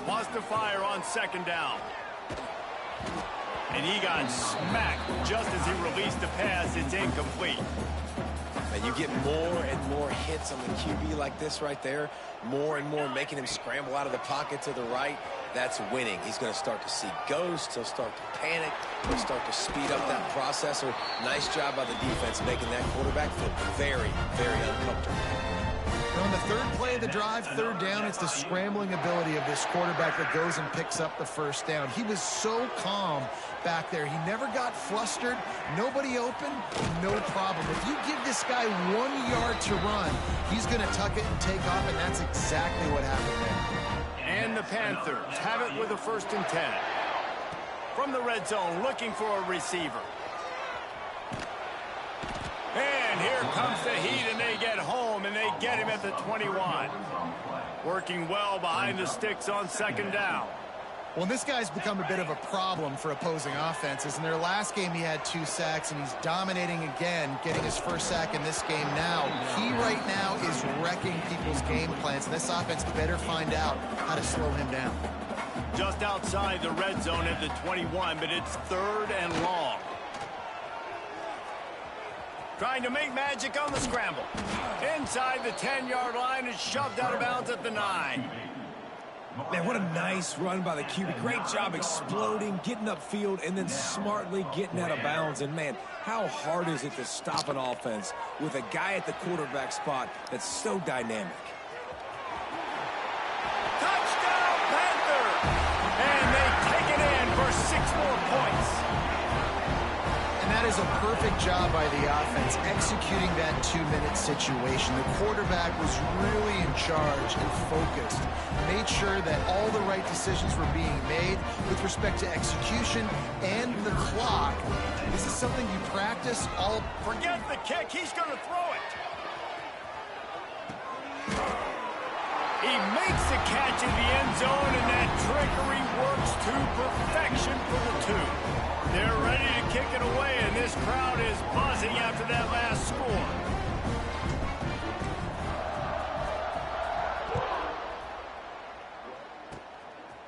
[SPEAKER 3] Wants to fire on second down. And he got smacked just as he released the pass. It's incomplete.
[SPEAKER 9] And you get more and more hits on the QB like this right there. More and more making him scramble out of the pocket to the right. That's winning. He's going to start to see ghosts. He'll start to panic. He'll start to speed up that processor. Nice job by the defense making that quarterback feel very, very uncomfortable.
[SPEAKER 8] And on the third play of the drive, third down, it's the scrambling ability of this quarterback that goes and picks up the first down. He was so calm back there. He never got flustered. Nobody open, no problem. If you give this guy 1 yard to run, he's going to tuck it and take off, and that's exactly what happened there.
[SPEAKER 3] And the Panthers have it with a 1st and 10. From the red zone, looking for a receiver. And here comes the heat, and they get home, and they get him at the 21. Working well behind the sticks on second down.
[SPEAKER 8] Well, this guy's become a bit of a problem for opposing offenses. In their last game, he had 2 sacks, and he's dominating again, getting his first sack in this game now. He right now is wrecking people's game plans, and this offense better find out how to slow him down.
[SPEAKER 3] Just outside the red zone at the 21, but it's 3rd and long. Trying to make magic on the scramble. Inside the 10-yard line is shoved out of bounds at the 9.
[SPEAKER 9] Man, what a nice run by the QB. Great job exploding, getting upfield, and then smartly getting out of bounds. And, man, how hard is it to stop an offense with a guy at the quarterback spot that's so dynamic?
[SPEAKER 3] Touchdown, Panthers! And they take it in for 6 more points.
[SPEAKER 8] That is a perfect job by the offense, executing that 2-minute situation. The quarterback was really in charge and focused, made sure that all the right decisions were being made with respect to execution and the clock. This is something you practice all...
[SPEAKER 3] Forget the kick, he's going to throw it. He makes the catch in the end zone, and that trickery works to perfection for the 2. They're ready to kick it away, and this crowd is buzzing after that last score.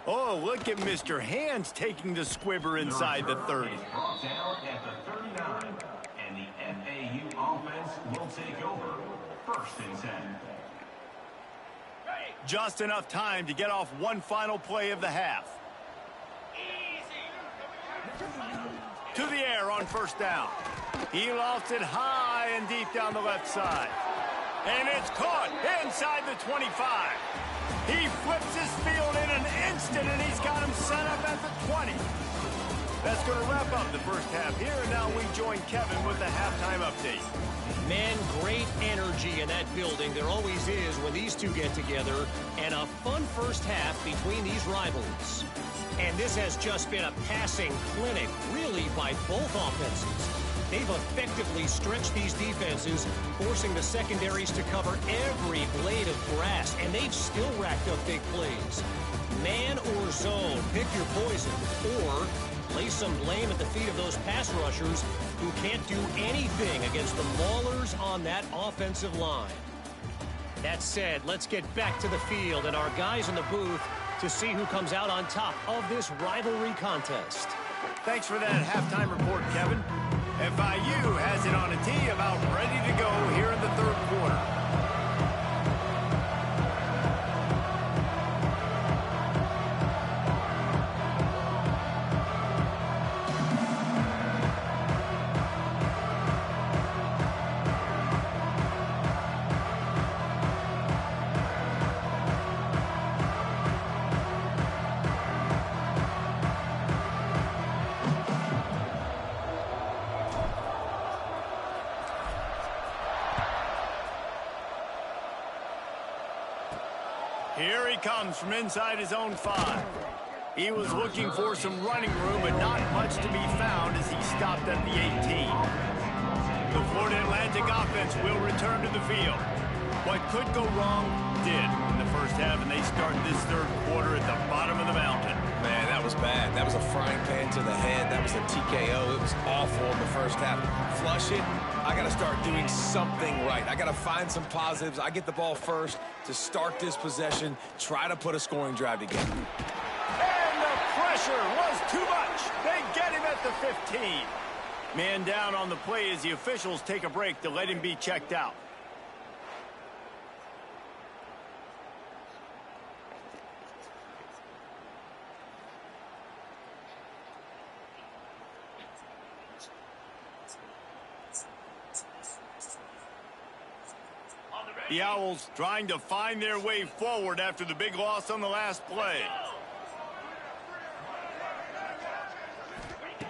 [SPEAKER 3] Oh, look at Mr. Hands taking the squibber inside the 30.
[SPEAKER 10] Down at the 39, and the FAU offense will take over. 1st and 10.
[SPEAKER 3] Just enough time to get off one final play of the half. To the air on 1st down. He lofts it high and deep down the left side. And it's caught inside the 25. He flips his field in an instant, and he's got him set up at the 20. That's going to wrap up the first half here, and now we join Kevin with the halftime update.
[SPEAKER 4] Man, great energy in that building. There always is when these two get together, and a fun first half between these rivals. And this has just been a passing clinic, really, by both offenses. They've effectively stretched these defenses, forcing the secondaries to cover every blade of grass, and they've still racked up big plays. Man or zone, pick your poison, or lay some blame at the feet of those pass rushers who can't do anything against the maulers on that offensive line. That said, let's get back to the field and our guys in the booth to see who comes out on top of this rivalry contest.
[SPEAKER 3] Thanks for that halftime report, Kevin. FIU has it on a tee, about ready to go here in the 3rd quarter. Here he comes from inside his own 5. He was looking for some running room, but not much to be found as he stopped at the 18. The Florida Atlantic offense will return to the field. What could go wrong did in the first half, and they start this third quarter at the bottom of the mountain.
[SPEAKER 9] Man, that was bad. That was a frying pan to the head. That was a TKO. It was awful in the first half. Flush it. I got to start doing something right. I got to find some positives. I get the ball first to start this possession, try to put a scoring drive together.
[SPEAKER 3] And the pressure was too much. They get him at the 15. Man down on the play as the officials take a break to let him be checked out. The Owls trying to find their way forward after the big loss on the last play.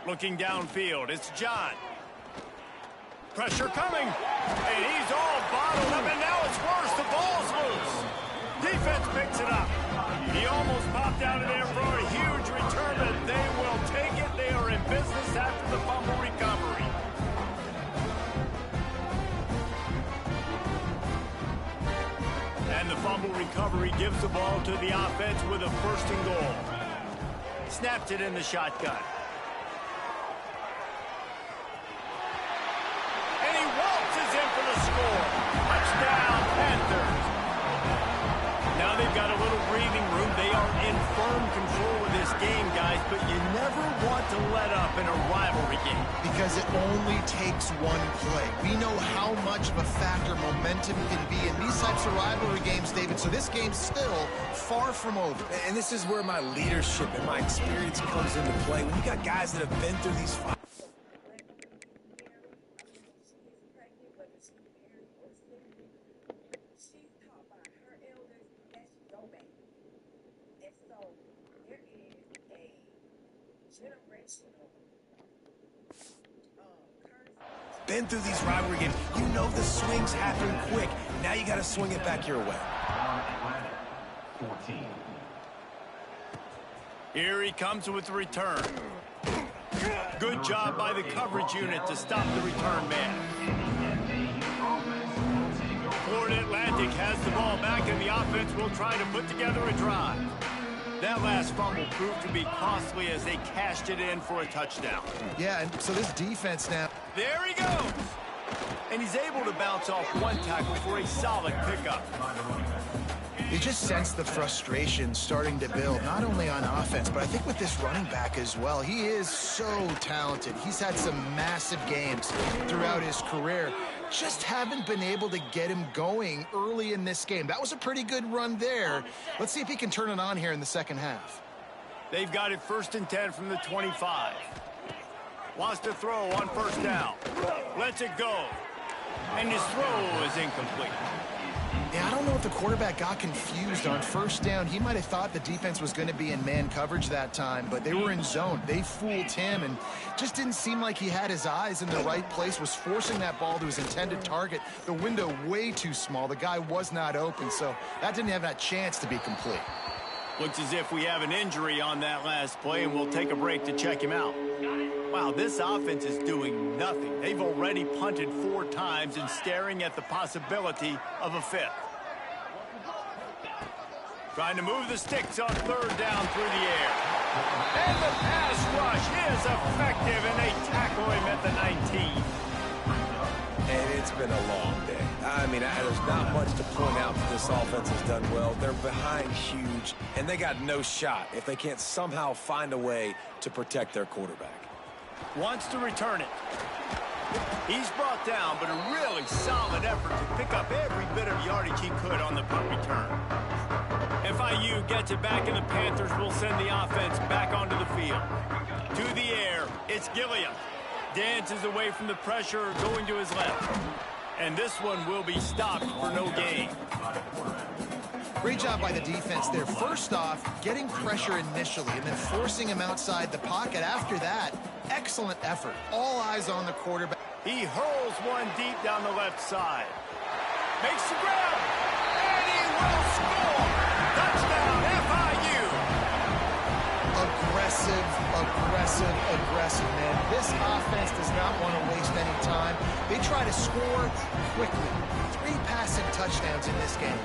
[SPEAKER 3] Looking downfield, it's John. Pressure coming, and he's all bottled up, and now it's worse. The ball's loose. Defense picks it up. He almost popped out of there for a huge return, but they will take it. They are in business after the fumble recovery. And the fumble recovery gives the ball to the offense with a 1st and goal. Snapped it in the shotgun. And he waltzes in for the score. Touchdown, Panthers. Now they've got a little breathing room. They are in firm control of this game, guys, but you never want to let up in a rivalry game.
[SPEAKER 8] Because it only takes one play. We know how much of a factor momentum can be in these types of rivalry games, David, so this game's still far from over.
[SPEAKER 9] And this is where my leadership and my experience comes into play. When you got guys that have been through these fights. Been through these rivalry games. You know the swings happen quick. Now you got to swing it back your way.
[SPEAKER 10] 14.
[SPEAKER 3] Here he comes with the return. Good job by the coverage unit to stop the return man. Florida Atlantic has the ball back, and the offense will try to put together a drive. That last fumble proved to be costly as they cashed it in for a touchdown.
[SPEAKER 8] Yeah, and so this defense now.
[SPEAKER 3] There he goes. And he's able to bounce off one tackle for a solid pickup.
[SPEAKER 8] You just sense the frustration starting to build, not only on offense, but I think with this running back as well. He is so talented. He's had some massive games throughout his career. Just haven't been able to get him going early in this game. That was a pretty good run there. Let's see if he can turn it on here in the second half.
[SPEAKER 3] They've got it 1st and 10 from the 25. Wants to throw on 1st down. Lets it go. And his throw is incomplete.
[SPEAKER 8] Yeah, I don't know if the quarterback got confused on 1st down. He might have thought the defense was going to be in man coverage that time, but they were in zone. They fooled him and just didn't seem like he had his eyes in the right place, was forcing that ball to his intended target. The window way too small. The guy was not open, so that didn't have that chance to be complete.
[SPEAKER 3] Looks as if we have an injury on that last play, and we'll take a break to check him out. Wow, this offense is doing nothing. They've already punted 4 times and staring at the possibility of a 5th. Trying to move the sticks on 3rd down through the air. And the pass rush is effective, and they tackle him at the 19.
[SPEAKER 9] And it's been a long day. I mean, there's not much to point out that this offense has done well. They're behind huge, and they got no shot if they can't somehow find a way to protect their quarterback.
[SPEAKER 3] Wants to return it. He's brought down, but a really solid effort to pick up every bit of yardage he could on the punt return. FIU gets it back, and the Panthers will send the offense back onto the field. To the air, it's Gilliam. Dances away from the pressure, going to his left. And this one will be stopped for no gain.
[SPEAKER 8] Great job by the defense there. First off, getting pressure initially and then forcing him outside the pocket. After that, excellent effort. All eyes on the quarterback.
[SPEAKER 3] He hurls one deep down the left side. Makes the grab, and he will score. Touchdown, FIU.
[SPEAKER 8] aggressive, man. This offense does not want to waste any time. They try to score quickly. 3 passing touchdowns in this game.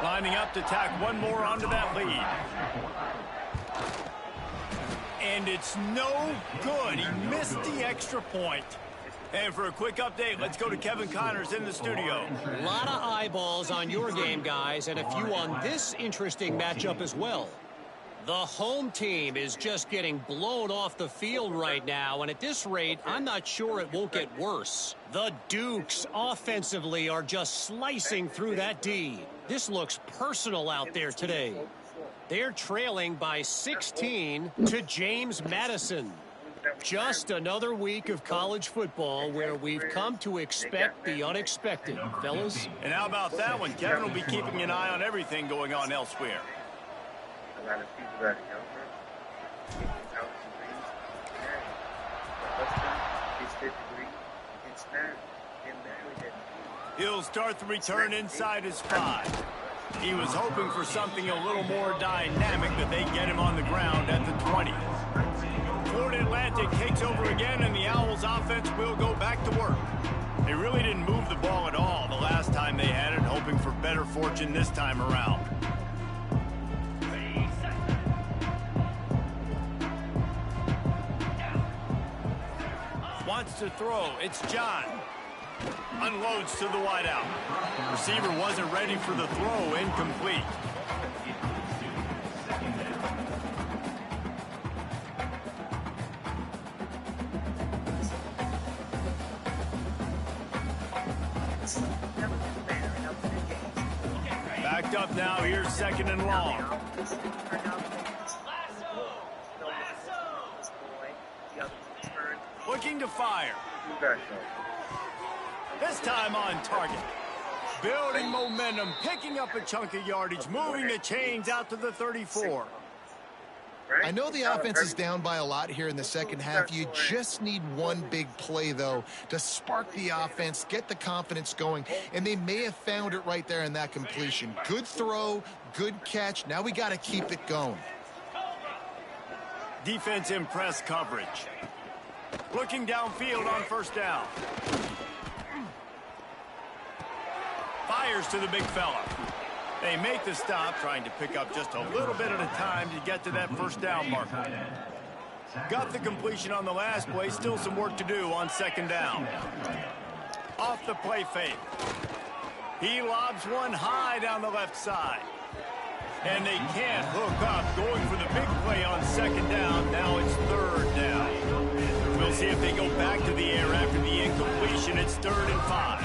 [SPEAKER 3] Lining up to tack one more onto that lead. And it's no good. He missed the extra point. And for a quick update, let's go to Kevin Connors in the studio.
[SPEAKER 4] A lot of eyeballs on your game, guys, and a few on this interesting matchup as well. The home team is just getting blown off the field right now, and at this rate, I'm not sure it won't get worse. The Dukes offensively are just slicing through that D. This looks personal out there today. They're trailing by 16 to James Madison. Just another week of college football where we've come to expect the unexpected, fellas.
[SPEAKER 3] And how about that one? Kevin will be keeping an eye on everything going on elsewhere.
[SPEAKER 7] A lot of people that are younger, out degrees, married. My husband is 53, it's not been married yet.
[SPEAKER 3] He'll start the return inside his 5. He was hoping for something a little more dynamic, but they get him on the ground at the 20. Florida Atlantic takes over again, and the Owls offense will go back to work. They really didn't move the ball at all the last time they had it, hoping for better fortune this time around. Wants to throw. It's John. Unloads to the wideout. Receiver wasn't ready for the throw. Incomplete. Backed up now. Here's 2nd and long. Looking to fire. This time on target. Building momentum, picking up a chunk of yardage, moving the chains out to the 34.
[SPEAKER 8] I know the offense is down by a lot here in the second half. You just need one big play, though, to spark the offense, get the confidence going, and they may have found it right there in that completion. Good throw, good catch. Now we got to keep it going.
[SPEAKER 3] Defense in press coverage. Looking downfield on 1st down. Fires to the big fella. They make the stop, trying to pick up just a little bit at a time to get to that 1st down marker. Got the completion on the last play, still some work to do on 2nd down. Off the play fake. He lobs one high down the left side. And they can't hook up, going for the big play on 2nd down. Now it's 3rd down. We'll see if they go back to the air after the incompletion. It's 3rd and 5.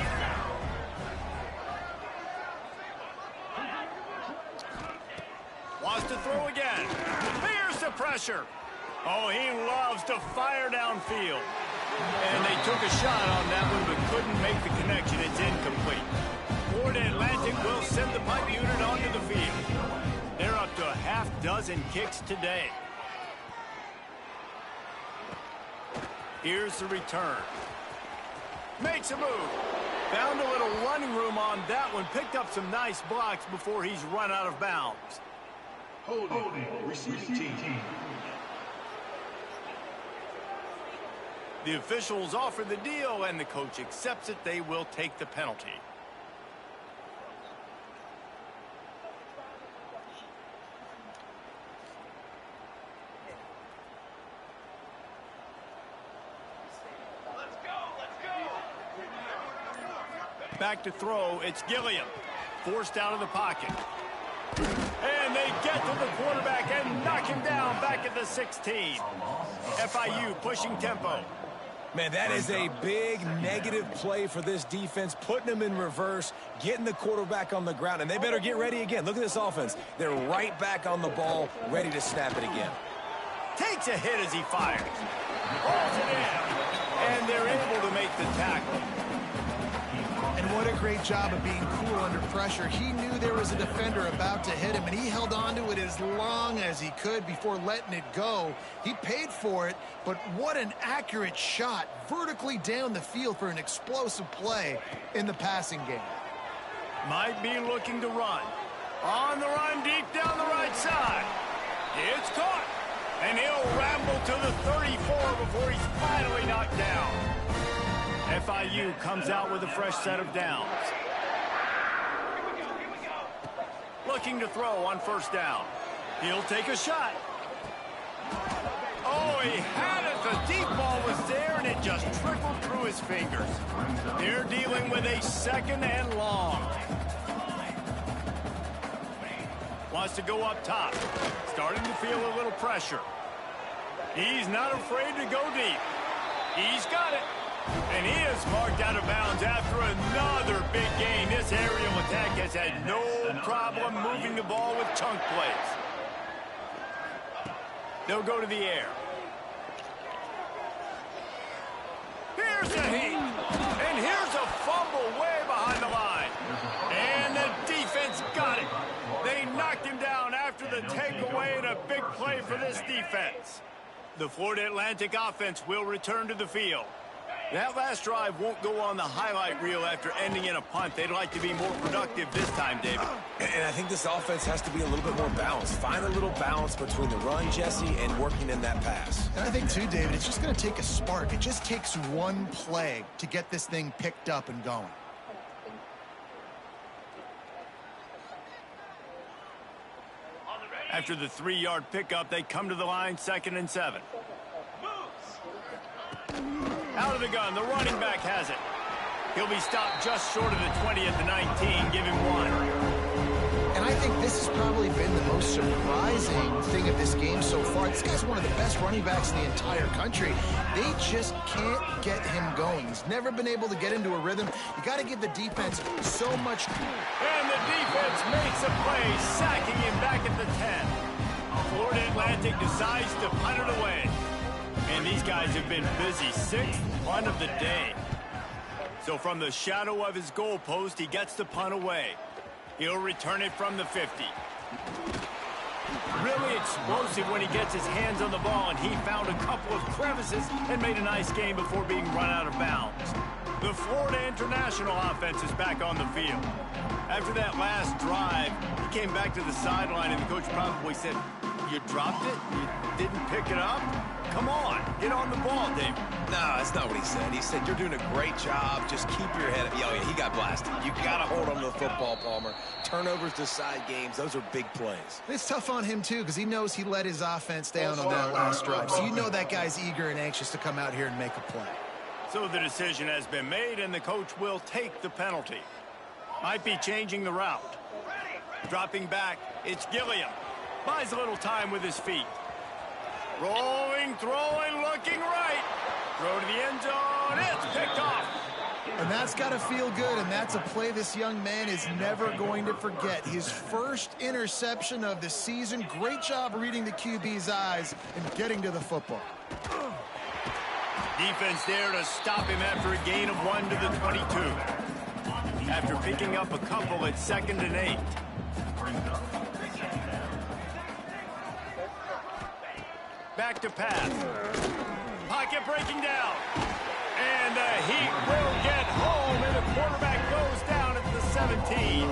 [SPEAKER 3] Wants to throw again. Here's the pressure. Oh, he loves to fire downfield. And they took a shot on that one, but couldn't make the connection. It's incomplete. Florida Atlantic will send the punt unit onto the field. They're up to a half-dozen kicks today. Here's the return. Makes a move. Found a little running room on that one. Picked up some nice blocks before he's run out of bounds.
[SPEAKER 10] Holding, receiving team.
[SPEAKER 3] The officials offer the deal, and the coach accepts it. They will take the penalty. Back to throw. It's Gilliam. Forced out of the pocket. And they get to the quarterback and knock him down back at the 16. FIU pushing tempo.
[SPEAKER 9] Man, that is a big negative play for this defense, putting them in reverse, getting the quarterback on the ground, and they better get ready again. Look at this offense. They're right back on the ball, ready to snap it again.
[SPEAKER 3] Takes a hit as he fires. Rolls it in. And they're able to make the tackle.
[SPEAKER 8] And what a great job of being cool under pressure. He knew there was a defender about to hit him, and he held on to it as long as he could before letting it go. He paid for it, but what an accurate shot vertically down the field for an explosive play in the passing game.
[SPEAKER 3] Might be looking to run. On the run, deep down the right side. It's caught. And he'll ramble to the 34 before he's finally knocked down. FIU comes out with a fresh set of downs. Looking to throw on first down. He'll take a shot. Oh, he had it. The deep ball was there, and it just trickled through his fingers. They're dealing with a second and long. Wants to go up top. Starting to feel a little pressure. He's not afraid to go deep. He's got it. And he is marked out of bounds after another big gain. This aerial attack has had no problem moving the ball with chunk plays. They'll go to the air. Here's a heat. And here's a fumble way behind the line. And the defense got it. They knocked him down after the takeaway, and a big play for this defense. The Florida Atlantic offense will return to the field. That last drive won't go on the highlight reel after ending in a punt. They'd like to be more productive this time, David.
[SPEAKER 9] And I think this offense has to be a little bit more balanced. Find a little balance between the run, Jesse, and working in that pass.
[SPEAKER 8] And I think, too, David, it's just going to take a spark. It just takes one play to get this thing picked up and going.
[SPEAKER 3] After the 3-yard pickup, they come to the line, 2nd and 7. Out of the gun, the running back has it. He'll be stopped just short of the 20 at the 19, give him 1.
[SPEAKER 8] And I think this has probably been the most surprising thing of this game so far. This guy's one of the best running backs in the entire country. They just can't get him going. He's never been able to get into a rhythm. You got to give the defense so much.
[SPEAKER 3] And the defense makes a play, sacking him back at the 10. Florida Atlantic decides to punt it away. And these guys have been busy. 6th punt of the day. So from the shadow of his goalpost, he gets the punt away. He'll return it from the 50. Really explosive when he gets his hands on the ball, and he found a couple of crevices and made a nice game before being run out of bounds. The Florida International offense is back on the field. After that last drive, he came back to the sideline, and the coach probably said, "You dropped it? You didn't pick it up? Come on, get on the ball, David."
[SPEAKER 9] No, that's not what he said. He said, "You're doing a great job. Just keep your head up." Oh, yeah, he got blasted. You got to hold on to the football, Palmer. Turnovers decide games. Those are big plays.
[SPEAKER 8] It's tough on him, too, because he knows he let his offense down on that last drive. So you know that guy's eager and anxious to come out here and make a play.
[SPEAKER 3] So the decision has been made, and the coach will take the penalty. Might be changing the route. Dropping back, it's Gilliam. Buys a little time with his feet. Rolling, throwing, looking right. Throw to the end zone. It's picked off.
[SPEAKER 8] And that's got to feel good, and that's a play this young man is never going to forget. His first interception of the season. Great job reading the QB's eyes and getting to the football.
[SPEAKER 3] Defense there to stop him after a gain of 1 to the 22. After picking up a couple at 2nd and 8. Back to pass. Pocket breaking down. And the Heat will get home, and the quarterback goes down at the 17.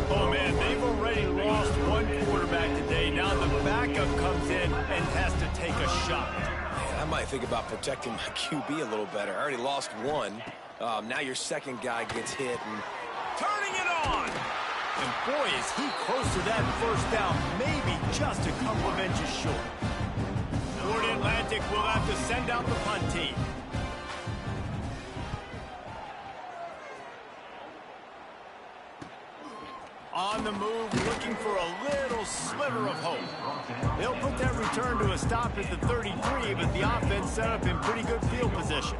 [SPEAKER 3] Oh, man, they've already lost one quarterback today. Now the backup comes in and has to take a shot.
[SPEAKER 9] Man, I might think about protecting my QB a little better. I already lost one. Now your second guy gets hit. And
[SPEAKER 3] turning it on. And boy, is he close to that first down. Maybe just a couple of inches short. Florida Atlantic will have to send out the punt team. On the move, looking for a little sliver of hope. They'll put that return to a stop at the 33, but the offense set up in pretty good field position.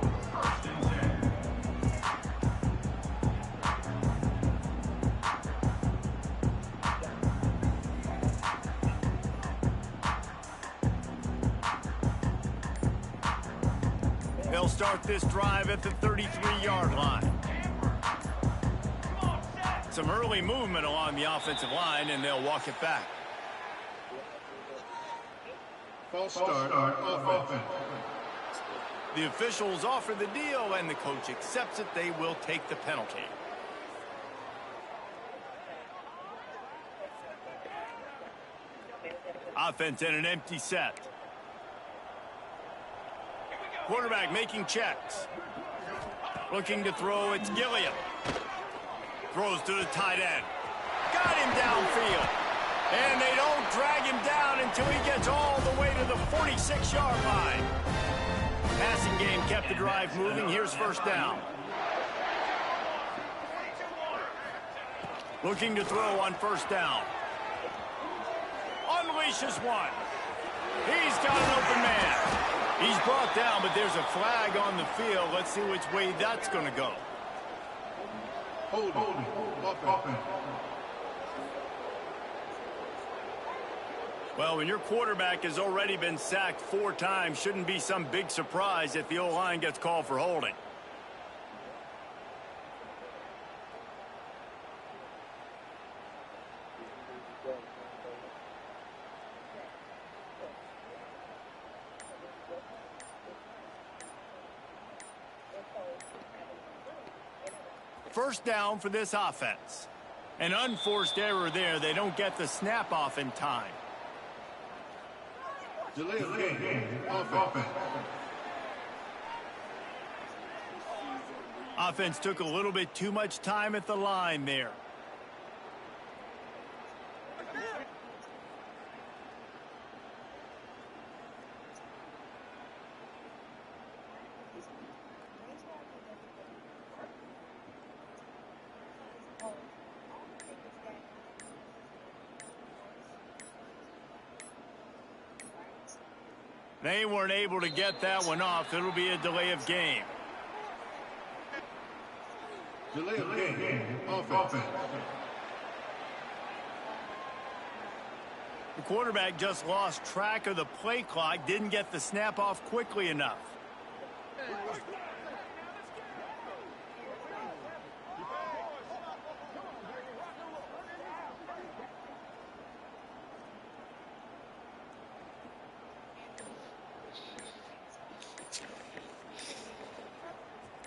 [SPEAKER 3] They'll start this drive at the 33-yard line. Some early movement along the offensive line, and they'll walk it back.
[SPEAKER 11] False start on offense.
[SPEAKER 3] The officials offer the deal, and the coach accepts it. They will take the penalty. Offense in an empty set. Quarterback making checks. Looking to throw, it's Gilliam. Throws to the tight end. Got him downfield. And they don't drag him down until he gets all the way to the 46-yard line. Passing game kept the drive moving. Here's first down. Looking to throw on first down. Unleashes one. He's got an open man. He's brought down, but there's a flag on the field. Let's see which way that's going to go.
[SPEAKER 11] Holding. Offense.
[SPEAKER 3] Well, when your quarterback has already been sacked 4 times, shouldn't be some big surprise if the O-line gets called for holding. First down for this offense. An unforced error there. They don't get the snap off in time.
[SPEAKER 11] Delay of game. Offense.
[SPEAKER 3] Offense took a little bit too much time at the line there. They weren't able to get that one off. It'll be a delay of game.
[SPEAKER 11] Delay of game. Offense.
[SPEAKER 3] The quarterback just lost track of the play clock, didn't get the snap off quickly enough.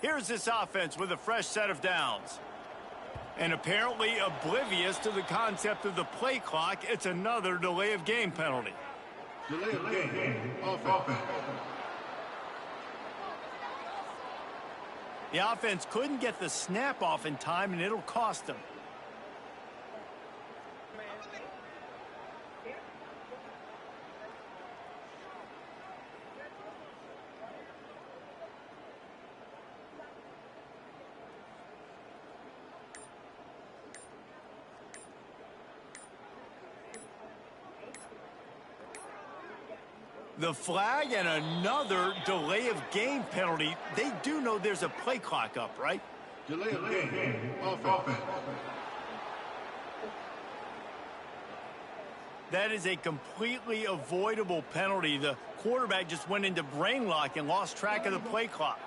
[SPEAKER 3] Here's this offense with a fresh set of downs. And apparently oblivious to the concept of the play clock, it's another delay of game penalty.
[SPEAKER 11] Delay of game. Offense.
[SPEAKER 3] The offense couldn't get the snap off in time, and it'll cost them. The flag and another delay of game penalty. They do know there's a play clock up, right?
[SPEAKER 11] Delay of game. Offense.
[SPEAKER 3] That is a completely avoidable penalty. The quarterback just went into brain lock and lost track of the play clock.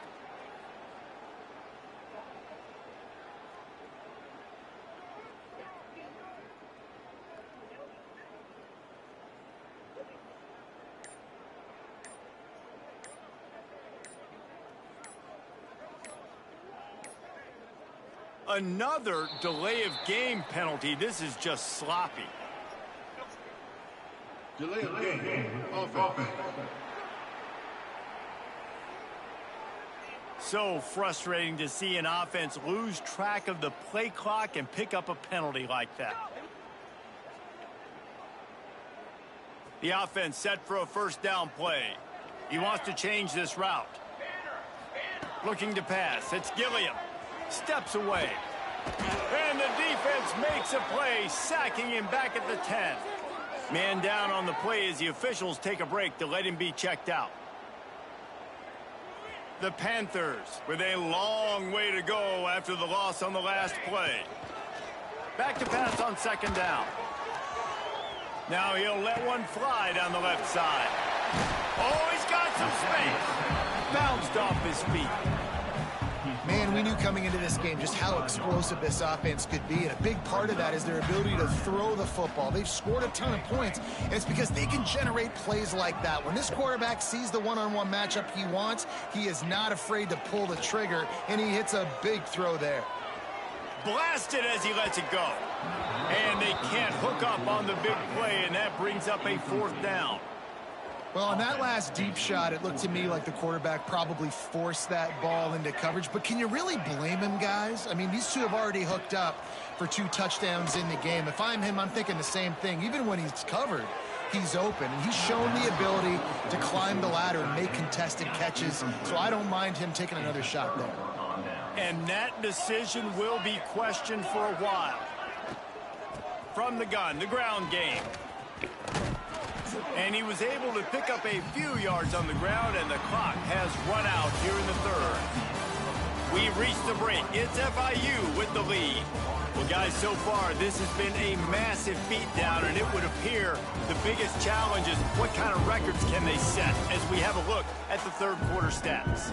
[SPEAKER 3] Another delay of game penalty. This is just sloppy.
[SPEAKER 11] Delay of game. Offense.
[SPEAKER 3] So frustrating to see an offense lose track of the play clock and pick up a penalty like that. The offense set for a first down play. He wants to change this route. Looking to pass. It's Gilliam. Steps away. And the defense makes a play, sacking him back at the 10. Man down on the play as the officials take a break to let him be checked out. The Panthers with a long way to go after the loss on the last play. Back to pass on second down. Now he'll let one fly down the left side. Oh, he's got some space. Bounced off his feet.
[SPEAKER 8] Man, we knew coming into this game just how explosive this offense could be, and a big part of that is their ability to throw the football. They've scored a ton of points, and it's because they can generate plays like that. When this quarterback sees the one-on-one matchup he wants, he is not afraid to pull the trigger, and he hits a big throw there.
[SPEAKER 3] Blasted as he lets it go. And they can't hook up on the big play, and that brings up a 4th down.
[SPEAKER 8] Well, on that last deep shot, it looked to me like the quarterback probably forced that ball into coverage. But can you really blame him, guys? I mean, these two have already hooked up for 2 touchdowns in the game. If I'm him, I'm thinking the same thing. Even when he's covered, he's open. And he's shown the ability to climb the ladder and make contested catches. So I don't mind him taking another shot there.
[SPEAKER 3] And that decision will be questioned for a while. From the gun, the ground game. And he was able to pick up a few yards on the ground, and the clock has run out here in the 3rd. We've reached the break. It's FIU with the lead. Well, guys, so far, this has been a massive beatdown, and it would appear the biggest challenge is what kind of records can they set as we have a look at the 3rd quarter stats.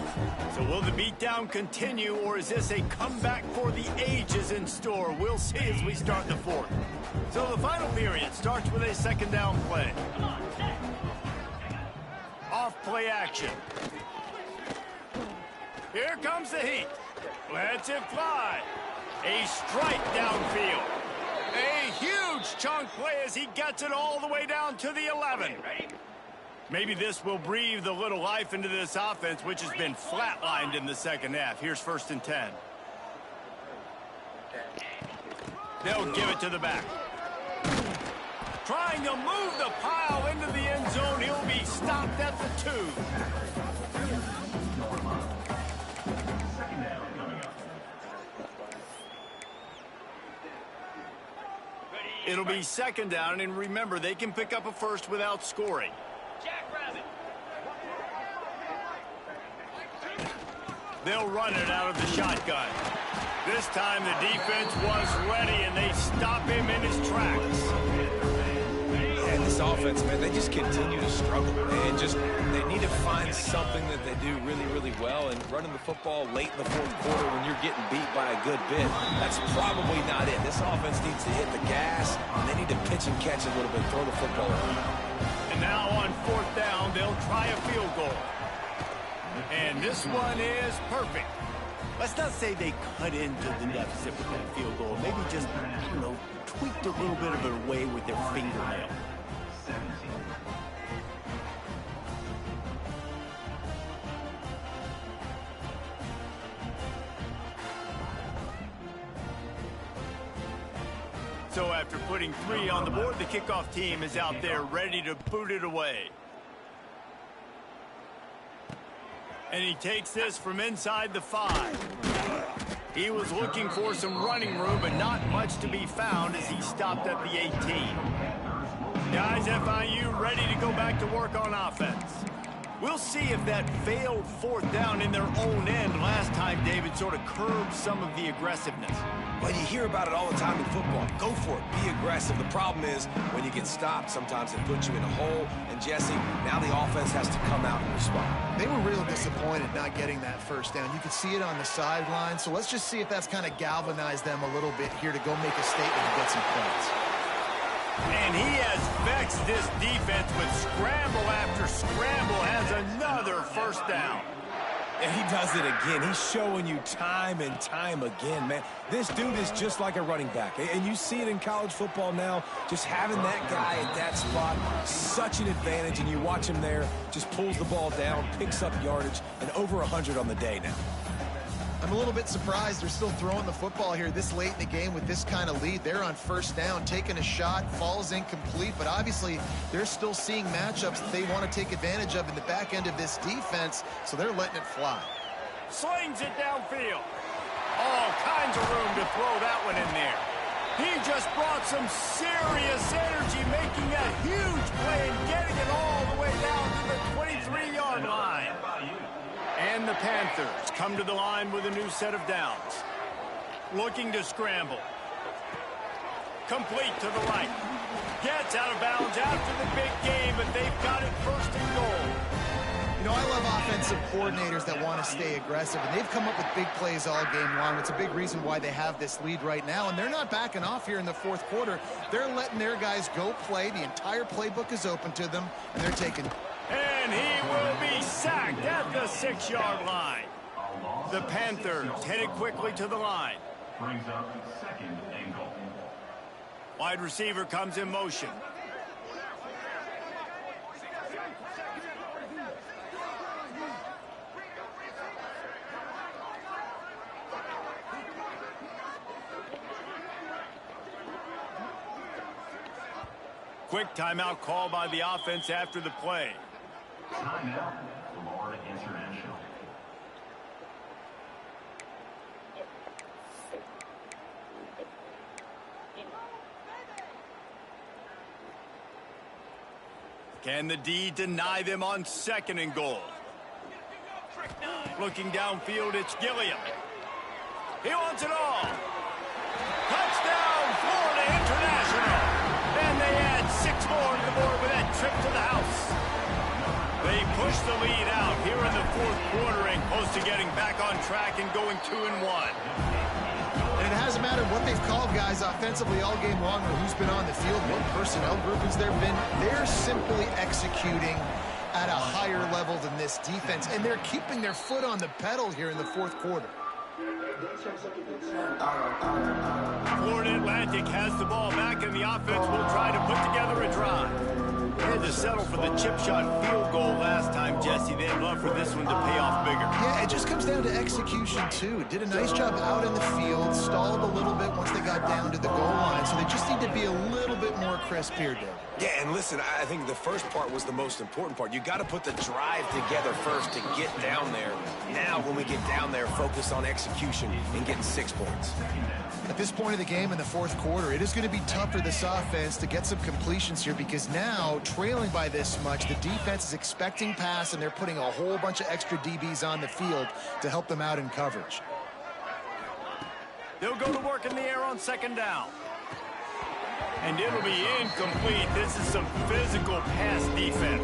[SPEAKER 3] So will the beatdown continue, or is this a comeback for the ages in store? We'll see as we start the 4th. So the final period starts with a 2nd down play. Off play action. Here comes the heat. Lets it fly. A strike downfield. A huge chunk play as he gets it all the way down to the 11. Maybe this will breathe a little life into this offense, which has been flatlined in the 2nd half. Here's 1st and 10. They'll give it to the back. Trying to move the pile into the end zone. He'll be stopped at the 2. It'll be 2nd down, and remember, they can pick up a 1st without scoring. They'll run it out of the shotgun. This time the defense was ready, and they stop him in his tracks.
[SPEAKER 9] And this offense, man, they just continue to struggle. And they need to find something that they do really, really well. And running the football late in the 4th quarter when you're getting beat by a good bit, that's probably not it. This offense needs to hit the gas, and they need to pitch and catch a little bit, throw the football around.
[SPEAKER 3] And now on 4th down, they'll try a field goal. And this one is perfect. Let's not say they cut into the deficit with that field goal. Maybe just, tweaked a little bit of it away with their fingernail. So after putting 3 on the board, the kickoff team is out there ready to boot it away. And he takes this from inside the 5. He was looking for some running room, but not much to be found as he stopped at the 18. Guys, FIU ready to go back to work on offense. We'll see if that failed 4th down in their own end last time, David, sort of curbed some of the aggressiveness.
[SPEAKER 9] Well, you hear about it all the time in football. Go for it. Be aggressive. The problem is when you get stopped, sometimes it puts you in a hole. And, Jesse, now the offense has to come out and respond.
[SPEAKER 8] They were real disappointed not getting that 1st down. You could see it on the sideline. So let's just see if that's kind of galvanized them a little bit here to go make a statement and get some points.
[SPEAKER 3] And he has vexed this defense with scramble after scramble, has another 1st down.
[SPEAKER 9] And he does it again. He's showing you time and time again, man. This dude is just like a running back. And you see it in college football now. Just having that guy at that spot, such an advantage. And you watch him there, just pulls the ball down, picks up yardage, and over 100 on the day now.
[SPEAKER 8] I'm a little bit surprised they're still throwing the football here this late in the game with this kind of lead. They're on 1st down, taking a shot, falls incomplete, but obviously they're still seeing matchups that they want to take advantage of in the back end of this defense, so they're letting it fly.
[SPEAKER 3] Slings it downfield. All kinds of room to throw that one in there. He just brought some serious energy, making a huge play and getting it all the way down to the 23-yard line. And the Panthers come to the line with a new set of downs. Looking to scramble. Complete to the right. Gets out of bounds after the big game, but they've got it 1st and goal.
[SPEAKER 8] You know, I love offensive coordinators that want to stay aggressive, and they've come up with big plays all game long. It's a big reason why they have this lead right now, and they're not backing off here in the fourth quarter. They're letting their guys go play. The entire playbook is open to them, and they're taking...
[SPEAKER 3] And he will be sacked at the 6-yard line. The Panthers headed quickly to the line.
[SPEAKER 10] Brings up second and goal.
[SPEAKER 3] Wide receiver comes in motion. Quick timeout call by the offense after the play.
[SPEAKER 10] Timeout, Florida International.
[SPEAKER 3] Can the D deny them on second and goal? Looking downfield, it's Gilliam. He wants it all. Touchdown, Florida International. And they add 6 more to the board with that trip to the house. They push the lead out here in the fourth quarter and close to getting back on track and going 2-1.
[SPEAKER 8] And it hasn't mattered what they've called guys offensively all game long or who's been on the field, what personnel groupings there have been. They're simply executing at a higher level than this defense, and they're keeping their foot on the pedal here in the fourth quarter.
[SPEAKER 3] Florida Atlantic has the ball back, and the offense will try to put together a drive. They had to settle for the chip shot field goal last time, Jesse. They'd love for this one to pay off bigger.
[SPEAKER 8] Yeah, it just comes down to execution, too. Did a nice job out in the field, stalled a little bit once they got down to the goal line, so they just need to be a little bit more crisp here, Dave.
[SPEAKER 9] Yeah, and listen, I think the first part was the most important part. You got to put the drive together first to get down there. Now, when we get down there, focus on execution and getting 6 points.
[SPEAKER 8] At this point of the game in the fourth quarter, it is going to be tough for this offense to get some completions here because now, trailing by this much, the defense is expecting pass, and they're putting a whole bunch of extra DBs on the field to help them out in coverage.
[SPEAKER 3] They'll go to work in the air on second down. And it'll be incomplete. This is some physical pass defense.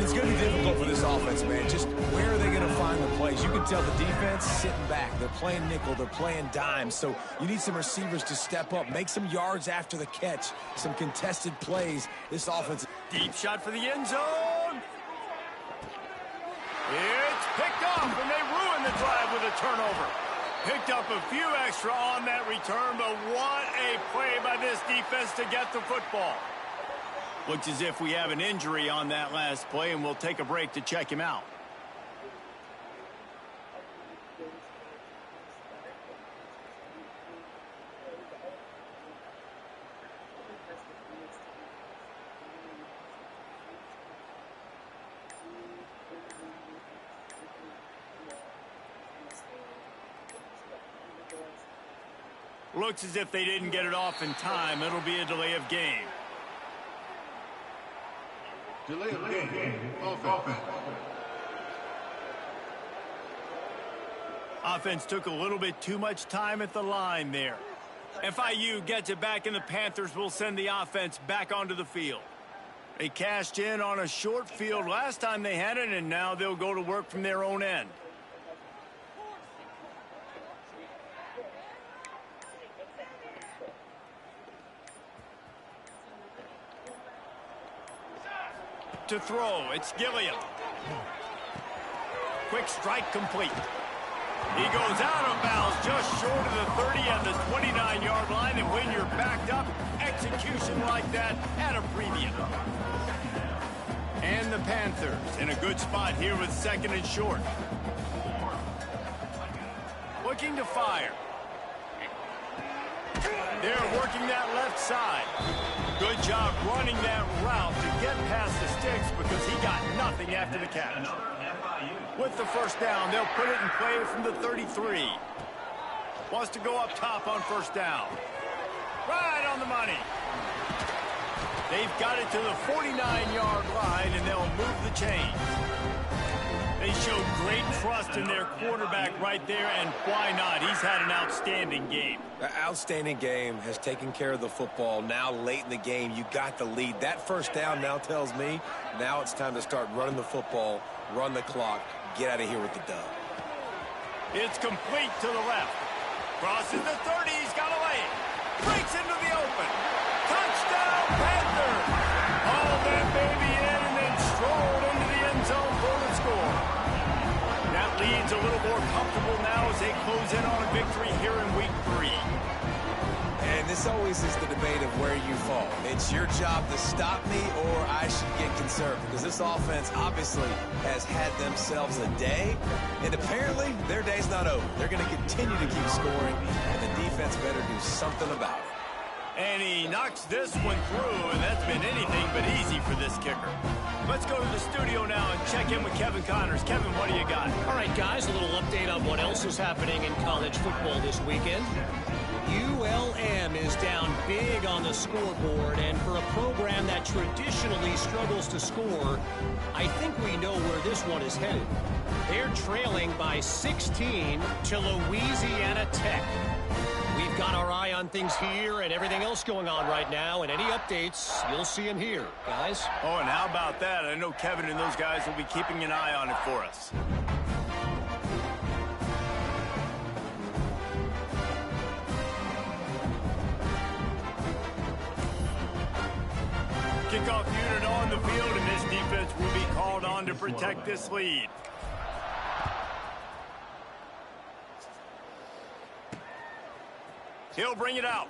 [SPEAKER 9] It's going to be difficult for this offense, man. Just where are they going to find the plays? You can tell the defense sitting back. They're playing nickel. They're playing dime. So you need some receivers to step up, make some yards after the catch, some contested plays. This offense.
[SPEAKER 3] Deep shot for the end zone. It's picked off, and they ruin the drive with a turnover. Picked up a few extra on that return, but what a play by this defense to get the football. Looks as if we have an injury on that last play, and we'll take a break to check him out. Looks as if they didn't get it off in time. It'll be a delay of game.
[SPEAKER 11] Delay of game. Offense.
[SPEAKER 3] Offense took a little bit too much time at the line there. FIU gets it back, and the Panthers will send the offense back onto the field. They cashed in on a short field last time they had it, and now they'll go to work from their own end. To throw, it's Gilliam. Quick strike complete. He goes out of bounds just short of the 30 and the 29-yard line, and when you're backed up, execution like that at a premium. And the Panthers in a good spot here with second and short. Looking to fire. They're working that left side. Good job running that route to get past the sticks because he got nothing after the catch. With the first down, they'll put it in play from the 33. Wants to go up top on first down. Right on the money. They've got it to the 49-yard line, and they'll move the chains. They showed great trust in their quarterback right there, and why not? He's had an outstanding game.
[SPEAKER 9] An outstanding game, has taken care of the football. Now late in the game, you got the lead. That first down now tells me now it's time to start running the football, run the clock, get out of here with the dub.
[SPEAKER 3] It's complete to the left. Crosses the 30. He's got a lane. Breaks into the open. Touchdown, Panthers! Hauled that baby in and then strolled into the end zone for the score. That lead's a little more comfortable now as they close in on a victory here in week 3.
[SPEAKER 9] And this always is the debate of where you fall. It's your job to stop me or I should get conservative, because this offense obviously has had themselves a day, and apparently their day's not over. They're going to continue to keep scoring, and the defense better do something about it.
[SPEAKER 3] And he knocks this one through, and that's been anything but easy for this kicker. Let's go to the studio now and check in with Kevin Connors. Kevin, what do you got?
[SPEAKER 4] All right, guys, a little update on what else is happening in college football this weekend. ULM is down big on the scoreboard, and for a program that traditionally struggles to score, I think we know where this one is headed. They're trailing by 16 to Louisiana Tech. We've got our eye on things here and everything else going on right now, and any updates, you'll see them here, guys.
[SPEAKER 3] Oh, and how about that? I know Kevin and those guys will be keeping an eye on it for us. Kickoff unit on the field, and this defense will be called on to protect this lead. He'll bring it out.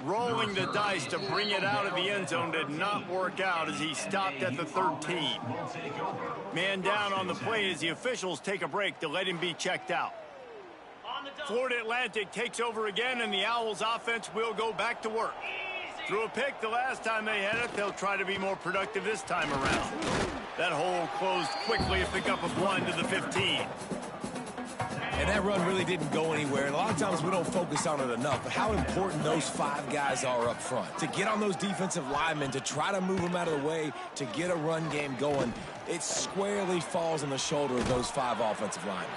[SPEAKER 3] Rolling the dice to bring it out of the end zone did not work out as he stopped at the 13. Man down on the play as the officials take a break to let him be checked out. Florida Atlantic takes over again, and the Owls offense will go back to work. Threw a pick the last time they had it. They'll try to be more productive this time around. That hole closed quickly, a pickup of 1 to the 15.
[SPEAKER 9] And that run really didn't go anywhere. And a lot of times we don't focus on it enough, but how important those 5 guys are up front. To get on those defensive linemen, to try to move them out of the way, to get a run game going, it squarely falls on the shoulder of those 5 offensive linemen.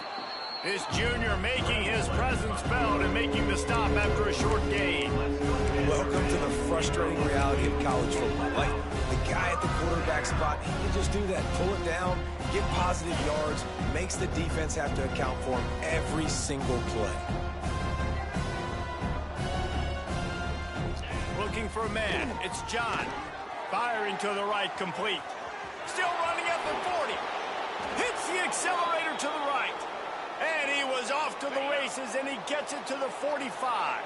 [SPEAKER 3] This junior making his presence felt and making the stop after a short gain.
[SPEAKER 9] Welcome to the frustrating reality of college football. Like, the guy at the quarterback spot, he can just do that. Pull it down, get positive yards, makes the defense have to account for him every single play.
[SPEAKER 3] Looking for a man. It's John. Firing to the right, complete. Still running at the 40. Hits the accelerator to the right. And he was off to the races, and he gets it to the 45.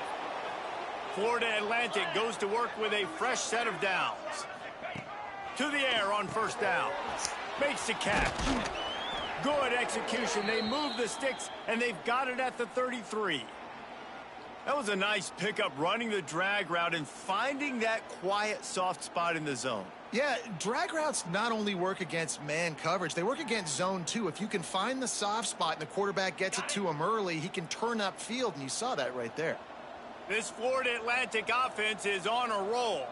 [SPEAKER 3] Florida Atlantic goes to work with a fresh set of downs. To the air on first down. Makes the catch. Good execution. They move the sticks, and they've got it at the 33. That was a nice pickup, running the drag route and finding that quiet, soft spot in the zone.
[SPEAKER 8] Yeah, drag routes not only work against man coverage, they work against zone too. If you can find the soft spot and the quarterback gets it to him early, he can turn upfield, and you saw that right there.
[SPEAKER 3] This Florida Atlantic offense is on a roll.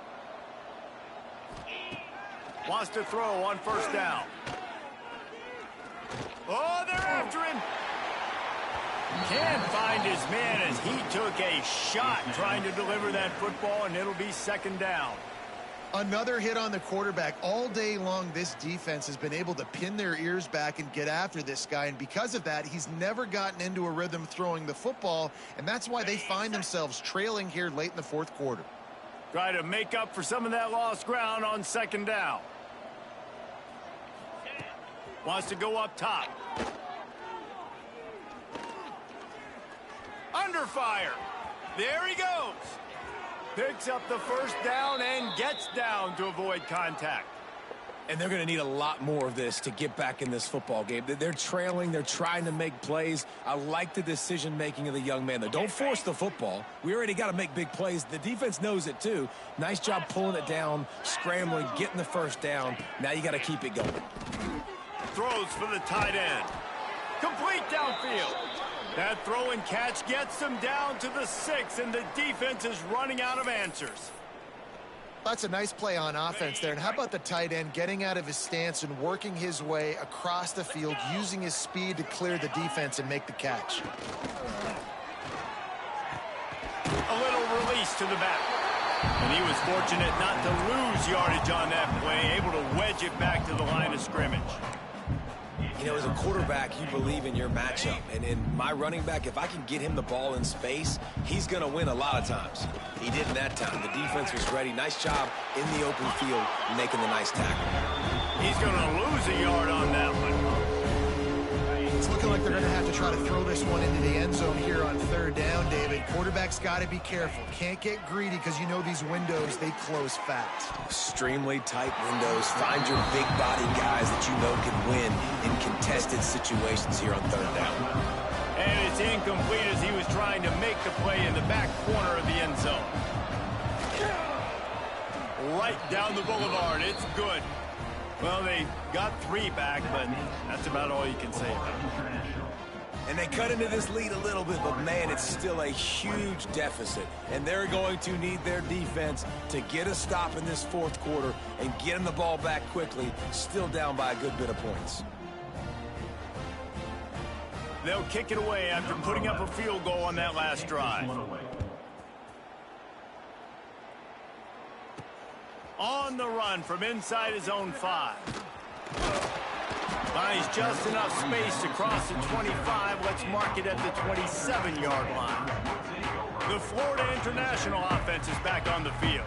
[SPEAKER 3] Wants to throw on first down. Oh, they're after him. Can't find his man as he took a shot trying to deliver that football, and it'll be second down.
[SPEAKER 8] Another hit on the quarterback. All day long, this defense has been able to pin their ears back and get after this guy, and because of that, he's never gotten into a rhythm throwing the football, and that's why they find themselves trailing here late in the fourth quarter.
[SPEAKER 3] Try to make up for some of that lost ground on second down. Wants to go up top. Under fire. There he goes. Picks up the first down and gets down to avoid contact.
[SPEAKER 9] And they're going to need a lot more of this to get back in this football game. They're trailing. They're trying to make plays. I like the decision-making of the young man, though. Don't force the football. We already got to make big plays. The defense knows it, too. Nice job pulling it down, scrambling, getting the first down. Now you got to keep it going.
[SPEAKER 3] Throws for the tight end. Complete downfield. That throw and catch gets them down to the 6, and the defense is running out of answers.
[SPEAKER 8] That's a nice play on offense there. And how about the tight end getting out of his stance and working his way across the field, using his speed to clear the defense and make the catch.
[SPEAKER 3] A little release to the back. And he was fortunate not to lose yardage on that play, able to wedge it back to the line of scrimmage.
[SPEAKER 9] You know, as a quarterback, you believe in your matchup. And in my running back, if I can get him the ball in space, he's going to win a lot of times. He didn't that time. The defense was ready. Nice job in the open field making the nice tackle.
[SPEAKER 3] He's going to lose a yard on that one.
[SPEAKER 8] It's looking like they're going to have to try to throw this one into the end zone here on third down, David. Quarterback's got to be careful. Can't get greedy because you know these windows, they close fast.
[SPEAKER 9] Extremely tight windows. Find your big body guys that you know can win in contested situations here on third down.
[SPEAKER 3] And it's incomplete as he was trying to make the play in the back corner of the end zone. Right down the boulevard. It's good. Well, they got 3 back, but that's about all you can say about it.
[SPEAKER 9] And they cut into this lead a little bit, but, man, it's still a huge deficit. And they're going to need their defense to get a stop in this fourth quarter and get them the ball back quickly, still down by a good bit of points.
[SPEAKER 3] They'll kick it away after putting up a field goal on that last drive. On the run from inside his own 5. Finds just enough space to cross the 25. Let's mark it at the 27-yard line. The Florida International offense is back on the field.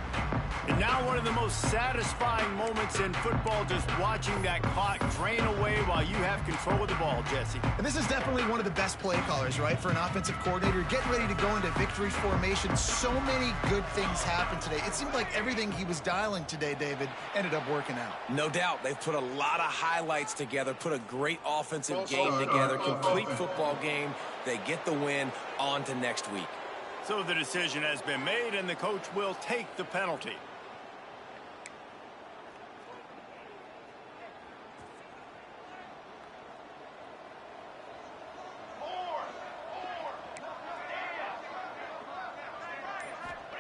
[SPEAKER 3] And now one of the most satisfying moments in football, just watching that clock drain away while you have control of the ball, Jesse.
[SPEAKER 8] And this is definitely one of the best play callers, right, for an offensive coordinator. Getting ready to go into victory formation. So many good things happened today. It seemed like everything he was dialing today, David, ended up working out.
[SPEAKER 9] No doubt. They've put a lot of highlights together, put a great offensive game together, complete football game. They get the win. On to next week.
[SPEAKER 3] So the decision has been made, and the coach will take the penalty.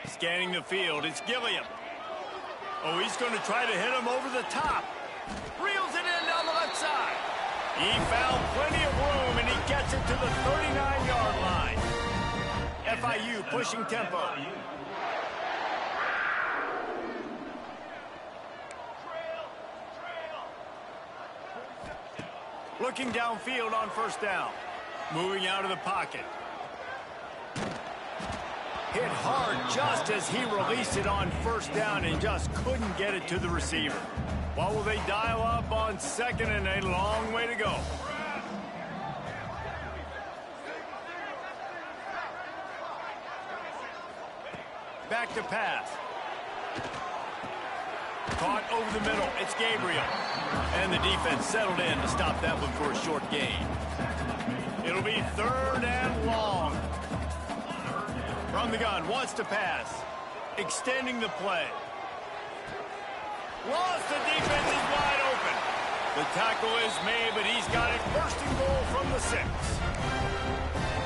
[SPEAKER 3] Scanning the field, it's Gilliam. Oh, he's going to try to hit him over the top. Reels it in down the left side. He found plenty of room, and he gets it to the 39-yard line. FIU pushing tempo. Looking downfield on first down. Moving out of the pocket. Hit hard just as he released it on first down and just couldn't get it to the receiver. What will they dial up on second, and a long way to go? Back to pass. Caught over the middle. It's Gabriel. And the defense settled in to stop that one for a short gain. It'll be third and long. From the gun, wants to pass. Extending the play. Lost, the defense is wide open. The tackle is made, but he's got it first and goal from the 6.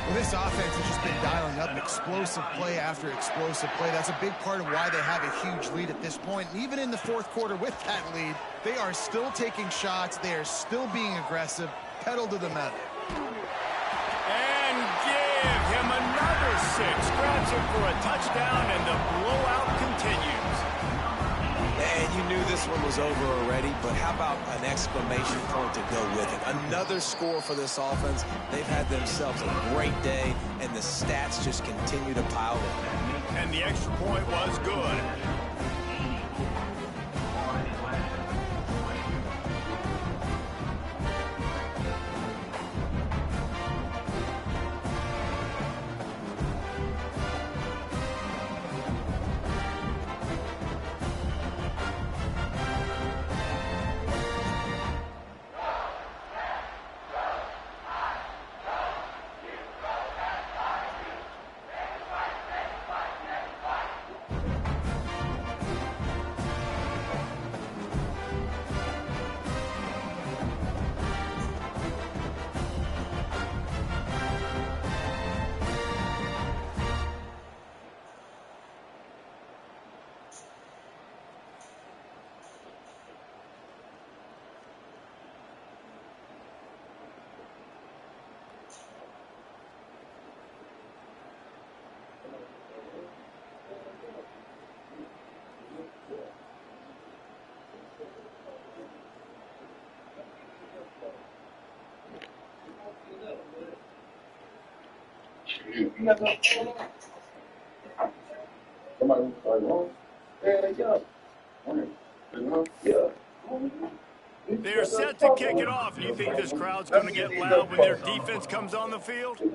[SPEAKER 8] Well, this offense has just been dialing up explosive play after explosive play. That's a big part of why they have a huge lead at this point. And even in the fourth quarter with that lead, they are still taking shots. They are still being aggressive. Pedal to the metal.
[SPEAKER 3] And give him another 6. Grabs him for a touchdown, and the blowout continues.
[SPEAKER 9] And you knew this one was over already, but how about an exclamation point to go with it? Another score for this offense. They've had themselves a great day, and the stats just continue to pile up.
[SPEAKER 3] And the extra point was good. They're set to kick it off. You think this crowd's going to get loud when their defense comes on the field?
[SPEAKER 11] Hey,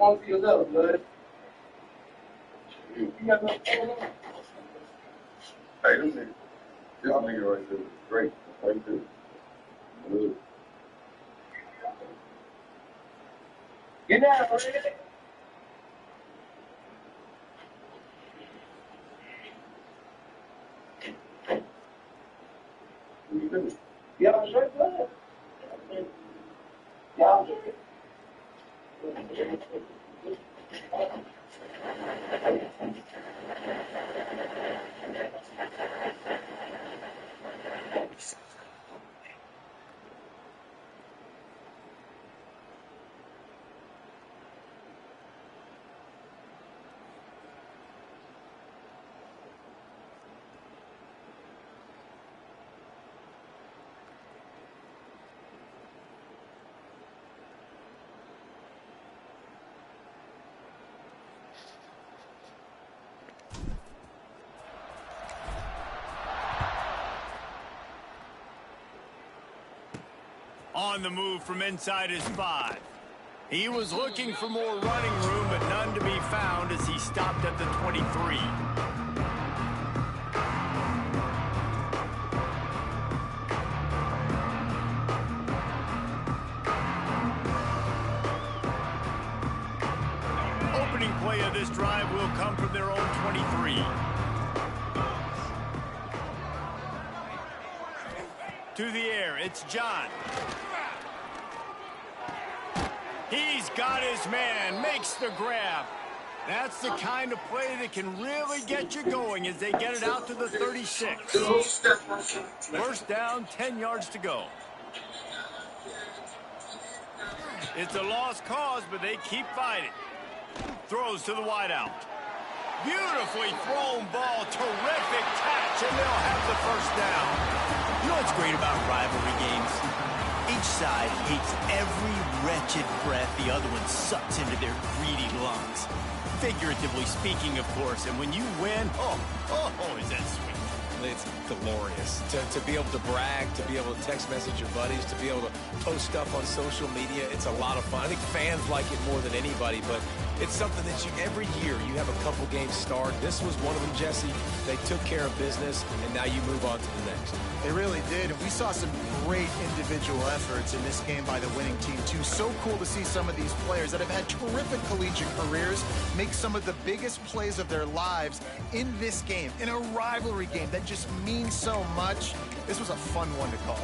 [SPEAKER 11] this nigga right there is great. Right there. Good.
[SPEAKER 7] Get down, Brady. Yeah, I was right there. Yeah, I was right there.
[SPEAKER 3] On the move from inside his 5. He was looking for more running room, but none to be found as he stopped at the 23. Opening play of this drive will come from their own 23. To the air, it's John. He's got his man, makes the grab. That's the kind of play that can really get you going as they get it out to the 36. First down, 10 yards to go. It's a lost cause, but they keep fighting. Throws to the wideout. Beautifully thrown ball, terrific catch, and they'll have the first down.
[SPEAKER 12] You know what's great about rivalry games? Each side hates every wretched breath the other one sucks into their greedy lungs.
[SPEAKER 3] Figuratively speaking, of course, and when you win, oh, is that sweet.
[SPEAKER 9] It's glorious to be able to brag, to be able to text message your buddies, to be able to post stuff on social media. It's a lot of fun. I think fans like it more than anybody, but it's something that every year you have a couple games start. This was one of them, Jesse. They took care of business, and now you move on to the next.
[SPEAKER 8] They really did, and we saw some great individual efforts in this game by the winning team, too. So cool to see some of these players that have had terrific collegiate careers make some of the biggest plays of their lives in this game, in a rivalry game that just means so much. This was a fun one to call.